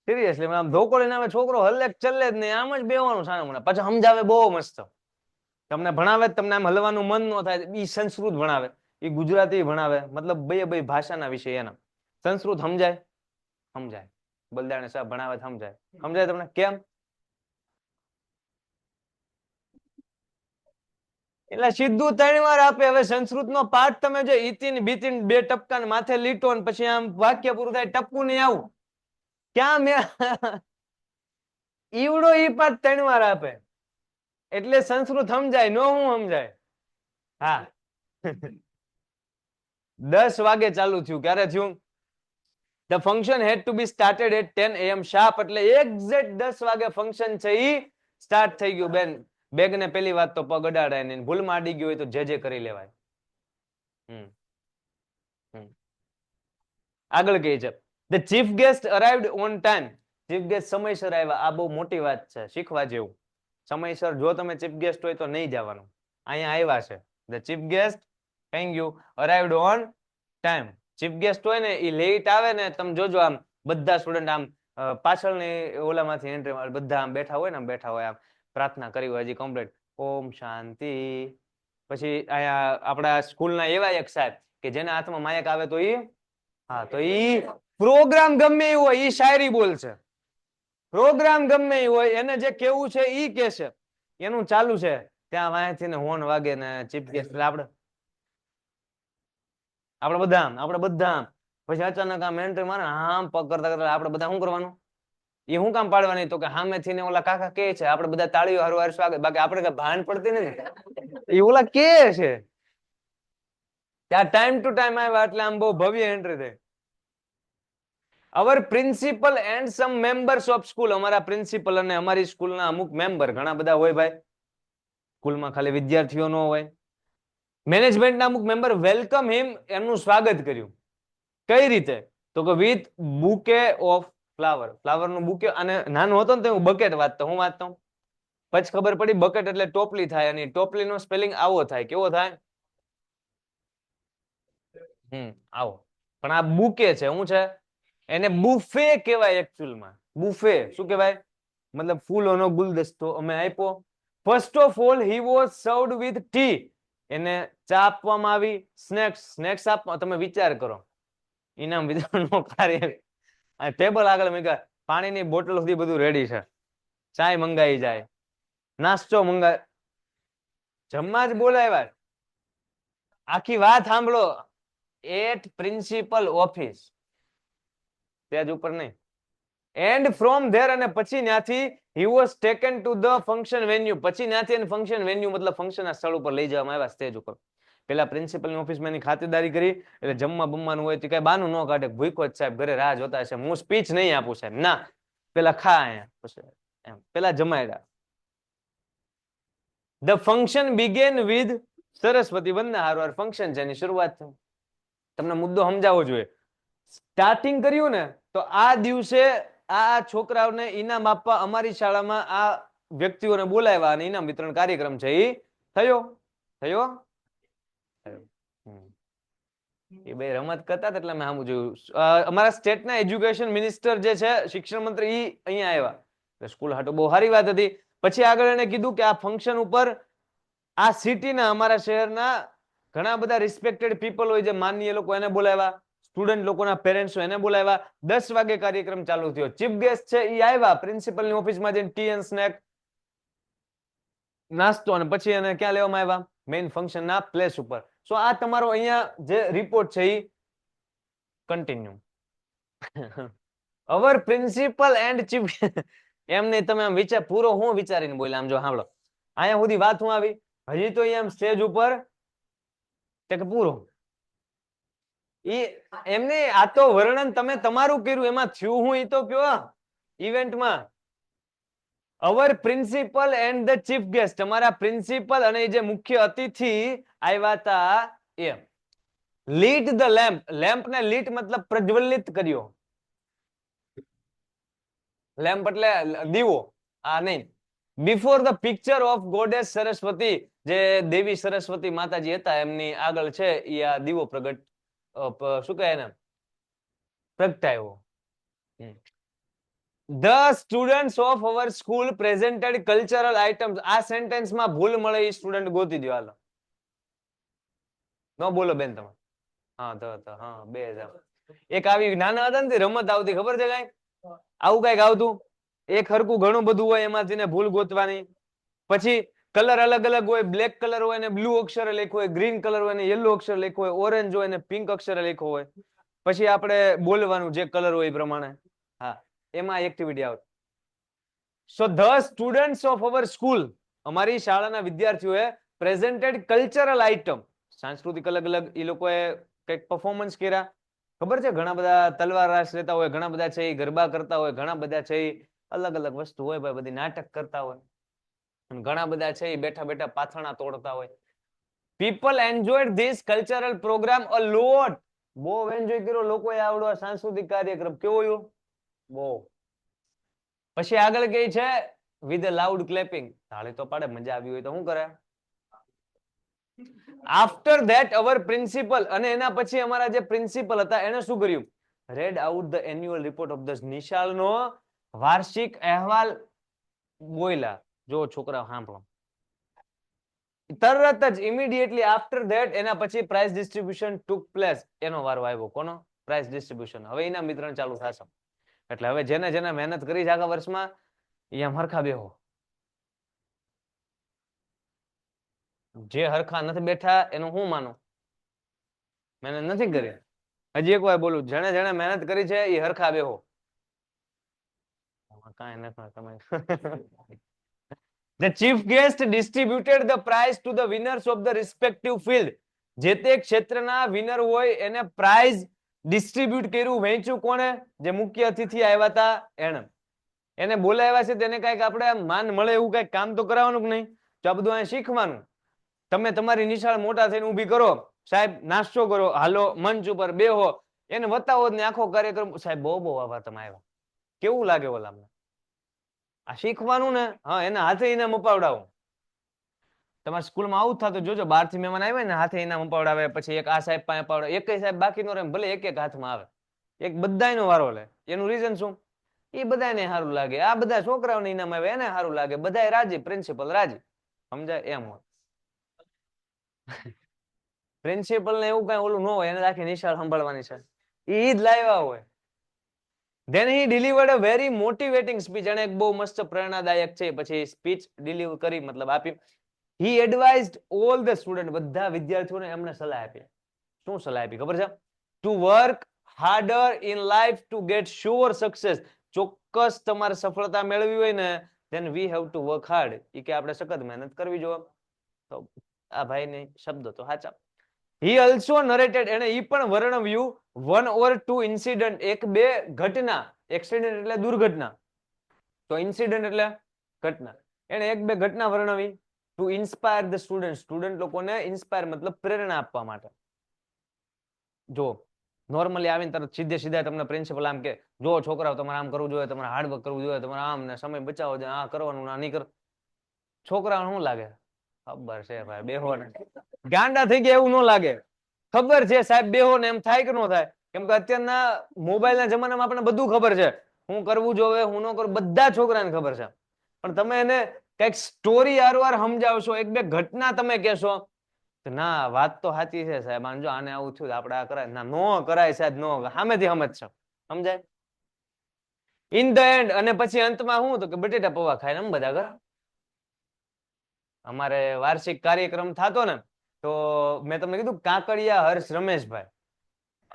સિરિયસલી આમ ધોકો લઈને આવે છોકરો હલ્લે ચલ્લે જ નહીં, આમ જ બેવાનું સાના પછી સમજાવે બહુ મસ્ત. તમને ભણાવે તમને આમ હલવાનું મન ન થાય. ઈ સંસ્કૃત ભણાવે, ઈ ગુજરાતી ભણાવે, મતલબ બે ભાષાના વિષય એના. સંસ્કૃત સમજાય? સમજાય. બલદાણે સાહેબ ભણાવે સમજાય. સમજાય તમને કેમ? એટલે સીધું 3 વાર આપે. હવે સંસ્કૃત નો પાઠ તમે જો ઈતિન બીતિન 2 ટપકા ને માથે લીટો ને પછી આમ વાક્ય પૂરું થાય ટપકું નહીં આવું. ક્યાં મેં ઈવડો ઈ પાઠ 3 વાર આપે એટલે સંસ્કૃત સમજાય નો હું સમજાય. હા 10 વાગે ચાલુ થયું. ક્યારે થયું? The function had to be started at 10 AM sharp. એટલે એક્ઝેક્ટ 10 વાગે ફંક્શન છે ઈ સ્ટાર્ટ થઈ ગયું. બેન બેગ ને પેલી વાત તો પગ અડાડાય નહીં, ભૂલમાં અડી ગયું હોય તો જે કરી લેવાય. આગળ કહે છે the chief guest arrived on time. Chief guest સમયસર આવ્યા. આ બહુ મોટી વાત છે, શીખવા જેવું. સમયસર જો તમે ચીફ ગેસ્ટ હોય તો નહીં જવાનું. અહીંયા આવ્યા છે. the chief guest thank you arrived on time. Chief guest હોય ને એ લેટ આવે ને તમે જોજો આમ બધા સ્ટુડન્ટ આમ પાછળની ઓલામાંથી એન્ટ્રી મારે બધા આમ બેઠા હોય ને આમ બેઠા હોય આમ પ્રાર્થના કરી હોય હજી કમ્પ્લીટ ઓમ શાંતિ. પછી અહીંયા આપણા સ્કૂલના એવા એક સાહેબ કે જેના હાથમાં માયક આવે તો ઈ હા તો ઈ પ્રોગ્રામ ગમે એવું હોય ઈ શાયરી બોલશે. પ્રોગ્રામ ગમે એવું હોય એને જે કેવું છે ઈ કહેશે. એનું ચાલુ છે ત્યાં વાંચી ને હોર્ન વાગે ને ચીફ ગેસ્ટ આપણે બધા પછી અચાનક આમ એન્ટ્રી મારે આમ પગ કરતા કરતા આપણે બધા શું કરવાનું? એ શું કામ પાડવાની? તો કે સામેથી ને ઓલા કાકા કે છે આપણે બધા તાળીઓ હારું સ્વાગત. બાકી આપણે કઈ ભાન પડતી નથી. એ ઓલા કે છે ત્યાં ટાઈમ ટુ ટાઈમ આવ્યા એટલે આમ બહુ ભવ્ય એન્ટ્રી થઈ. Our principal and some members of school. અમારા પ્રિન્સિપલ અને અમારી સ્કૂલના અમુક મેમ્બર ઘણા બધા હોય ભાઈ. સ્કૂલમાં ખાલી વિદ્યાર્થીઓ ન હોય. મેનેજમેન્ટના અમુક મેમ્બર વેલકમ હિમ, એમનું સ્વાગત કર્યું. કઈ રીતે? તો કે with bouquet of flower. Flower નું બુકે. અને નાનું હતો ને તો હું બકેટ વાંચતો. હું વાંચતો પછી ખબર પડી બકેટ એટલે ટોપલી થાય અને ટોપલી નો સ્પેલિંગ આવો થાય. કેવો થાય? આવો. પણ આ બુકે છે. શું છે? એને બુફે કહેવાય એકચ્યુઅલમાં. બુફે શું કહેવાય? મતલબ ફૂલોનો ગુલદસ્તો અમે આપ્યો. First of all he was સર્વડ with T. એને ચા આપવામાં આવી. સ્નેક્સ આપવા. તમે વિચાર કરો ઇનામ વિતરણનો કાર્ય ટેબલ આગળ મૂક્યા, પાણીની બોટલ સુધી બધું રેડી છે. ચાય મંગાઈ જાય, નાસ્તો મંગાય, જમવા જ બોલાવ્યા. આખી વાત સાંભળો. એટ પ્રિન્સિપલ ઓફિસ, સ્ટેજ ઉપર નહીં. એન્ડ ફ્રોમ ધેર, અને પછી ત્યાંથી he was taken to the function venue. પછી ત્યાંથી એને ફંક્શન વેન્યુ મતલબ ફંક્શનના સ્થળ ઉપર લઈ જવામાં આવ્યા, સ્ટેજ ઉપર. પેલા પ્રિન્સિપલની ઓફિસમાં એની ખાતરદારી કરી એટલે જમવા બમવાનું હોય તો કઈ બાનું ન કાઢે. ભૂખો જ સાહેબ ઘરે રાહ જોતા હશે, હું સ્પીચ નહીં આપું સાહેબ. ના, પેલા ખા અહીંયા એમ પેલા જમાડ્યા. The function began with Saraswati Vandana. હારવાર ફંક્શન છે એની શરૂઆત થઈ. તમને મુદ્દો સમજાવવો જોઈએ. સ્ટાર્ટિંગ કર્યું ને તો આ દિવસે આ છોકરાઓને ઇનામ આપવા અમારી શાળામાં આ વ્યક્તિઓને બોલાવ્યા અને ઇનામ વિતરણ કાર્યક્રમ છે એ થયો. એ બે રમત કરતા એટલે મેં સામું જોયું. અમારા સ્ટેટના એજ્યુકેશન મિનિસ્ટર જે છે, શિક્ષણ મંત્રી, એ અહીંયા આવ્યા. સ્કૂલ હાટો બહુ સારી વાત હતી. પછી આગળ એને કીધું કે આ ફંક્શન ઉપર આ સિટીના અમારા શહેરના ઘણા બધા રિસ્પેક્ટેડ પીપલ હોય જે માનનીય લોકો, એને બોલાવ્યા. સ્ટુડન્ટ લોકોના પેરેન્ટ્સ એને બોલાવ્યા. 10 વાગે કાર્યક્રમ ચાલુ થયો. ચીફ ગેસ્ટ છે એ આવ્યા. પ્રિન્સિપલની ઓફિસમાં જઈને ટી એન્ડ સ્નેક નાસ્તો, અને પછી એને ક્યાં લેવામાં આવ્યા? મેઇન ફંક્શનના પ્લેસ ઉપર. સો આ તમારો અહીંયા જે રિપોર્ટ છે એ continue. Our principal and chief એમ નહીં, તમે આમ વિચાર પૂરો હું વિચારીને બોલ્યા. આમ જો સાંભળો, અહીંયા સુધી વાત હું આવી. હજી તો અહીંયા સ્ટેજ ઉપર કે પૂરો એમને આ તો વર્ણન તમે તમારું કર્યું, એમાં થયું હું એ તો કયો ઇવેન્ટમાં. Our principal and the chief guest. અમારા પ્રિન્સિપલ અને જે મુખ્ય અતિથિ આવ્યા હતા એ લીટ ધ લેમ્પ. લેમ્પ ને લીટ મતલબ પ્રજ્વલિત કર્યો. લેમ્પ એટલે દીવો. આ નહીં. Before the picture of goddess Saraswati, જે દેવી સરસ્વતી માતાજી હતા એમની આગળ છે એ આ દીવો પ્રગટ શું કહે એને પ્રગટાયો. The students of our school presented cultural items. આ સેન્ટેન્સ માં ભૂલ મળે એ સ્ટુડન્ટ ગોતી દો. હાલો ન બોલો બેન તમે. હા બે એક આવી નાના હતા ને રમત આવતી ખબર છે કઈ આવું કઈક આવતું એક હરકું ઘણું બધું હોય એમાંથી ને ભૂલ ગોતવાની. પછી કલર અલગ અલગ હોય, બ્લેક કલર હોય ને બ્લુ અક્ષરે લખ્યો હોય, ગ્રીન કલર હોય ને યલો અક્ષર લખ્યો હોય, ઓરેન્જ હોય ને પિંક અક્ષરે લખ્યો હોય. પછી આપણે બોલવાનું જે કલર હોય એ પ્રમાણે. હા એમાં એક્ટિવિટી આવતી. So the students of our school, અમારી શાળાના વિદ્યાર્થીઓએ પ્રેઝન્ટેડ કલ્ચરલ આઇટમ, સાંસ્કૃતિક અલગ અલગ એ લોકોએ કંઈક પરફોર્મન્સ કર્યા. ખબર છે ઘણા બધા તલવાર રાસ લેતા હોય, ઘણા બધા છે એ ગરબા કરતા હોય, ઘણા બધા છે એ અલગ અલગ વસ્તુ હોય ભાઈ બધી નાટક કરતા હોય, અને ઘણા બધા છે એ બેઠા બેઠા પાથરણા તોડતા હોય. People enjoyed this cultural programme a lot. બહુ એન્જોય કર્યો લોકોએ આવડો સાંસ્કૃતિક કાર્યક્રમ. કેવો યો બહુ. પછી આગળ કઈ છે વિથ લાઉડ ક્લેપિંગ, તાળી તો પાડે, મજા આવી હોય તો શું કરે. આફ્ટર ધેટ અવર પ્રિન્સિપલ, અને એના પછી અમારા જે પ્રિન્સિપલ હતા એને શું કર્યું, read out the annual report of the નિશાળનો વાર્ષિક અહેવાલ બોલ્યા. જો છોકરા સાંભળો. તરત જ ઇમિડિયેટલી આફ્ટર ધેટ એના પછી પ્રાઇઝ ડિસ્ટ્રીબ્યુશન ટુક પ્લેસ. એનો વારો આવ્યો. કોનો? Prize distribution. હવે ઇનામ વિતરણ ચાલુ થશે. એટલે હવે જેને જેને મહેનત કરી છે આખા વર્ષમાં એ હરખા બેહો. જે હરખા નથી બેઠા એનું હું માનું, મહેનત નથી કરી. હજી એક વાર બોલું, જેને જેને મહેનત કરી છે એ હરખા બેહો. કાંઈ નથી તમે. The chief guest distributed the prize to the winners of the respective field. જે તે ક્ષેત્રના વિનર હોય એને પ્રાઇઝ ડિસ્ટ્રીબ્યુટ કર્યું, વહેંચ્યું. કોણે? જે મુખ્ય અતિથિ આવ્યા હતા એને. એને બોલાવ્યા છે તેને કઈક આપણે માન મળે એવું કઈક કામ તો કરાવવાનું કે નહીં. તો આ બધું અહીંયા શીખવાનું. તમે તમારી નિશાળ મોટા થઈને ઊભી કરો, સાહેબ નાસ્તો કરો, હાલો મંચ ઉપર બેહો, એને બતાવો ને આખો કાર્યક્રમ. સાહેબ બહુ બહુ આભાર તમે આવ્યા. કેવું લાગે ઓલામને? આ શીખવાનું ને. હા એના હાથે ઇનામ અપાવડાવો. તમારા સ્કૂલમાં આવું જ થતું જોજો, બહારથી મહેમાન આવે ને હાથે ઇનામ અપાવડાવે, પછી એક આ સાહેબ પાસે અપાવડાવે. એક સાહેબ બાકી નો રહે, ભલે એક એક હાથમાં આવે, એક બધાયનો વારો લે. એનું રીઝન શું? એ બધાને સારું લાગે, આ બધા છોકરાઓને ઇનામ આવે એને સારું લાગે, બધાય રાજી, પ્રિન્સિપલ રાજી. સમજાય એમ હોય. પ્રિન્સિપલ ને એવું કઈ ઓલું ન હોય, એને આખી નિશાળ સંભાળવાની છે, એ જ લાવ્યા હોય. Then he delivered a very motivating speech. અને એક બહુ મસ્ત પ્રેરણાદાયક છે પછી સ્પીચ ડિલીવર કરી, મતલબ આપી. He advised all the students, બધા વિદ્યાર્થીઓને એમણે સલાહ આપી. શું સલાહ આપી ખબર છે? To work harder in life to get sure success. ચોક્કસ તમારે સફળતા મેળવી હોય ને, then we have to work hard. એ કે આપણે સખત મહેનત કરવી જોઈએ. તો આ ભાઈને શબ્દો તો સાચા. He also narrated, એને ઈ પણ વર્ણવ્યું, one or two incident, એક બે ઘટના. એક્સિડન્ટ એટલે દુર્ઘટના, તો ઇન્સિડન્ટ એટલે ઘટના. એને એક બે ઘટના વર્ણવી. To inspire the student, student લોકોને ઇન્સ્પાયર મતલબ પ્રેરણા આપવા માટે. જો નોર્મલી આવીને તરત સીધે સીધા તમને પ્રિન્સિપલ આમ કે, જો છોકરાઓ તમારે આમ કરવું જોઈએ, તમારે હાર્ડવર્ક કરવું જોઈએ, તમારે આમ ને સમય બચાવો જોઈએ, આ કરવાનું ના નહીં કર. છોકરાઓને શું લાગે? ખબર છે ભાઈ બેહો ને, ગાંડા થઈ ગયા એવું ન લાગે. ખબર છે સાહેબ બેહો ને, એમ થાય કે ન થાય? કેમ કે અત્યારના મોબાઈલના જમાનામાં આપણને બધું ખબર છે, હું કરવું જોઈએ હું ન કરું, બધા છોકરાને ખબર છે. પણ તમે એને કઈક સ્ટોરી આરવાર સમજાવશો, એક બે ઘટના તમે કહેશો, ના વાત તો સાચી છે સાહેબ, જો આને આવું થયું આપણે આ કરાય, ના નો કરાય સાહેબ, નો સામેથી સમજશો. સમજાય? ઇન ધ એન્ડ, અને પછી અંતમાં શું તો કે બટેટા પૌવા ખાય એમ બધા ઘર. અમારે વાર્ષિક કાર્યક્રમ થતો ને, તો મેં તમને કીધું કાકડિયા હર્ષ રમેશભાઈ,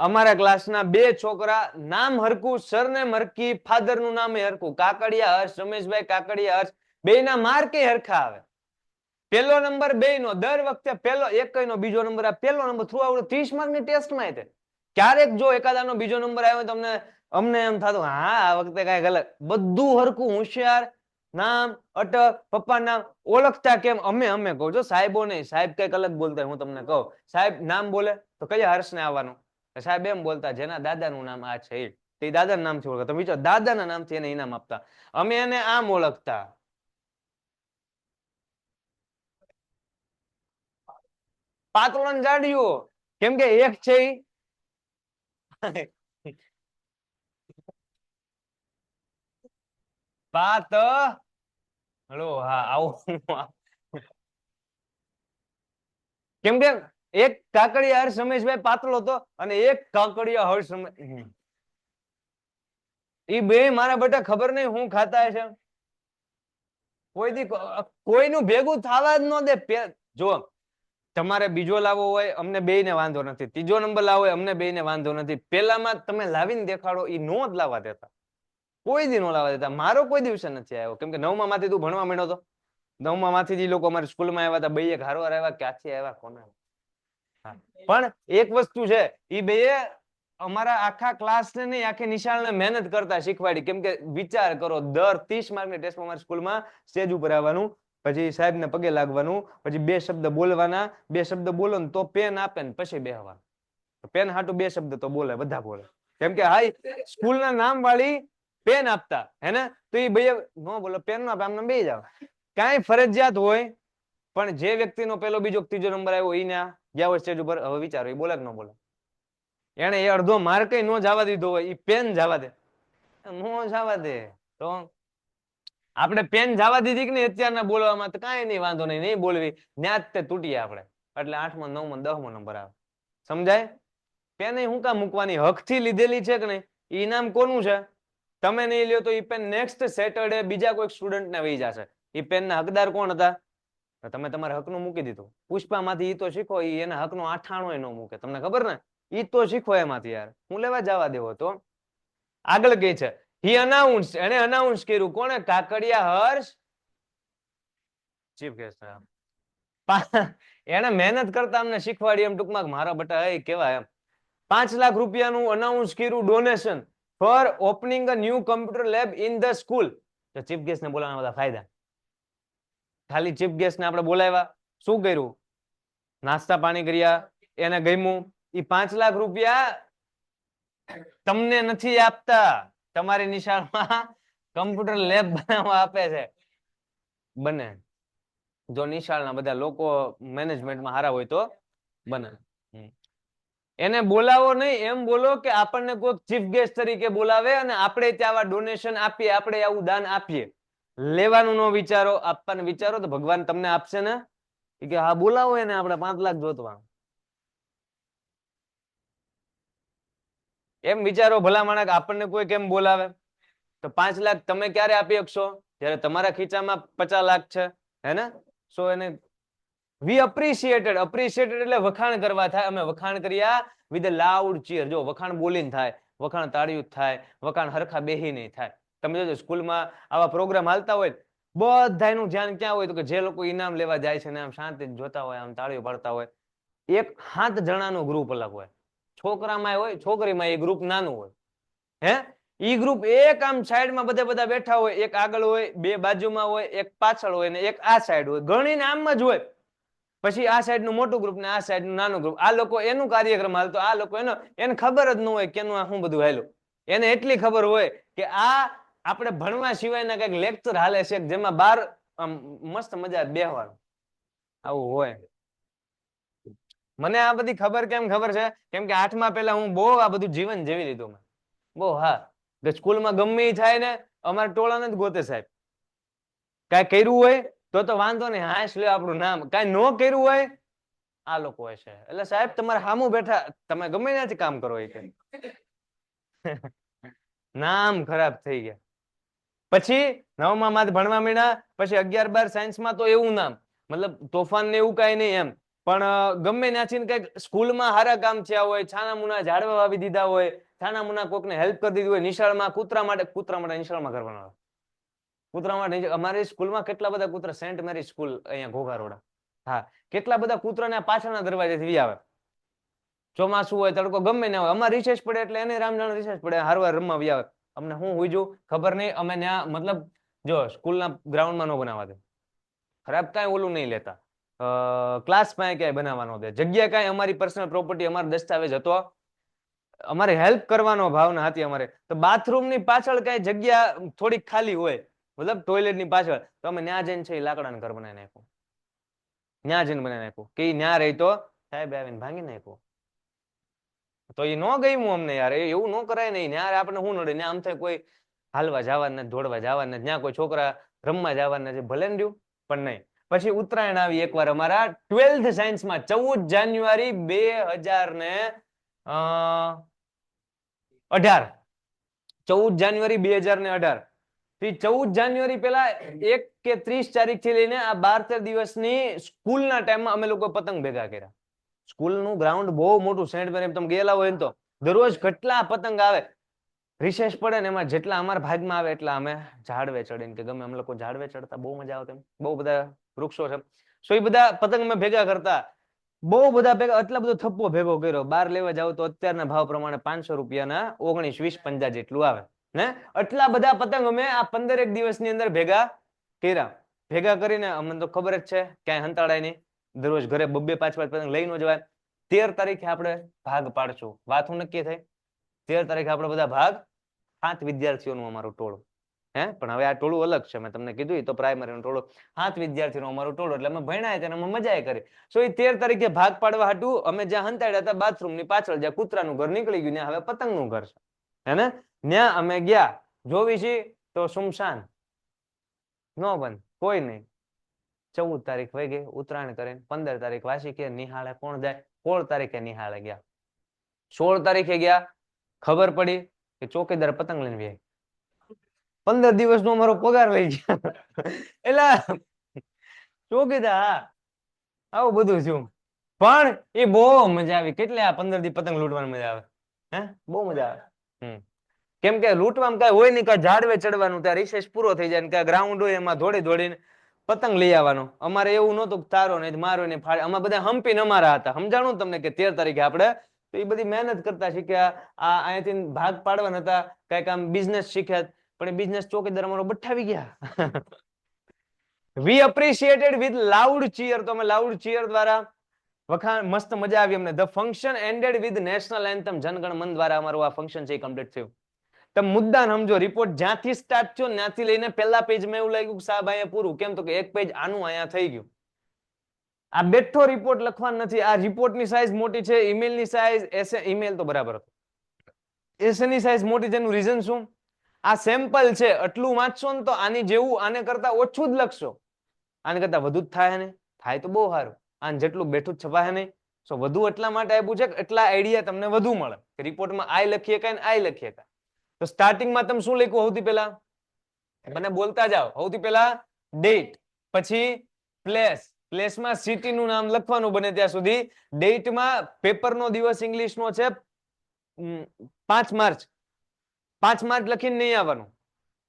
અમારા ક્લાસના બે છોકરા, નામ હરકું, સરનેમ હરકી, ફાધર નું નામ હરકું, કાકડિયા હર્ષ રમેશભાઈ, કાકડિયા હર્ષ, બેયના માર્કે હરખા આવે. પેલો નંબર બેયનો દર વખતે, પેલો એકનો બીજો નંબર આવે, પેલો નંબર થ્રુ આવડે 30 માર્કની ટેસ્ટમાં તે. ક્યારેક જો એકાદાનો બીજો નંબર આવ્યો તમને અમને એમ થતું હા આ વખતે કઈ ગલત, બધું હરખું, હોશિયાર, નામ અટક, પપ્પા નામ ઓળખતા કેમ અમે અમે કહું છો, સાહેબો નહીં, સાહેબ કઈક અલગ બોલતા. હું તમને કહું, સાહેબ નામ બોલે તો કયા હર્ષને આવવાનું, સાહેબ એમ બોલતા જેના દાદાનું નામ આ છે. તે દાદાના નામથી ઓળખતા. તમે વિચારો, દાદાના નામથી એને ઇનામ આપતા. અમે એને આમ ઓળખતા. પાતળો ને જાડિયો, કેમ કે એક છે પાત હલો, હા આવું. કેમ કે એક કાકડિયા હર્ષ રમેશભાઈ પાતળો હતો અને એક કાકડિયા હર્ષ રમેશ, એ બે મારા બેટા ખબર નહીં હું ખાતા છે. કોઈ દી કોઈનું ભેગું થવા જ ન દે. જો તમારે બીજો લાવવો હોય અમને બે ને વાંધો નથી, ત્રીજો નંબર લાવો હોય અમને બે ને વાંધો નથી, પેલામાં તમે લાવીને દેખાડો, એ નો જ લાવવા દેતા. કોઈ દી નો લાવવા દેતા. મારો કોઈ દિવસે નથી આવ્યો, કેમ કે 9મા માંથી તું ભણવા માંડ્યો હતો. 9મા માંથી જ લોકો અમારી સ્કૂલમાં આવ્યા હતા, બે એક હારવાર આવ્યા, ક્યાંથી આવ્યા કોને. પણ એક વસ્તુ છે, એ બે અમારા આખા ક્લાસ ને નહીં, આખી નિશાળને મહેનત કરતા શીખવાડી. કેમ કે વિચાર કરો, દર 30 માર્કની ટેસ્ટમાં અમારી સ્કૂલમાં સ્ટેજ ઉપર આવવાનું, પછી સાહેબને પગે લાગવાનું, પછી 2 શબ્દ બોલવાના, 2 શબ્દ બોલો ને તો પેન આપે ને પછી બેહવાનું. પેન હાટું 2 શબ્દ તો બોલે, બધા બોલે, કેમ કે હાઈ સ્કૂલના નામ વાળી પેન આપતા હે ને. તો એ ભાઈ નો બોલો, પેન નો આપે, આમને બે જાવ, કાંઈ ફરજિયાત હોય. પણ જે વ્યક્તિનો પેલો બીજો ત્રીજો નંબર આવ્યો એને ગયા હોય સ્ટેજ ઉપર, હવે વિચારો એ બોલે કે ન બોલે. એને એ અડધો માર્ક નો જવા દીધો હોય, એ પેન જવા દે, નો જવા દે. તો આપણે પેન જવા દીધી કે નહીં અત્યારના બોલવામાં, તો કાંઈ નહીં, વાંધો નહીં, નહીં બોલવી, ન્યા જ તે તૂટીએ આપણે. એટલે 8મા 9મા 10મો નંબર આવે. સમજાય? પેન હું કામ મૂકવાની, હકથી લીધેલી છે કે નહીં. ઇનામ કોનું છે? તમે નહીં લ્યો તો એ પેન નેક્સ્ટ સેટરડે બીજા કોઈ સ્ટુડન્ટને વહી જશે. એ પેનના હકદાર કોણ હતા? તમે તમારા હકનું મૂકી દીધું. પુષ્પામાંથી ઈ તો શીખો, ઈ એના હકનો 98 ન મૂકે. તમને ખબર ને? ઈ તો શીખો એમાંથી યાર, હું લેવા જવા દેવો તો. આગળ કે છે he announced, એને અનાઉન્સ કર્યું. કોણે? કાકડિયા હર્ષ ચીફ ગેસ્ટ. એને મહેનત કરતા અમને શીખવાડી એમ ટૂંકમાં, મારા બટા એ કેવા એમ. 5 લાખ રૂપિયાનું અનાઉન્સ કર્યું donation for opening a new computer lab in the school. તો ચીફ ગેસ્ટ ને બોલાવવાના બધા ફાયદા. ખાલી ચીફ ગેસ્ટ ને આપણે બોલાવ્યા, શું કર્યું? નાસ્તા પાણી કર્યા, એને ગમ્યું. એ 5 લાખ રૂપિયા તમને નથી આપતા, તમારી નિશાળમાં કમ્પ્યુટર લેબ બનાવવા આપે છે. બને, જો નિશાળના બધા લોકો મેનેજમેન્ટમાં હારા હોય તો બને. એને બોલાવો નહીં, એમ બોલો કે આપણને કોઈ ચીફ ગેસ્ટ તરીકે બોલાવે અને આપણે ત્યાં ડોનેશન આપીએ, આપણે આવું દાન આપીએ. લેવાનું નો વિચારો, આપવાનું વિચારો તો ભગવાન તમને આપશે ને. કે હા બોલાવો એને, આપણે 5 લાખ જોતવા. એમ વિચારો ભલા માણસ, આપણને કોઈ કેમ બોલાવે. તો 5 લાખ તમે ક્યારે આપી શકશો? જ્યારે તમારા ખીચામાં 50 લાખ છે, હે ને? સો એને વી અપ્રિશિએટેડ. અપ્રિશિએટેડ એટલે વખાણ કરવા થાય. અમે વખાણ કર્યા વિથ અ લાઉડ ચીયર. જો વખાણ બોલીને થાય, વખાણ તાળીયું થાય, વખાણ હરખા બેહી નહીં થાય. તમે જોજો સ્કૂલમાં આવા પ્રોગ્રામ હાલતા હોય, બધાનું ધ્યાન ક્યાં હોય? તો કે જે લોકો ઇનામ લેવા જાય છે ને આમ શાંતિ જોતા હોય, આમ તાળીઓ પાડતા હોય. 7 જણાનું ગ્રુપ અલગ હોય. છોકરામાં હોય, છોકરીમાં એ ગ્રુપ નાનું હોય. હે ઈ ગ્રુપ એક આમ સાઈડમાં બધા બેઠા હોય, એક આગળ હોય, 2 બાજુમાં હોય, એક પાછળ હોય ને એક આ સાઈડ હોય. ગણીને આમ જ હોય. પછી આ સાઈડ નું મોટું ગ્રુપ ને આ સાઈડ નું નાનું ગ્રુપ. આ લોકો એનું કાર્યક્રમ હાલતો, આ લોકો એનો, એને ખબર જ ન હોય કેનું આ શું બધું હાલ્યું. એને એટલી ખબર હોય કે આ આપણે ભણવા સિવાયના કઈક લેક્ચર હાલે છે, જેમાં બાર મસ્ત મજા બેહવાનું. આવું હોય. મને આ બધી ખબર કેમ ખબર છે? કેમ કે 8મા પહેલા હું બહુ આ બધું જીવન જીવી લીધું મેં બહુ. હા, સ્કૂલમાં ગમે એ થાય ને, અમારા ટોળાને જ ગોતે સાહેબ. કઈ કર્યું હોય તો વાંધો નહીં, હાશ લે આપણું નામ. કઈ નો કર્યું હોય, આ લોકો હશે. એટલે સાહેબ તમારે સામું બેઠા, તમે ગમે ત્યાંથી કામ કરો એ કે નામ ખરાબ થઈ ગયા. પછી 9મા માં ભણવા માંડ્યા, પછી 11 12 સાયન્સમાં તો એવું નામ, મતલબ તોફાન ને એવું કઈ નહીં એમ. પણ ગમે ત્યાંથી કઈક સ્કૂલમાં હારા કામ થયા હોય, છાના મુના ઝાડવા વાવી દીધા હોય, છાના મુના કોકને હેલ્પ કરી દીધી હોય. નિશાળમાં કૂતરા માટે નિશાળમાં કરવાના. કૂતરા માટે અમારી સ્કૂલમાં કેટલા બધા કૂતરા, સેન્ટ મેરી સ્કૂલ અહીંયા ઘોઘારોડા. હા, કેટલા બધા કૂતરાને પાછળના દરવાજેથી આવે. ચોમાસું હોય, તડકો ગમે ના હોય, અમારે રિસેસ પડે એટલે એને રામજાણ રિસેસ પડે, હારવાર રમવા આવે. અમને હું હુઈજું ખબર નહીં. અમે ત્યાં મતલબ જો સ્કૂલના ગ્રાઉન્ડમાં નો બનાવવા દે, ખરાબ કાંઈ ઓલું નહીં લેતા, ક્લાસમાં ક્યાંય બનાવવા ન દે, જગ્યા કાંઈ અમારી પર્સનલ પ્રોપર્ટી, અમારો દસ્તાવેજ હતો અમારે હેલ્પ કરવાનો ભાવના હતી અમારે. તો બાથરૂમ ની પાછળ કઈ જગ્યા થોડીક ખાલી હોય, મતલબ ટોયલેટ ની પાછળ, તો અમે ન્યા જઈને છે લાકડાનું ઘર બનાવી નાખ્યું. ન્યા જઈને બનાવી નાખ્યું કે ન્યા રહી તો સાહેબ આવીને ભાંગી નાખ્યું. તો એ ન ગયું અમને યાર, એવું ન કરાય નહીં. ન્યા આપણે શું નડે, ન્યા આમ થાય કોઈ હાલવા જવા નથી, દોડવા જવા નથી, ત્યાં કોઈ છોકરા રમવા જવા નથી, ભલે ને રહ્યું પણ નહીં. પછી ઉત્તરાયણ આવી એકવાર અમારા 12th સાયન્સમાં 14 જાન્યુઆરી 2018. 14 જાન્યુઆરી 2018 14 જાન્યુઆરી પેલા 1 કે 30 તારીખ થી લઈને આ 12 દિવસની સ્કૂલના ટાઈમમાં અમે લોકો પતંગ ભેગા કર્યા. સ્કૂલનું ગ્રાઉન્ડ બહુ મોટું, સેન્ટ મેરી તમે ગયેલા હોય ને તો દરરોજ કેટલા પતંગ આવે. રિસેસ પડે ને એમાં જેટલા અમારા ભાગમાં આવે એટલા અમે ઝાડવે ચડીને કે ગમે, અમે લોકો ઝાડવે ચડતા, બહુ મજા આવતી. બહુ બધા વૃક્ષો છે, સો એ બધા પતંગ અમે ભેગા કરતા. બહુ બધા ભેગા, એટલા બધો થપ્પો ભેગો કર્યો. બહાર લેવા જાવ તો અત્યારના ભાવ પ્રમાણે 500 રૂપિયાના 19, 20, 50 જેટલું આવે ને. એટલા બધા પતંગ અમે આ 15 દિવસની અંદર ભેગા કર્યા. ભેગા કરીને અમને તો ખબર જ છે ક્યાંય હંતાડાય નહીં, દરરોજ ઘરે 2-5 પતંગ લઈ ન જવાય. 13 તારીખે આપણે ભાગ પાડશું, વાત હું નક્કી થઈ. 13 તારીખે આપણે બધા ભાગ, 7 વિદ્યાર્થીઓનું અમારું ટોળું. પણ હવે આ ટોળું અલગ છે, મેં તમને કીધું. તો પ્રાઇમરીનું ટોળું 7 વિદ્યાર્થીનું અમારું ટોળું, એટલે અમે ભણ્યા હતા, અમે મજા કરી. સો એ 13 તારીખે ભાગ પાડવા હાટું અમે જ્યાં હંતાડ્યા હતા બાથરૂમ ની પાછળ, જ્યાં કૂતરાનું ઘર નીકળી ગયું, ત્યાં હવે પતંગનું ઘર છે, હેને. ત્યાં અમે ગયા, જોવી છે તો સુમસાન, નો બંધ, કોઈ નહીં. 14 તારીખ વહી ગઈ ઉત્તરાયણ કરીને. 15 તારીખ વાસી કે નિહાળે કોણ જાય, 16 તારીખે નિહાળે ગયા. 16 તારીખે ગયા, ખબર પડી કે ચોકીદાર પતંગ લઈને વ્યાય. 15 દિવસનો અમારો પગાર લઈ ગયા. એટલે ચોકીદાર આવું બધું છું. પણ એ બહુ મજા આવી. કેટલી આ 15 દી પતંગ લૂંટવાની મજા આવે, બહુ મજા આવે. કેમ કે લૂંટવામાં કઈ હોય નહીં, કાંઈ ઝાડવે ચડવાનું, ત્યાં રિસેસ પૂરો થઈ જાય ને ક્યાં ગ્રાઉન્ડ હોય એમાં દોડી દોડીને પતંગ લઈ આવવાનો. અમારે એવું નહોતું તારો ને મારો ને ફાળે, અમે બધા હંપીને અમારા હતા. સમજાણું તમને કે 13 તારીખે આપણે તો એ બધી મહેનત કરતા શીખ્યા. આ અહીંયાથી ભાગ પાડવાના હતા, કઈક આમ બિઝનેસ શીખ્યા, પણ એ બિઝનેસ ચોકીદાર અમારો બઠાવી ગયા. વી એપ્રિશિએટેડ વિથ લાઉડ ચીયર. તો અમે લાઉડ ચીયર દ્વારા વખાણ, મસ્ત મજા આવી અમને. The function ended with national anthem, Janagana Mana દ્વારા અમારું આ ફંક્શન છે એ કમ્પ્લીટ થયું. તમે મુદ્દા સમજો, રિપોર્ટ જ્યાંથી સ્ટાર્ટ થયો ત્યાંથી લઈને પહેલા પેજમાં એવું લાગ્યું કે સાહેબ અહીંયા પૂરું. કેમ તો કે એક પેજ આનું અહીંયા થઈ ગયું. આ બેઠો રિપોર્ટ લખવાનો નથી. આ રિપોર્ટની સાઈઝ મોટી છે, ઈમેલની સાઈઝ, ઈમેલ તો બરાબર હતો, એસેની સાઈઝ મોટી છે. એનું રીઝન શું? આ સેમ્પલ છે, એટલું વાંચશો ને તો આની જેવું, આને કરતા ઓછું જ લખશો. આને કરતા વધુ જ થાય ને, થાય તો બહુ સારું. આને જેટલું બેઠું જ છપાય નહીં. સો વધુ એટલા માટે આપ્યું છે કે એટલા આઈડિયા તમને વધુ મળે. રિપોર્ટમાં આઈ લખીએ કાંઈ ને આઈ લખીએ કાંઈ. તો સ્ટાર્ટિંગમાં તમે શું લખ્યું? સૌથી પહેલા મને બોલતા જાઓ. સૌથી પહેલા ડેટ, પછી પ્લેસ. પ્લેસમાં સિટીનું નામ લખવાનું બને ત્યાં સુધી. ડેટમાં પેપરનો દિવસ ઇંગ્લિશનો છે 5 માર્ચ. 5 માર્ચ લખીને નહીં આવવાનું.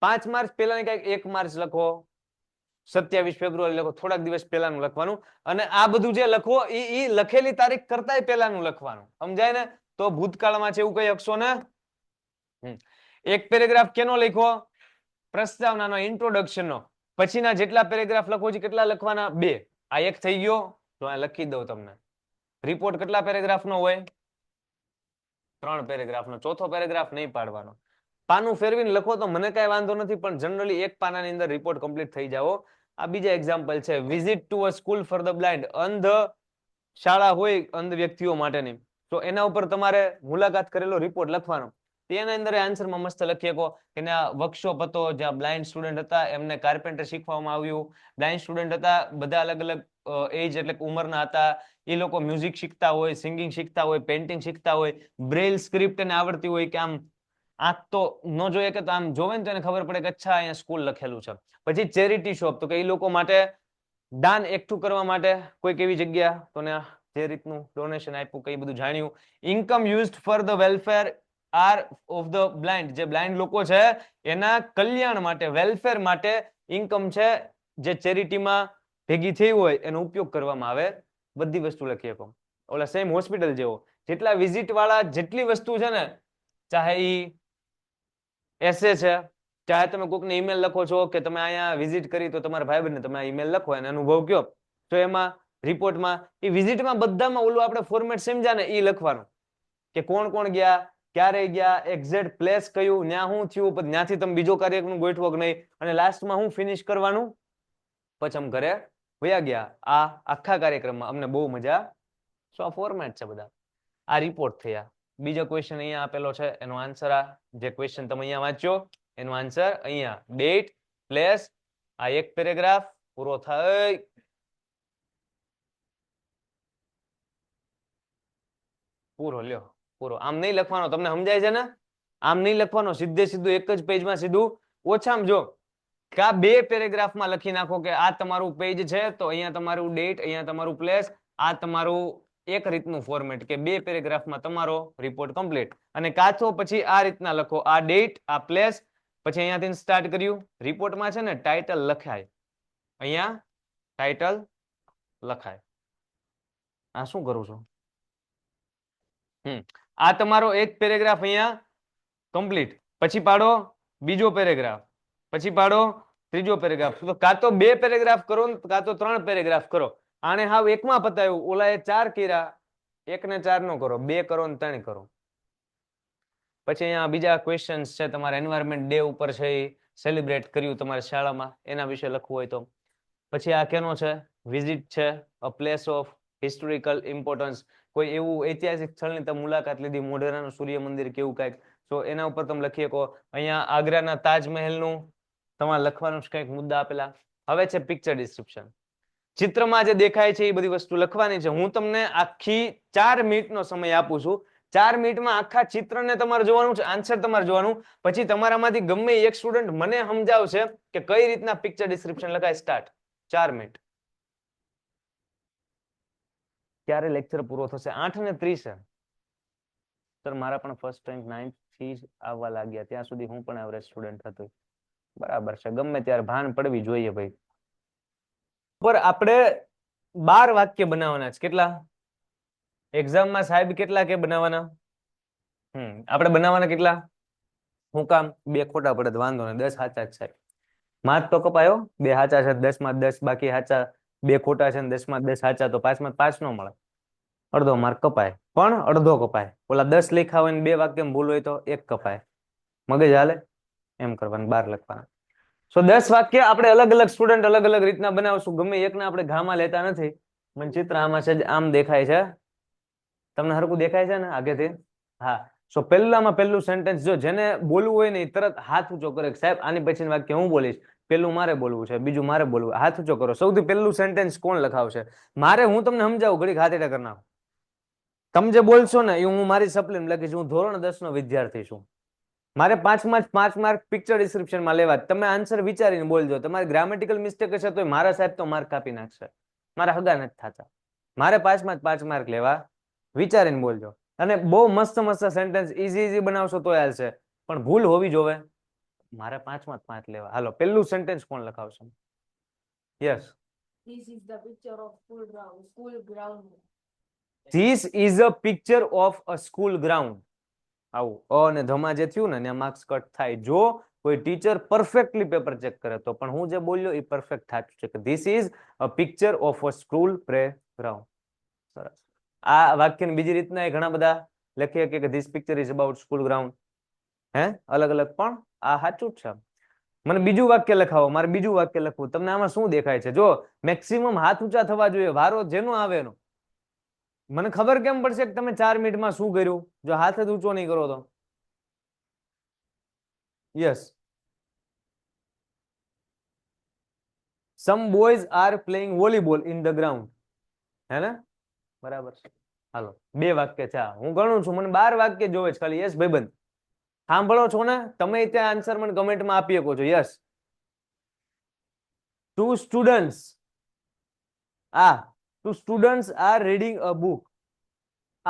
5 માર્ચ પહેલાની કઈક 1 માર્ચ લખો, 27 ફેબ્રુઆરી લખો, થોડાક દિવસ પહેલાનું લખવાનું. અને આ બધું જે લખવો એ લખેલી તારીખ કરતાંય પહેલાનું લખવાનું. સમજાય ને? તો ભૂતકાળમાં છે એવું કઈ અક્ષો ને. એક પેરેગ્રાફ કેનો લખો? પ્રસ્તાવનાનો, ઇન્ટ્રોડક્શનનો. પછીના જેટલા પેરેગ્રાફ લખો છે કેટલા લખવાના? 2. આ એક થઈ ગયો, તો આ લખી દઉં તમને. રિપોર્ટ કેટલા પેરેગ્રાફનો હોય? 3 પેરેગ્રાફનો. ચોથો પેરેગ્રાફ નહીં પાડવાનો. પાનું ફેરવીને લખો તો મને કઈ વાંધો નથી, પણ જનરલી એક પાનાની અંદર રિપોર્ટ કમ્પ્લીટ થઈ જાઓ. આ બીજા એક્ઝામ્પલ છે. Visit to a school for the blind. અંધ શાળા હોય અંધ વ્યક્તિઓ માટેની, તો એના ઉપર તમારે મુલાકાત કરેલો રિપોર્ટ લખવાનો. તેના અંદર આન્સરમાં મસ્ત લખી શકો કે વર્કશોપ હતો જ્યાં બ્લાઇન્ડ સ્ટુડન્ટ હતા, એમને કાર્પેન્ટર શીખવામાં આવ્યું. બ્લાઇન્ડ સ્ટુડન્ટ હતા, બધા અલગ અલગ એજ એટલે ઉંમરના હતા. એ લોકો મ્યુઝિક શીખતા હોય, સિંગિંગ શીખતા હોય, પેઇન્ટિંગ શીખતા હોય, બ્રેલ સ્ક્રિપ્ટ એને આવડતી હોય કે આમ આંખ તો ન જોઈએ કે તો આમ જોવે ને તો એને ખબર પડે કે અચ્છા અહીંયા સ્કૂલ લખેલું છે. પછી ચેરિટી શોપ, તો કે એ લોકો માટે દાન એકઠું કરવા માટે કોઈક એવી જગ્યા, તો જે રીતનું ડોનેશન આપ્યું કઈ બધું જાણ્યું. Income used for the welfare are of the blind. જે બ્લાઇન્ડ લોકો છે એના કલ્યાણ માટે, વેલફેર માટે ઇન્કમ છે જે ચેરિટીમાં ભેગી થઈ હોય એનો ઉપયોગ કરવામાં આવે. બધી વસ્તુ લખી શકો. ઓલા સેમ હોસ્પિટલ જેવો, જેટલા વિઝિટ વાળા જેટલી વસ્તુ છે ને, ચાહે ઈ એસે છે, ચાહે તમે કોકને ઈમેલ લખો છો કે તમે અહીંયા વિઝિટ કરી, તો તમારા ભાઈબંધને તમે ઈમેલ લખો અને અનુભવ કયો, તો એમાં રિપોર્ટમાં એ વિઝિટમાં બધામાં ઓલું આપણે ફોર્મેટ સમજ્યા ને એ લખવાનું કે કોણ કોણ ગયા, ક્યારે ગયા, એક્ઝેક્ટ પ્લેસ કયું, ન્યા શું થયું, પછી ત્યાંથી તમે બીજો કાર્યક્રમ ગોઠવો કે નહીં, અને લાસ્ટમાં હું ફિનિશ કરવાનું, પછી અમે ઘરે વયા ગયા. આ આખા કાર્યક્રમમાં અમને બહુ મજા. સો આ ફોર્મેટ છે બધા. આ રિપોર્ટ થયા. બીજો ક્વેશ્ચન અહીંયા આપેલો છે, એનો આન્સર આ જે ક્વેશ્ચન તમે અહીંયા વાંચ્યો એનો આન્સર અહીંયા ડેટ પ્લેસ. આ એક પેરેગ્રાફ પૂરો થાય. પૂરો લ્યો પૂરો. આમ નહીં લખવાનો, તમને સમજાય છે ને? આમ નહીં લખવાનો, સીધે સીધું એક જ પેજમાં સીધું ઓછામાં જો કા બે પેરેગ્રાફમાં લખી નાખો કે આ તમારું પેજ છે તો અહીંયા તમારું ડેટ, અહીંયા તમારું પ્લેસ, આ તમારું એક રીતનું ફોર્મેટ કે બે પેરેગ્રાફમાં તમારો રિપોર્ટ કમ્પ્લીટ. અને કાચો પછી આ રીતના લખો, આ ડેટ, આ પ્લેસ, પછી અહીંયાથી સ્ટાર્ટ કર્યું. રિપોર્ટમાં છે ને ટાઇટલ લખાય, અહીંયા ટાઇટલ લખાય. આ શું કરું છું? આ તમારો એક પેરેગ્રાફ અહીંયા કમ્પ્લીટ. પછી પાડો બીજો પેરેગ્રાફ, પછી પાડો ત્રીજો પેરેગ્રાફ. તો કાં તો બે પેરેગ્રાફ કરો કાં તો ત્રણ પેરેગ્રાફ કરો. આને હાવ એકમાં પતાવ્યું, ઓલાએ 4 કર્યા, એક ને 4 નો કરો, 2 કરો ને 3 કરો. પછી અહીંયા બીજા ક્વેશ્ચન્સ છે તમારે એન્વાયરમેન્ટ ડે ઉપર છે એ સેલિબ્રેટ કર્યું તમારી શાળામાં, એના વિશે લખવું હોય તો. પછી આ કેનો છે? વિઝિટ છે, a place of historical importance. કોઈ એવું ઐતિહાસિક સ્થળની તમે મુલાકાત લીધી, મોઢેરાનું સૂર્ય મંદિર કેવું કાંઈક, તો એના ઉપર તમે લખી શકો. અહીંયા આગ્રાના તાજમહેલનું તમારે લખવાનું કંઈક મુદ્દા આપેલા. હવે છે પિક્ચર ડિસ્ક્રિપ્શન. ચિત્રમાં જે દેખાય છે એ બધી વસ્તુ લખવાની છે. હું તમને આખી 4 મિનિટનો સમય આપું છું. 4 મિનિટમાં આખા ચિત્રને તમારે જોવાનું છે, આન્સર તમારે જોવાનું. પછી તમારામાંથી ગમે એક સ્ટુડન્ટ મને સમજાવશે કે કઈ રીતના પિક્ચર ડિસ્ક્રિપ્શન લખાય. સ્ટાર્ટ. 4 મિનિટ. ક્યારે લેક્ચર પૂરો થશે? 8:30. સર મારા પણ ફર્સ્ટ રેન્ક 9th થી આવવા લાગ્યા, ત્યાં સુધી હું પણ એવરેજ સ્ટુડન્ટ હતો. બરાબર છે, ગમે ત્યારે ભાન પડવી જોઈએ ભાઈ. પર આપણે 12 વાક્ય બનાવવાના છે. કેટલા? એક્ઝામમાં સાહેબ કેટલા કે બનાવવાના? આપણે બનાવવાના કેટલા? હું કામ 2 ખોટા પડે વાંધો ને, 10 સાચા જ સાહેબ. માર્ક તો કપાયો, 2 સાચા છે, 10 માં 10 બાકી સાચા, 2 ખોટા છે ને 10 માં 10 સાચા, તો 5 માં 5 નો મળે. અડધો માર્ક કપાય, પણ અડધો કપાય. ઓલા 10 લખ્યા હોય ને 2 વાક્યમાં ભૂલ હોય તો 1 કપાય. મગજ હાલે એમ કરવાનું, 12 લખવાના. સો 10 વાક્ય આપણે અલગ અલગ સ્ટુડન્ટ અલગ અલગ રીતના બનાવશું. ગમે એકને આપણે ઘામાં લેતા નથી. મને ચિત્ર આમાં છે આમ દેખાય છે, તમને હરખું દેખાય છે ને આગેથી? હા. સો પહેલામાં પહેલું સેન્ટેન્સ જો જેને બોલવું હોય ને એ તરત હાથ ઊંચો કરે, સાહેબ આની પછીનું વાક્ય હું બોલીશ, પેલું મારે બોલવું છે, બીજું મારે બોલવું. હાથ ઊંચો કરો. સૌથી પહેલું સેન્ટેન્સ કોણ લખાવશે? મારે, હું તમને સમજાવું, ઘડીક હાથ એટા કરી નાખો. તમે જે બોલશો ને એ હું મારી સપ્લીમ લખીશ. હું ધોરણ 10 નો વિદ્યાર્થી છું. મારે 5 માં 5 માર્ક પિક્ચર ડિસ્ક્રિપ્શનમાં લેવા. તમે આન્સર વિચારીને બોલજો. તમારી ગ્રામેટિકલ મિસ્ટેક હશે તો મારા સાહેબ તો માર્ક કાપી નાખશે. મારા હગા નથી થતા. મારે 5 માં 5 માર્ક લેવા, વિચારીને બોલજો. અને બહુ મસ્ત મસ્ત સેન્ટેન્સ ઈઝી બનાવશો તો હાલશે, પણ ભૂલ હોવી જોવે. મારે 5 માં 5 લેવા. હાલો, પહેલું સેન્ટેન્સ કોણ લખાવશે? Yes. This is the picture of school ground. School ground. This is a picture of a school ground. આવું અ અને ધમા જે થયું ને ત્યાં માર્ક્સ કટ થાય. જો કોઈ ટીચર પરફેક્ટલી પેપર ચેક કરે તો. પણ હું જે બોલ્યો એ પરફેક્ટ થાતું છે કે this is a picture of a school play ground. સરસ. આ વાક્યની બીજી રીતના ઘણા બધા લખીએ કે this picture is about school ground. હે અલગ અલગ, પણ આ સાચું જ છે. મને બીજું વાક્ય લખાવો, મારે બીજું વાક્ય લખવું. તમને આમાં શું દેખાય છે? જો મેક્સિમમ હાથ ઊંચા થવા જોઈએ, વારો જેનો આવે એનો. મને ખબર કેમ પડશે કે તમે 4 મિનિટમાં શું કર્યું જો હાથ જ ઊંચો નહીં કરો તો? Yes. Some boys are playing volleyball in the ground. હે ને? બરાબર છે. હાલો, 2 વાક્ય છે. હું ગણું છું, મને 12 વાક્ય જોવે છે ખાલી. યસ ભાઈબંધ, સાંભળો છો ને? તમે ત્યાં આન્સર મને કમેન્ટમાં આપી શકો છો. Yes. 2 students two students are reading a book.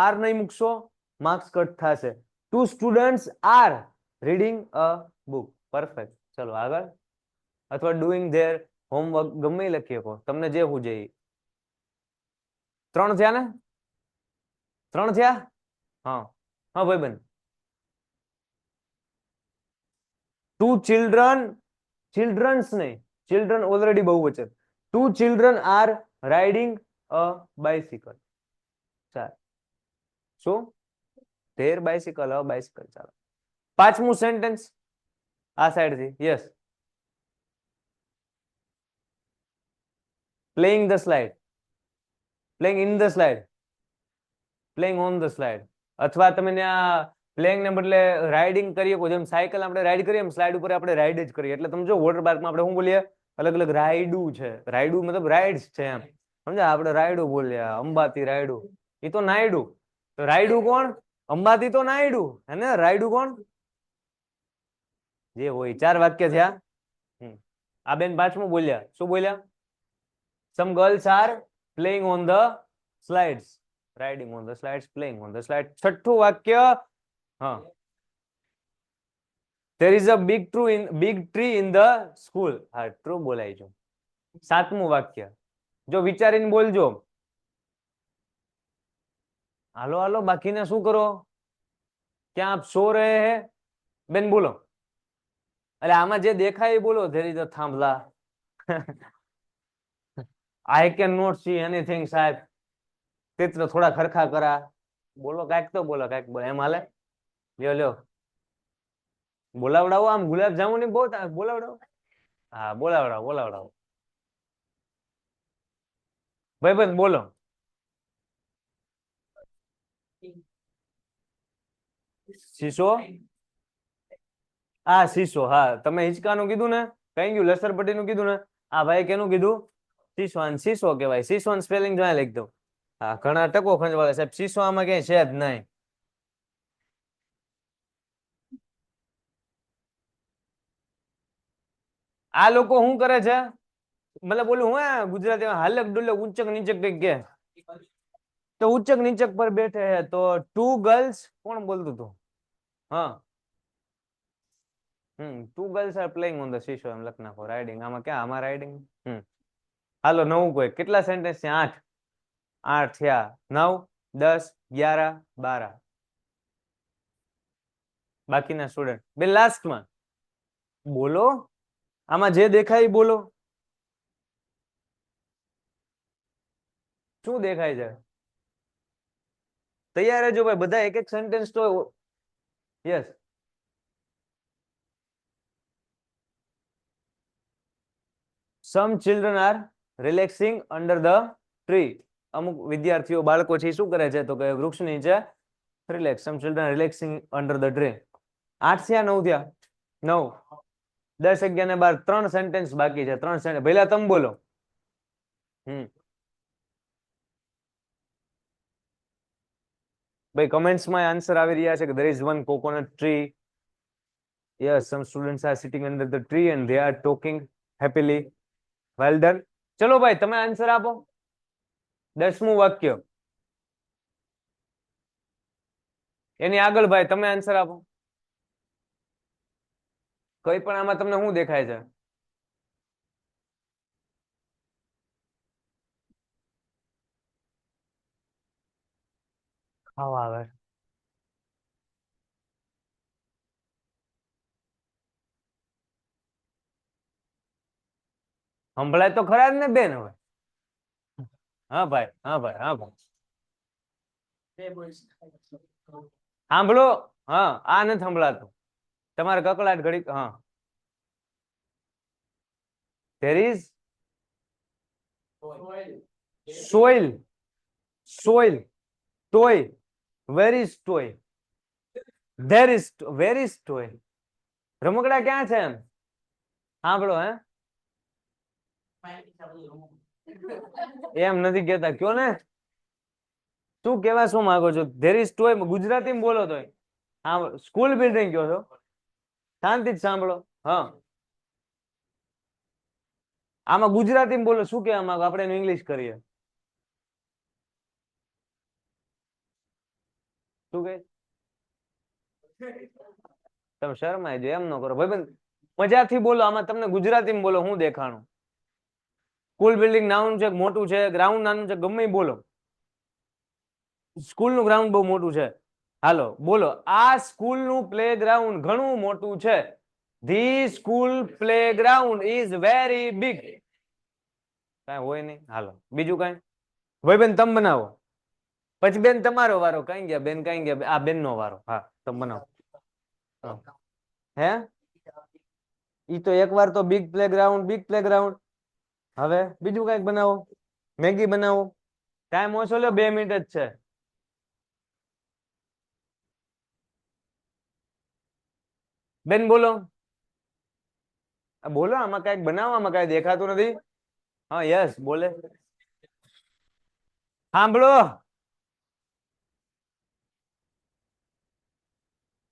Are નહીં મૂકશો, માર્ક્સ કટ થશે. 2 students are reading a book. Perfect. ચલો આગળ. અથવા ડુઈંગ ધેર હોમવર્ક, ગમે લખી શકો, તમને જે હું જઈ. 3 થયા ને? 3 થયા? હા હા ભાઈબંધ. 2 children, children's નહીં, children ઓલરેડી બહુ વચન. 2 children are riding a bicycle. 4. શું? There bicycle, a bicycle. ચાલો, પાંચમું સેન્ટેન્સ આ સાઈડ થી. Yes, playing the slide, playing in the slide, playing on the slide. અથવા તમે ત્યાં પ્લેઇંગ ને બદલે રાઇડિંગ કરીએ, જેમ સાયકલ આપણે રાઇડ કરીએ એમ સ્લાઇડ ઉપર આપણે રાઇડ જ કરીએ. એટલે તમે જો વોટર પાર્કમાં આપણે શું બોલીએ, અલગ અલગ રાઇડુ છે. રાઇડુ મતલબ રાઇડ્સ છે એમ, સમજ્યા? આપણે રાયડુ બોલીએ, અંબાતી રાયડુ, એ તો નાયડુ. તો રાયડુ કોણ? અંબાતી તો નાયડુ, હે ને? રાયડુ કોણ? જે હોય. 4 વાક્ય થયા. આ બેન પાંચમું બોલ્યા. શું બોલ્યા? Some girls are playing on the slides, riding on the slides, playing on the slide. છઠ્ઠું વાક્ય, હા, there is a big tree in the school. હા, ટ્રુ બોલાય છે. સાતમું વાક્ય જો વિચારીને બોલજો. હાલો હાલો, બાકીને શું કરો? ક્યાં આપ સો રહે હે? બેન બોલો. એટલે આમાં જે દેખાય એ બોલો. there is a થાંભલા. I cannot see anything, સાહેબ. ચિત્ર થોડા ખરખા કરા. બોલો, કાંઈક તો બોલો, કાંઈક બોલો. એમ હાલે? લ્યો લ્યો, બોલાવડાવો. આમ ગુલાબ જામુન બહુ બોલાવડાવો. હા, બોલાવડાવો, બોલાવડાવો. ભાઈ ભાઈ બોલો. શીશો. આ શીશો. હા, તમે હિંચકાનું કીધું ને, કઈ ગયું? લસરપટ્ટીનું કીધું ને. આ ભાઈ કેનું કીધું? શીશો. શીશો કહેવાય. શીશો સ્પેલિંગ જો લખી દઉં. હા, ઘણા ટકો ખંજવાળે સાહેબ. શીશો આમાં ક્યાંય છે જ નહીં. આ લોકો શું કરે છે? મતલબ બોલું હું ગુજરાતીમાં હાલક ડુલક ઊંચક નીચક કઈક કે, તો ઊંચક નીચક પર બેઠે હે. તો ટુ ગર્લ્સ કોણ બોલતું હતું? હા, two girls are playing on the seesaw એમ લખ નાખો. રાઇડિંગ આમાં ક્યાં? આમાં રાઇડિંગ. હાલો, નવું કોઈ. કેટલા સેન્ટેન્સ છે? 8. 8 થયા. 9, 10, 11, 12. બાકીના સ્ટુડન્ટ બે લાસ્ટમાં બોલો. આમાં જે દેખાય બોલો. શું દેખાય છે? તૈયાર રહેજો ભાઈ બધા. એક એક સેન્ટેન્સ તો. Yes, sum children R relaxing under the tree. અમુક વિદ્યાર્થીઓ, બાળકો છે, શું કરે છે? તો કે વૃક્ષ નીચે relax. Some children relaxing under the tree. 8 થયા. 9 થયા. 9, 10, 11 ને 12. 3 સેન્ટેન્સ બાકી છે. 3 સેન્ટેન્સ. પહેલા તમે બોલો. ભાઈ કમેન્ટ્સમાં આન્સર આવી રહ્યા છે કે there is one coconut tree. Yes, some students are sitting under the tree and they are talking happily. Well done. ચલો ભાઈ તમે આન્સર આપો. 10મું વાક્ય એની આગળ ભાઈ તમે આન્સર આપો. કઈ પણ આમાં તમને શું દેખાય છે? ખાવા આવે. સંભળાય તો ખરા જ ને બેન. હવે હા ભાઈ, હા ભાઈ, હા ભાઈ સાંભળો. હા, આ નથી સંભળાતું. તમારે કકળાટ ઘડી. હા, there is soil, soil, toy. Where is toy? There is, where is toy? રમકડા ક્યાં છે એમ સાંભળો. હે એમ નથી કેતા, કયો ને શું કેવા શું માંગો છો? there is toy ગુજરાતીમાં બોલો. તો હા, સ્કૂલ બિલ્ડિંગ કયો છો? શાંતિ જ સાંભળો. હા, આમાં ગુજરાતીમાં બોલો. શું કહેવા માંગો? આપણે એનું ઇંગ્લિશ કરીએ. શું કહે? તમે શરમાઈ જો. એમ ન કરો ભાઈ. મજાથી બોલો. આમાં તમને ગુજરાતીમાં બોલો. હું દેખાણું? સ્કૂલ બિલ્ડિંગ નાનું છે, મોટું છે, ગ્રાઉન્ડ નાનું છે, ગમે બોલો. સ્કૂલ નું ગ્રાઉન્ડ બહુ મોટું છે. હાલો બોલો. આ સ્કૂલ નું પ્લેગ્રાઉન્ડ ઘણું મોટું છે. The school playground is very big. કઈ હોય નહીં. હાલો બીજું કઈ? ભાઈ બેન તમે બનાવો. પછી બેન તમારો વારો. કઈ ગયા બેન? કઈ ગયા? આ બેન નો વારો. હા તમે બનાવો. હા. હે ઈ તો એકવાર તો બિગ પ્લેગ્રાઉન્ડ. હવે બીજું કઈક બનાવો. મેગી બનાવો. ટાઈમ ઓછો લ્યો, 2 મિનિટ જ છે. બેન બોલો. બોલો, આમાં કઈક બનાવો. આમાં કઈ દેખાતું નથી. હા યસ બોલે. સાંભળો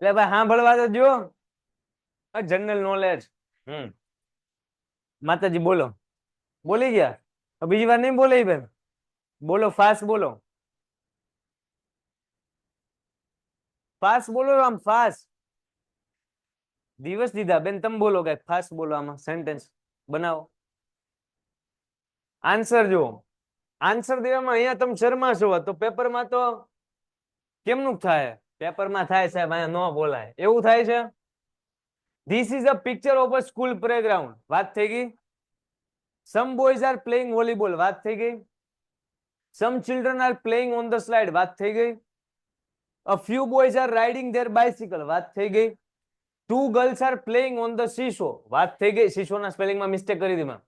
એટલે ભાઈ, સાંભળવા તો જો. General knowledge. માતાજી બોલો. બોલી ગયા? બીજી વાર નહીં બોલે બેન. બોલો, ફાસ્ટ બોલો. ફાસ્ટ બોલો, આમ ફાસ્ટ. દિવસ દીધા બેન, તમે બોલો કઈક ફાસ્ટ બોલો. આમાં સેન્ટેન્સ બનાવો. આન્સર જો. આન્સર દેવામાં અહીંયા તમે શરમાશો તો પેપરમાં તો કેમનું થાય? પેપરમાં થાય સાહેબ, અહીંયા ન બોલાય એવું થાય છે. This is a picture of a school playground. વાત થઈ ગઈ. Some boys are playing volleyball. વાત થઈ ગઈ. Some children are playing on the slide. વાત થઈ ગઈ. A few boys are riding their bicycle. વાત થઈ ગઈ. Two girls are playing on the seesaw. વાત થઈ ગઈ. સીશોના સ્પેલિંગમાં મિસ્ટેક કરી દીધી.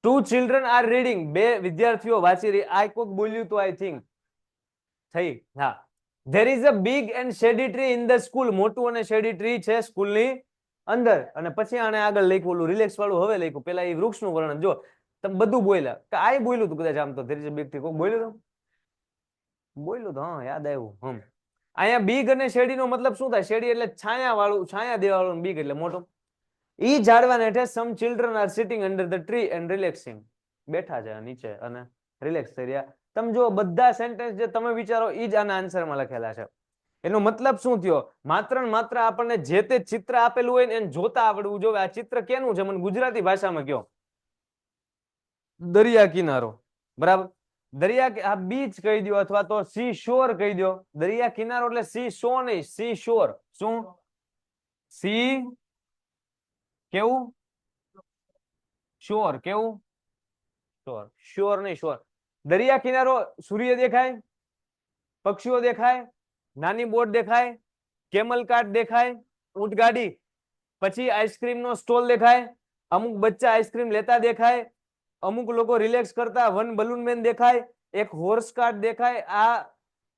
Two children are reading. 2 વિદ્યાર્થીઓ વાંચી રહી. આઈ કોક બોલ્યું તો આઈ થિંક થઈ. હા. There is a big and shady tree in the school. મોટું અને શેડી ટ્રી છે સ્કૂલની અંદર. અને પછી આને આગળ લખ્યું ઓલું રિલેક્સ વાળું હવે લખ્યું. પેલા એ વૃક્ષનું વર્ણન. જો તમે બધું બોલ્યા કે આઈ બોલ્યું તું કદાચ. આમ તો there is a big tree કોક બોલ્યું તો હા યાદ આવ્યું. અહીંયા બીગ અને શેડી નો મતલબ શું થાય? શેડી એટલે છાયા વાળું, છાયા દેવાળું. બીગ એટલે મોટું. ઈ ઝાડવાને હેઠે સમ children are sitting under the tree and relaxing. બેઠા છે નીચે અને રિલેક્સ થઈ રહ્યા. તમે જો બધા સેન્ટેન્સ જે તમે વિચારો ઈ જ આના આન્સરમાં લખેલા છે. એનો મતલબ શું થયો? માત્ર ને માત્ર આપણને જે તે ચિત્ર આપેલું હોય ને એને જોતા આવડવું જોઈએ. આ ચિત્ર કેનું છે મને ગુજરાતી ભાષામાં કયો. દરિયા કિનારો. બરાબર. દરિયા, આ બીચ કહી દો અથવા તો સી શોર કહી દો. દરિયા કિનારો એટલે સી શો નહીં, સી શોર. શું? સી કેવું? શોર કેવું? શોર. શોર નહીં, શોર. દરિયા કિનારો. સૂર્ય દેખાય, પક્ષીઓ દેખાય, નાની બોટ દેખાય, કેમલ કાર્ટ દેખાય, ઊંટગાડી, પછી આઈસ્ક્રીમ નો સ્ટોલ દેખાય, અમુક બચ્ચા આઈસ્ક્રીમ લેતા દેખાય, અમુક લોકો રિલેક્સ કરતા, વન બલૂન મેન દેખાય, એક હોર્સ કાર્ટ દેખાય. આ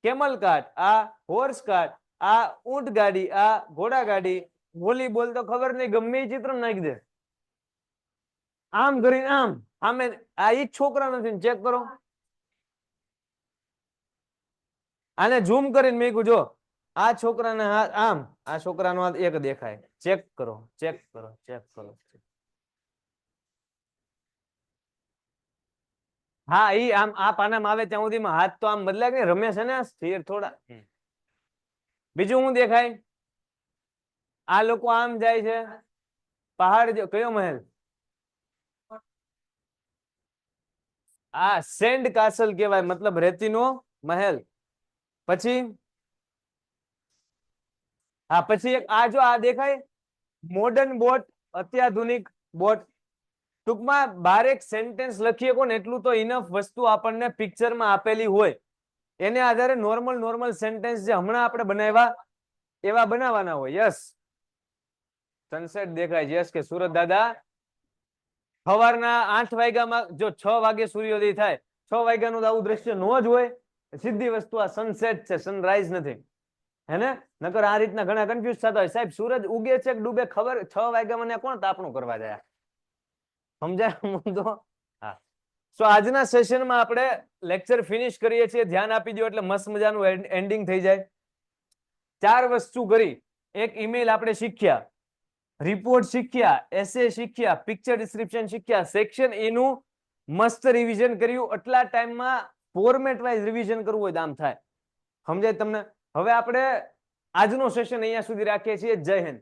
કેમલ કાર્ટ, આ હોર્સ કાર્ટ, આ ઊંટગાડી, આ ઘોડાગાડી, વોલીબોલ તો ખબર નહીં, ગમે એ ચિત્ર નાખી દે. આમ કરીને આમ આમે. આ ઈ છોકરા નથી. ચેક કરો. આને ઝૂમ કરીને મેં કીધું જો આ છોકરાના હાથ આમ, આ છોકરાનો હાથ એક દેખાય. ચેક કરો, ચેક કરો, ચેક કરો. હા ઈ આમ આ પાનામાં આવે ત્યાં સુધીમાં હાથ તો આમ બદલાય કે રમે છે ને સ્થિર થોડા. બીજું શું દેખાય? આ લોકો આમ જાય છે. પહાડ કયો મહેલ? આ સેન્ડ કાસલ કહેવાય, મતલબ રેતીનો મહેલ. પછી હા, પછી એક આ જો આ દેખાય મોડર્ન બોટ, અત્યાધુનિક બોટ. ટૂંકમાં 12 સેન્ટેન્સ લખીએ કોને એટલું તો ઇનફ વસ્તુ આપણને પિક્ચરમાં આપેલી હોય એને આધારે નોર્મલ સેન્ટેન્સ જે હમણાં આપણે બનાવ્યા એવા બનાવવાના હોય. યસ. સનસેટ દેખાય. યસ કે સુરત દાદા સવારના 8 વાગ્યામાં જો 6 વાગે સૂર્યોદય થાય, 6 વાગ્યાનું તો આવું દ્રશ્ય નો જ હોય. સીધી વસ્તુ આ સનસેટ છે, સનરાઈઝ નથી. હેને? નકર આ રીતના ઘણા કન્ફ્યુઝ થતા હોય. સાહેબ સૂરજ ઉગે છે કે ડૂબે ખબર 6 વાગ્યા મને કોણ તાપણું કરવા જાય? સમજાય મુદ્દો? હા. સો આજના સેશનમાં આપણે લેક્ચર ફિનિશ કરીએ છીએ. ધ્યાન આપી દો એટલે મસ્ત મજાનું એન્ડિંગ થઈ જાય. 4 વસ્તુ કરી. એક ઈમેલ આપણે શીખ્યા, રિપોર્ટ શીખ્યા, એસે શીખ્યા, પિક્ચર ડિસ્ક્રિપ્શન શીખ્યા, સેક્શન એનું મસ્ત રિવિઝન કર્યું. આટલા ટાઈમમાં ફોર્મેટ વાઇઝ રિવિઝન કરવું હોય તો આમ થાય. સમજાય તમને? હવે આપણે આજનો સેશન અહીંયા સુધી રાખીએ છીએ. જય હિન્દ.